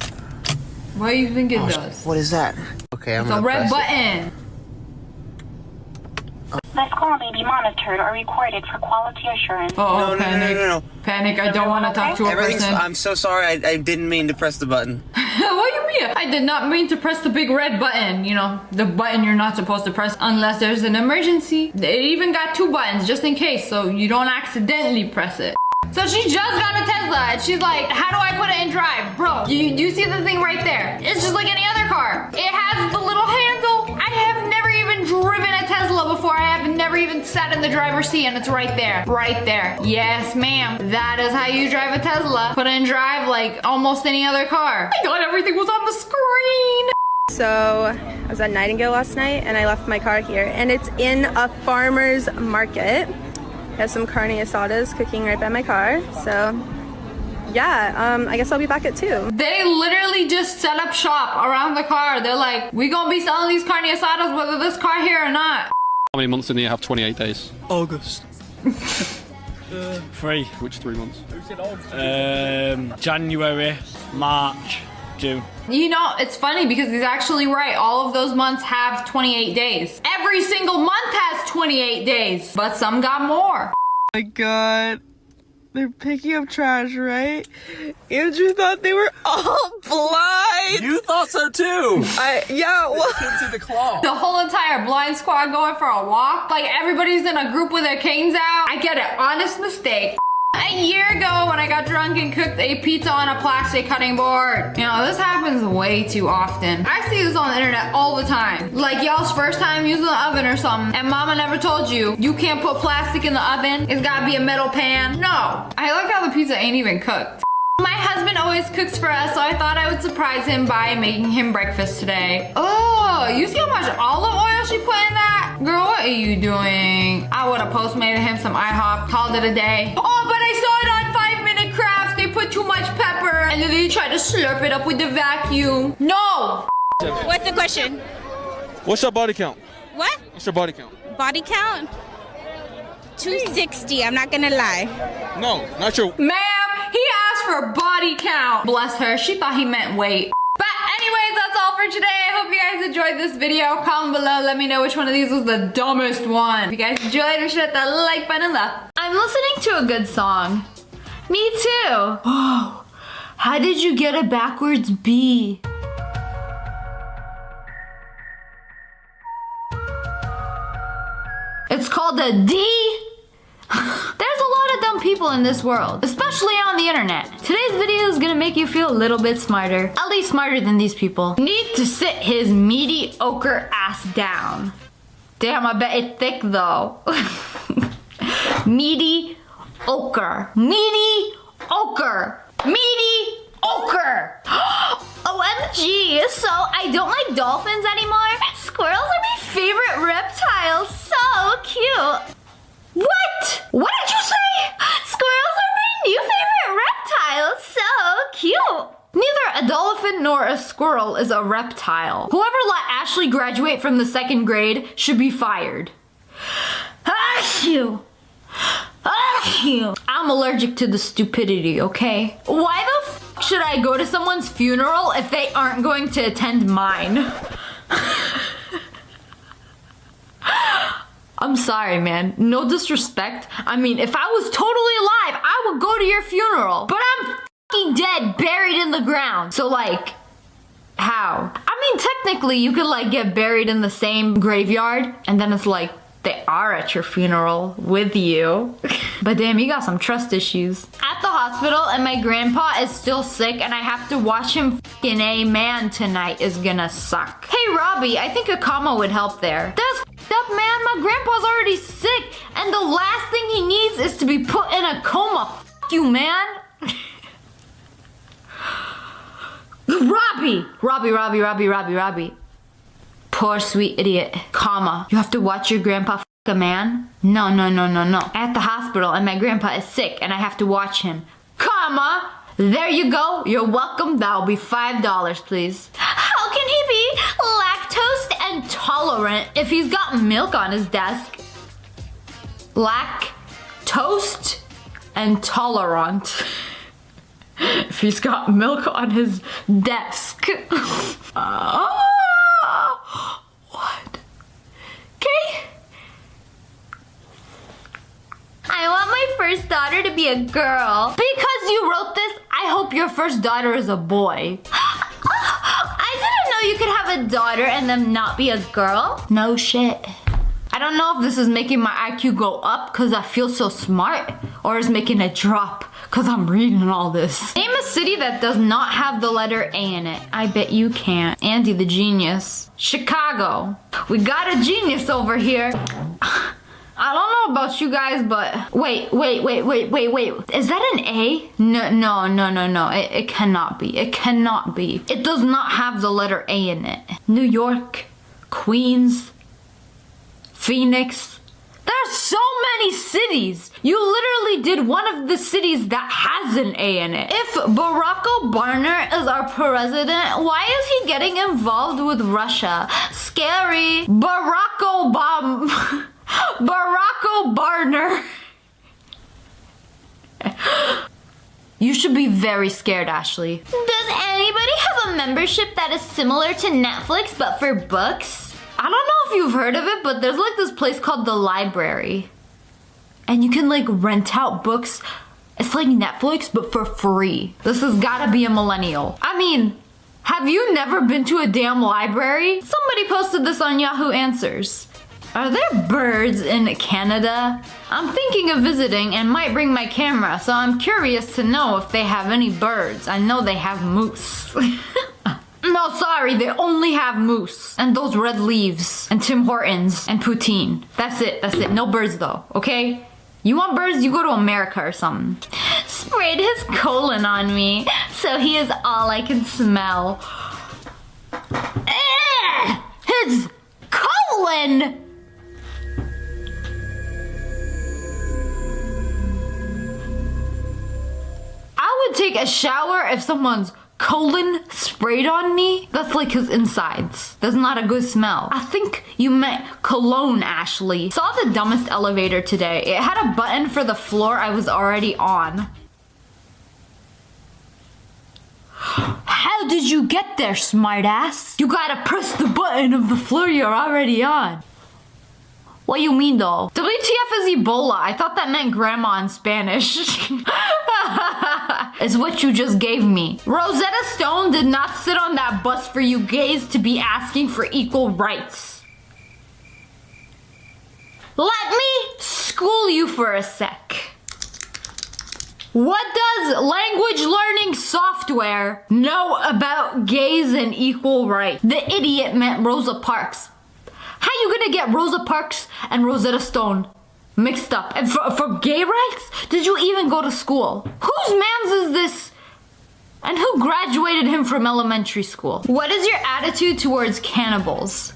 [SPEAKER 21] What do you think it does?
[SPEAKER 2] What is that? Okay, I'm
[SPEAKER 21] It's a
[SPEAKER 2] gonna
[SPEAKER 21] red
[SPEAKER 2] press
[SPEAKER 21] button.
[SPEAKER 8] This call may be monitored or recorded for quality assurance.
[SPEAKER 21] Oh,
[SPEAKER 2] No.
[SPEAKER 21] Panic, I don't want to talk to a person.
[SPEAKER 2] I'm so sorry. I didn't mean to press the button.
[SPEAKER 21] What do you mean? I did not mean to press the big red button. You know, the button you're not supposed to press unless there's an emergency. They even got 2 buttons just in case, so you don't accidentally press it. So she just got a Tesla and she's like, how do I put it in drive? Bro, you see the thing right there? It's just like any other car. It has the little handle. I have never even driven a Tesla before. I have never even sat in the driver's seat and it's right there. Right there. Yes, ma'am. That is how you drive a Tesla. Put it in drive like almost any other car. I thought everything was on the screen.
[SPEAKER 14] So I was at Nightingale last night and I left my car here and it's in a farmer's market. I have some carne asadas cooking right by my car. So yeah, I guess I'll be back at 2.
[SPEAKER 21] They literally just set up shop around the car. They're like, we gonna be selling these carne asadas whether this car here or not.
[SPEAKER 23] How many months in the year have 28 days?
[SPEAKER 10] August. 3.
[SPEAKER 23] Which 3 months?
[SPEAKER 10] January, March, June.
[SPEAKER 21] You know, it's funny because he's actually right. All of those months have 28 days. Every single month has 28 days, but some got more.
[SPEAKER 24] Oh my god. They're picking up trash, right? Andrew thought they were all blind.
[SPEAKER 10] You thought so too.
[SPEAKER 24] Yeah, well.
[SPEAKER 10] Couldn't see the claw.
[SPEAKER 21] The whole entire blind squad going for a walk. Like everybody's in a group with their canes out. I get it, honest mistake. A year ago when I got drunk and cooked a pizza on a plastic cutting board. You know, this happens way too often. I see this on the internet all the time. Like y'all's first time using the oven or something and mama never told you you can't put plastic in the oven. It's gotta be a metal pan. No. I like how the pizza ain't even cooked. My husband always cooks for us, so I thought I would surprise him by making him breakfast today. Oh, you see how much olive oil she put in that? Girl, what are you doing? I would have Postmated him some IHOP, called it a day. Oh, but I saw it on 5-Minute Crafts. They put too much pepper, and then they tried to slurp it up with the vacuum. No!
[SPEAKER 25] What's the question?
[SPEAKER 23] What's your body count?
[SPEAKER 25] What?
[SPEAKER 23] What's your body count?
[SPEAKER 25] Body count? 260, I'm not gonna lie.
[SPEAKER 23] No, not your...
[SPEAKER 21] Ma'am, he asked for body count. Bless her, she thought he meant weight. But anyways, that's all for today. I hope you guys enjoyed this video. Comment below, let me know which one of these was the dumbest one. If you guys enjoyed, make sure to hit that like button left. I'm listening to a good song. Me too. Oh, how did you get a backwards B? It's called a D. There's a lot of dumb people in this world, especially on the internet. Today's video is gonna make you feel a little bit smarter, at least smarter than these people. Need to sit his mediocre ass down. Damn, I bet it's thick though. Mediocre. Mediocre. Mediocre. OMG, so I don't like dolphins anymore? Squirrels are my favorite reptiles, so cute. What? What did you say? Squirrels are my new favorite reptile, so cute. Neither a dolphin nor a squirrel is a reptile. Whoever let Ashley graduate from the 2nd grade should be fired. Achoo. Achoo. I'm allergic to the stupidity, okay? Why the f should I go to someone's funeral if they aren't going to attend mine? I'm sorry, man. No disrespect. I mean, if I was totally alive, I would go to your funeral. But I'm fucking dead, buried in the ground. So, like, how? I mean, technically, you could, like, get buried in the same graveyard. And then it's like, they are at your funeral with you. But damn, you got some trust issues. At the hospital, and my grandpa is still sick, and I have to watch him f***ing A-man tonight is gonna suck. Hey, Robbie, I think a comma would help there. That's f***ed up, man. My grandpa's already sick, and the last thing he needs is to be put in a coma. F*** you, man. Robbie. Poor sweet idiot. Comma. You have to watch your grandpa f*** a man? No. At the hospital and my grandpa is sick and I have to watch him. Comma. There you go. You're welcome. That'll be $5, please. How can he be lactose intolerant if he's got milk on his desk? Lactose intolerant. If he's got milk on his desk. What? Okay. I want my first daughter to be a girl. Because you wrote this, I hope your first daughter is a boy. I didn't know you could have a daughter and then not be a girl. No shit. I don't know if this is making my IQ go up because I feel so smart, or is making it drop because I'm reading all this. Name a city that does not have the letter A in it. I bet you can't. Andy the genius. Chicago. We got a genius over here. I don't know about you guys, but wait. Is that an A? No. It cannot be. It cannot be. It does not have the letter A in it. New York, Queens, Phoenix. There's so many cities. You literally did one of the cities that has an A in it. If Barack Obama is our president, why is he getting involved with Russia? Scary. Barack Obama. Barack Obama. You should be very scared, Ashley. Does anybody have a membership that is similar to Netflix but for books? I don't know if you've heard of it, but there's like this place called the library. And you can like rent out books. It's like Netflix, but for free. This has gotta be a millennial. I mean, have you never been to a damn library? Somebody posted this on Yahoo Answers. Are there birds in Canada? I'm thinking of visiting and might bring my camera, so I'm curious to know if they have any birds. I know they have moose. No, sorry, they only have moose and those red leaves and Tim Hortons and poutine. That's it. No birds though, okay? You want birds, you go to America or something. Sprayed his colon on me, so he is all I can smell. His colon! I would take a shower if someone's colon sprayed on me. That's like his insides. That's not a good smell. I think you meant cologne, Ashley. Saw the dumbest elevator today. It had a button for the floor I was already on. How did you get there, smartass? You gotta press the button of the floor you're already on. What do you mean though? WTF is Ebola? I thought that meant grandma in Spanish. It's what you just gave me. Rosetta Stone did not sit on that bus for you gays to be asking for equal rights. Let me school you for a sec. What does language learning software know about gays and equal rights? The idiot meant Rosa Parks. How you gonna get Rosa Parks and Rosetta Stone mixed up? And for gay rights? Did you even go to school? Whose mans is this? And who graduated him from elementary school? What is your attitude towards cannibals?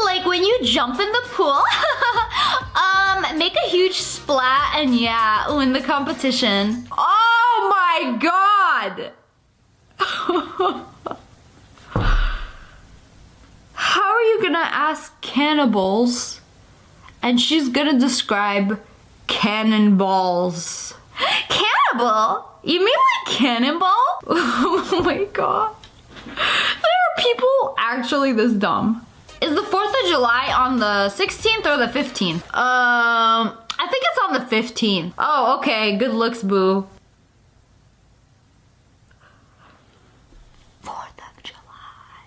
[SPEAKER 21] Like when you jump in the pool, make a huge splat and yeah, win the competition. Oh my god! How are you gonna ask cannibals and she's gonna describe cannonballs? Cannibal? You mean like cannonball? Oh my god. There are people actually this dumb. Is the 4th of July on the 16th or the 15th? I think it's on the 15th. Oh, okay. Good looks, boo. 4th of July.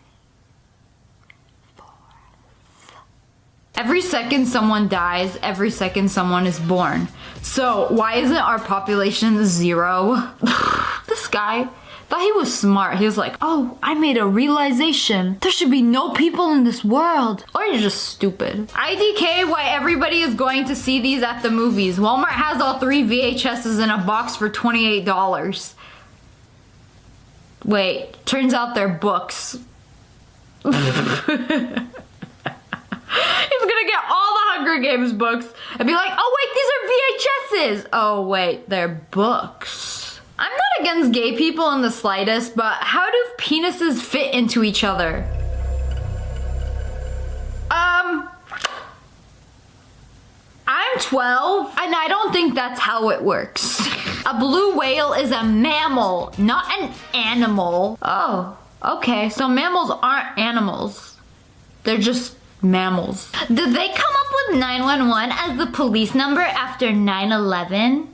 [SPEAKER 21] 4th. Every second someone dies, every second someone is born. So why isn't our population 0? This guy thought he was smart. He was like, oh, I made a realization. There should be no people in this world. Or you're just stupid. IDK why everybody is going to see these at the movies. Walmart has all 3 VHSs in a box for $28. Wait, turns out they're books. He's gonna get all the Hunger Games books and be like, oh wait, these are VHSs. Oh wait, they're books. I'm not against gay people in the slightest, but how do penises fit into each other? I'm 12, and I don't think that's how it works. A blue whale is a mammal, not an animal. Oh, okay, so mammals aren't animals. They're just mammals. Did they come up with 911 as the police number after 9/11?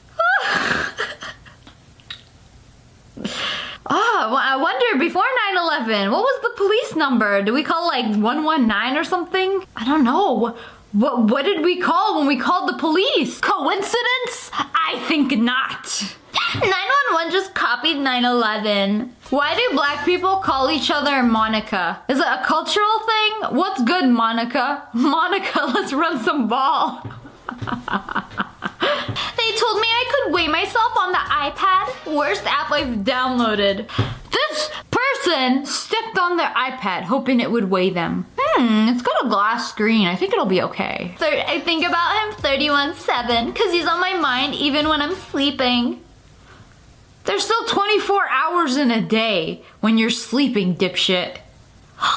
[SPEAKER 21] Oh, well, I wonder, before 9/11, what was the police number? Did we call like 119 or something? I don't know. What did we call when we called the police? Coincidence? I think not. 911 just copied 9/11. Why do black people call each other Monica? Is it a cultural thing? What's good, Monica? Monica, let's run some ball. They told me I could weigh myself on the iPad. Worst app I've downloaded. This person stepped on their iPad hoping it would weigh them. It's got a glass screen. I think it'll be okay. I think about him 31/7 because he's on my mind even when I'm sleeping. There's still 24 hours in a day when you're sleeping, dipshit.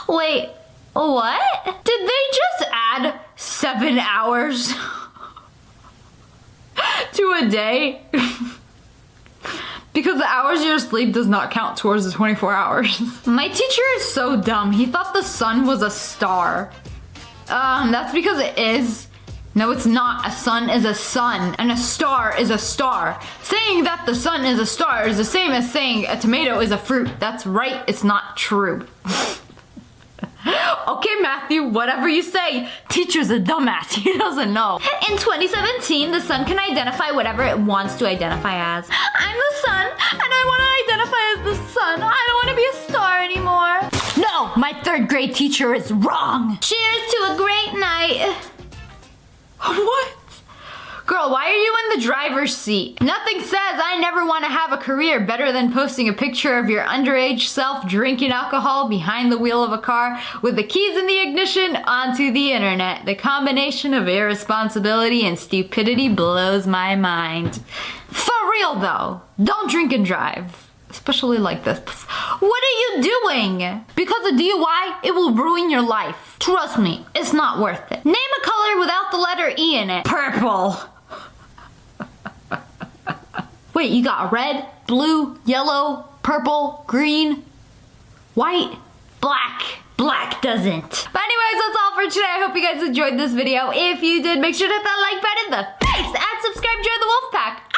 [SPEAKER 21] Wait, what? Did they just add 7 hours to a day? Because the hours you're asleep does not count towards the 24 hours. My teacher is so dumb. He thought the sun was a star. That's because it is. No, it's not. A sun is a sun, and a star is a star. Saying that the sun is a star is the same as saying a tomato is a fruit. That's right, it's not true. Okay, Matthew, whatever you say. Teacher's a dumbass, he doesn't know. In 2017, the sun can identify whatever it wants to identify as. I'm the sun, and I want to identify as the sun. I don't want to be a star anymore. No, my 3rd grade teacher is wrong. Cheers to a great night. What? Girl, why are you in the driver's seat? Nothing says I never want to have a career better than posting a picture of your underage self drinking alcohol behind the wheel of a car with the keys in the ignition onto the internet. The combination of irresponsibility and stupidity blows my mind. For real though, don't drink and drive. Especially like this. What are you doing? Because of DUI, it will ruin your life. Trust me, it's not worth it. Name a color without the letter E in it. Purple. Wait, you got red, blue, yellow, purple, green, white, black. Black doesn't. But anyways, that's all for today. I hope you guys enjoyed this video. If you did, make sure to hit that like button in the face and subscribe, join the wolf pack.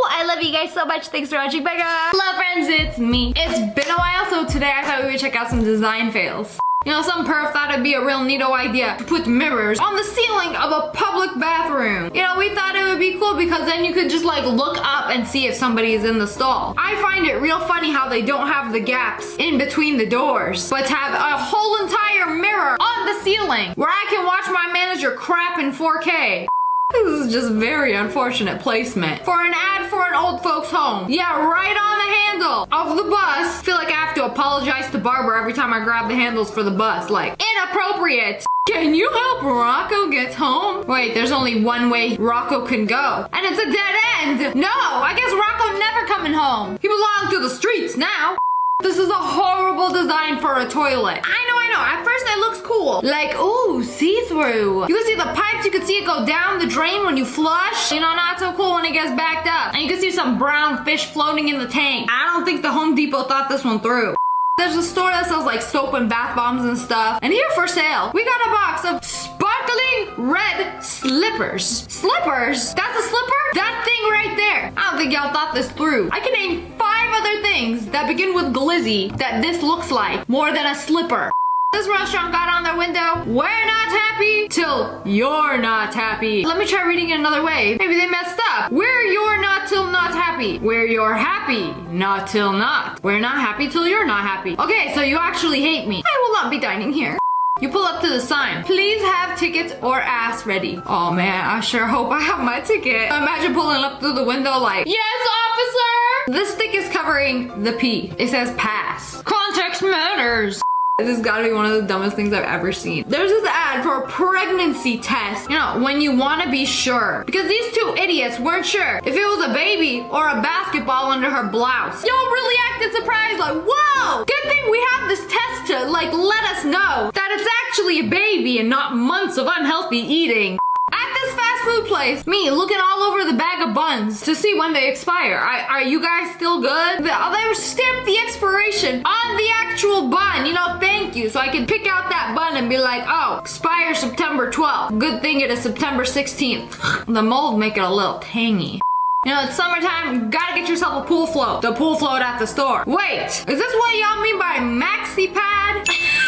[SPEAKER 21] I love you guys so much. Thanks for watching. Bye guys. Love friends, it's me. It's been a while, so today I thought we would check out some design fails. You know, some perv thought it'd be a real neato idea to put mirrors on the ceiling of a public bathroom. You know, we thought it would be cool because then you could just like look up and see if somebody is in the stall. I find it real funny how they don't have the gaps in between the doors, but to have a whole entire mirror on the ceiling where I can watch my manager crap in 4K. This is just very unfortunate placement for an ad for an old folks home. Yeah, right on the handle of the bus. I feel like I have to apologize to Barbara every time I grab the handles for the bus. Like, inappropriate. Can you help Rocco get home? Wait, there's only one way Rocco can go. And it's a dead end. No, I guess Rocco never coming home. He belongs to the streets now. This is a horrible design for a toilet. I know. At first it looks cool. Like, ooh, see-through. You can see the pipes, you can see it go down the drain when you flush. You know, not so cool when it gets backed up. And you can see some brown fish floating in the tank. I don't think the Home Depot thought this one through. There's a store that sells like soap and bath bombs and stuff. And here for sale, we got a box of sparkling red slippers. Slippers? That's a slipper? That thing right there. I don't think y'all thought this through. I can name 5 other things that begin with glizzy that this looks like more than a slipper. This restaurant got on their window, we're not happy till you're not happy. Let me try reading it another way. Maybe they messed up. We're you're not till not happy. We're you're happy, not till not. We're not happy till you're not happy. Okay, so you actually hate me. I will not be dining here. You pull up to the sign. Please have tickets or ass ready. Oh man, I sure hope I have my ticket. Imagine pulling up through the window like, yes, officer! This stick is covering the P. It says pass. Context matters. This has got to be one of the dumbest things I've ever seen. There's this ad for a pregnancy test. You know, when you want to be sure. Because these two idiots weren't sure if it was a baby or a basketball under her blouse. Y'all really acted surprised like, whoa! Good thing we have this test to, like, let us know that it's actually a baby and not months of unhealthy eating. At this fast food place, me looking all over the bag of buns to see when they expire. Are you guys still good? They stamped the expiration on the actual bun. You know, thank you. So I can pick out that bun and be like, oh, expire September 12th. Good thing it is September 16th. The mold make it a little tangy. You know, it's summertime, gotta get yourself a pool float. The pool float at the store. Wait, is this what y'all mean by maxi pad?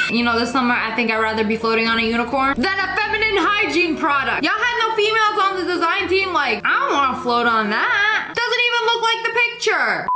[SPEAKER 21] You know, this summer, I think I'd rather be floating on a unicorn than a feminine hygiene product. Y'all had no females on the design team like, I don't want to float on that. Doesn't even look like the picture.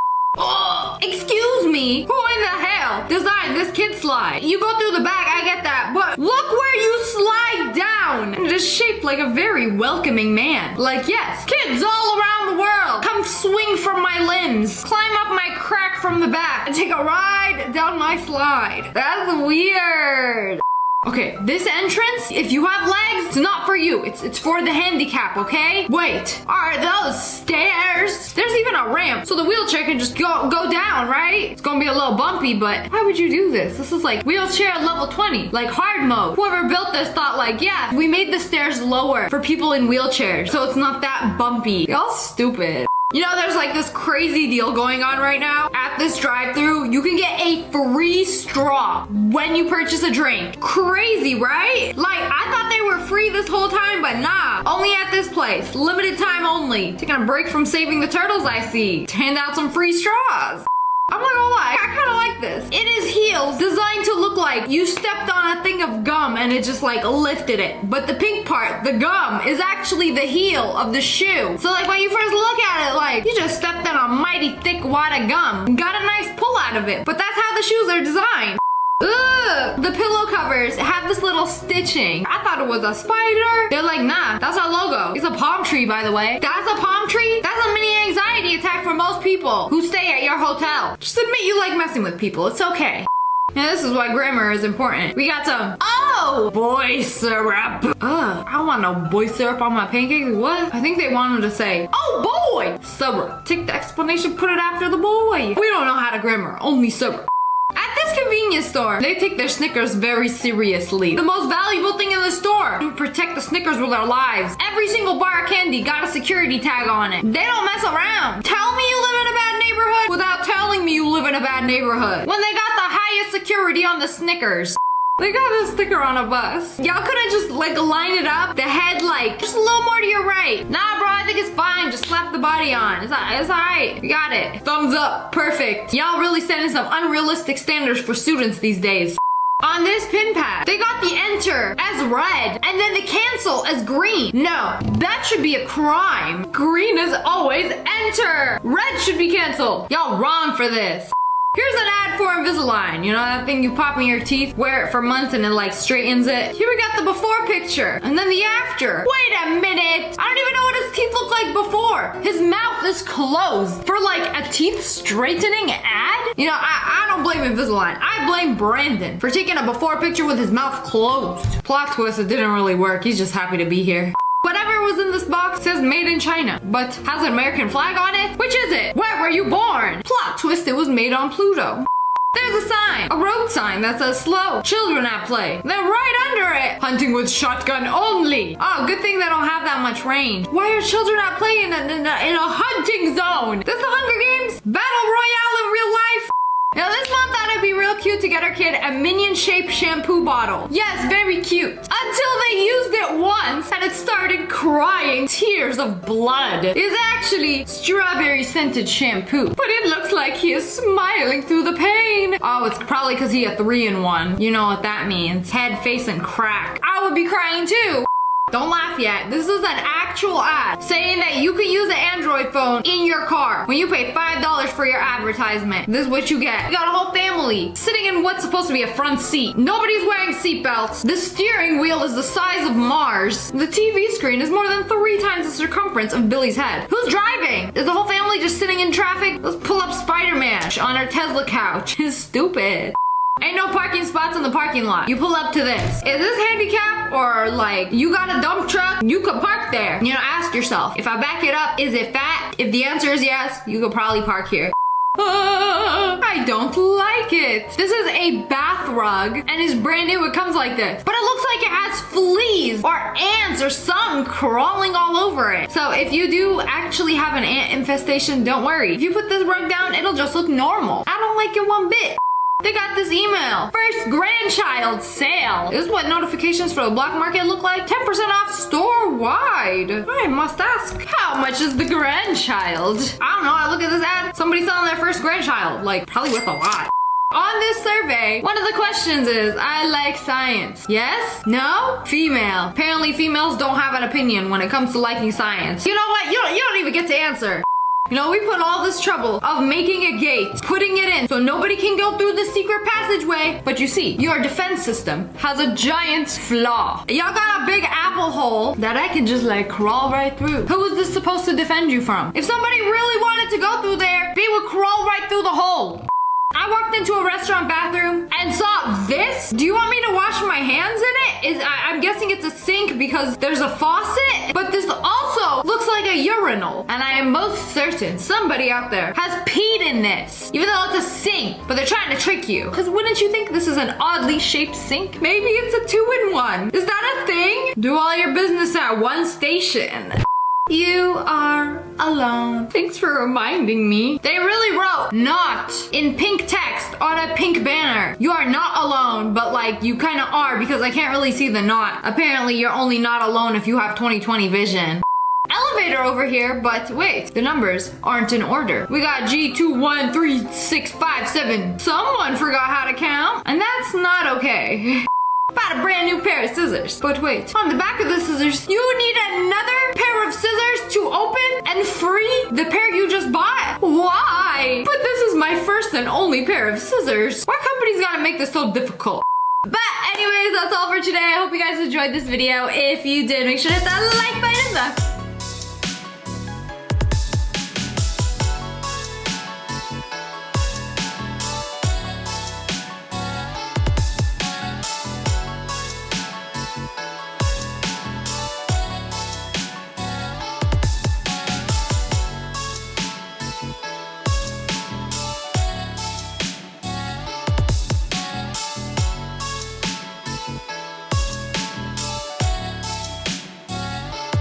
[SPEAKER 21] Excuse me, who in the hell designed this kid slide? You go through the bag, I get that, but look where you slide down. It is shaped like a very welcoming man. Like, yes, kids all around the world, come swing from my limbs, climb up my crack from the back, and take a ride down my slide. That's weird. Okay, this entrance, if you have legs, it's not for you. It's for the handicap, okay? Wait, are those stairs? There's even a ramp, so the wheelchair can just go down, right? It's gonna be a little bumpy, but why would you do this? This is like wheelchair level 20, like hard mode. Whoever built this thought like, yeah, we made the stairs lower for people in wheelchairs, so it's not that bumpy. Y'all stupid. You know, there's like this crazy deal going on right now. At this drive-thru, you can get a free straw when you purchase a drink. Crazy, right? Like, I thought they were free this whole time, but nah. Only at this place. Limited time only. Taking a break from saving the turtles, I see. To hand out some free straws. I'm not gonna lie, I kinda like this. It is heels designed to look like you stepped on a thing of gum and it just like lifted it. But the pink part, the gum, is actually the heel of the shoe. So like when you first look at it, like you just stepped on a mighty thick wad of gum and got a nice pull out of it. But that's how the shoes are designed. Ugh, the pillow covers have this little stitching. I thought it was a spider. They're like, nah, that's our logo. It's a palm tree, by the way. That's a palm tree? That's a mini anxiety attack for most people who stay at your hotel. Just admit you like messing with people. It's okay. Yeah, this is why grammar is important. We got some, oh, boy syrup. I want no boy syrup on my pancakes. What? I think they wanted to say, oh, boy syrup. Take the explanation, put it after the boy. We don't know how to grammar, only syrup. At this convenience store, they take their Snickers very seriously. The most valuable thing in the store. To protect the Snickers with their lives. Every single bar of candy got a security tag on it. They don't mess around. Tell me you live in a bad neighborhood without telling me you live in a bad neighborhood. When they got the highest security on the Snickers. They got this sticker on a bus. Y'all couldn't just like line it up? The head like, just a little more to your right. Nah, bro, I think it's fine. Just slap the body on. It's alright. You got it. Thumbs up. Perfect. Y'all really setting some unrealistic standards for students these days. On this pin pad, they got the enter as red and then the cancel as green. No, that should be a crime. Green is always enter. Red should be canceled. Y'all wrong for this. Here's an ad for Invisalign. You know that thing you pop in your teeth? Wear it for months and it like straightens it. Here we got the before picture and then the after. Wait a minute. I don't even know what his teeth look like before. His mouth is closed for like a teeth straightening ad? You know, I don't blame Invisalign. I blame Brandon for taking a before picture with his mouth closed. Plot twist, it didn't really work. He's just happy to be here. Whatever was in this box says made in China, but has an American flag on it? Which is it? Where were you born? Plot twist, it was made on Pluto. There's a sign, a road sign that says slow, children at play. Then right under it, hunting with shotgun only. Oh, good thing they don't have that much range. Why are children at play in a hunting zone? This the Hunger Games? Battle Royale in real life? Now this month thought it'd be real cute to get our kid a minion-shaped shampoo bottle. Yes, very cute. Until they used it once and it started crying tears of blood. It's actually strawberry-scented shampoo, but it looks like he is smiling through the pain. Oh, it's probably because he a 3-in-1. You know what that means. Head, face, and crack. I would be crying too. Don't laugh yet. This is an actual ad saying that you can use an Android phone in your car when you pay $5 for your advertisement. This is what you get. You got a whole family sitting in what's supposed to be a front seat. Nobody's wearing seatbelts. The steering wheel is the size of Mars. The TV screen is more than 3 times the circumference of Billy's head. Who's driving? Is the whole family just sitting in traffic? Let's pull up Spider-Man on our Tesla couch. It's stupid. Ain't no parking spots in the parking lot. You pull up to this. Is this handicap or like you got a dump truck? You could park there. You know, ask yourself, if I back it up, is it fat? If the answer is yes, you could probably park here. I don't like it. This is a bath rug and it's brand new. It comes like this, but it looks like it has fleas or ants or something crawling all over it. So if you do actually have an ant infestation, don't worry. If you put this rug down, it'll just look normal. I don't like it one bit. They got this email. First grandchild sale. This is what notifications for the black market look like. 10% off store-wide. I must ask, how much is the grandchild? I don't know, I look at this ad. Somebody selling their first grandchild. Like, probably worth a lot. On this survey, one of the questions is, I like science. Yes? No? Female. Apparently females don't have an opinion when it comes to liking science. You know what? You don't even get to answer. You know, we put all this trouble of making a gate, putting it in so nobody can go through the secret passageway. But you see, your defense system has a giant flaw. Y'all got a big apple hole that I can just like crawl right through. Who is this supposed to defend you from? If somebody really wanted to go through there, they would crawl right through the hole. I walked into a restaurant bathroom and saw this. Do you want me to wash my hands in it? I'm guessing it's a sink because there's a faucet, but this also looks like a urinal. And I am most certain somebody out there has peed in this, even though it's a sink, but they're trying to trick you. Because wouldn't you think this is an oddly shaped sink? Maybe it's a 2-in-1. Is that a thing? Do all your business at one station. You are alone. Thanks for reminding me. They really wrote not in pink text on a pink banner. You are not alone, but like you kind of are because I can't really see the not. Apparently you're only not alone if you have 20/20 vision. Elevator over here, but wait, the numbers aren't in order. We got G213657. Someone forgot how to count, and that's not okay. Bought a brand new pair of scissors. But wait, on the back of the scissors, you need another pair of scissors to open and free the pair you just bought? Why? But this is my first and only pair of scissors. Why company's gotta make this so difficult? But anyways, that's all for today. I hope you guys enjoyed this video. If you did, make sure to hit that like button.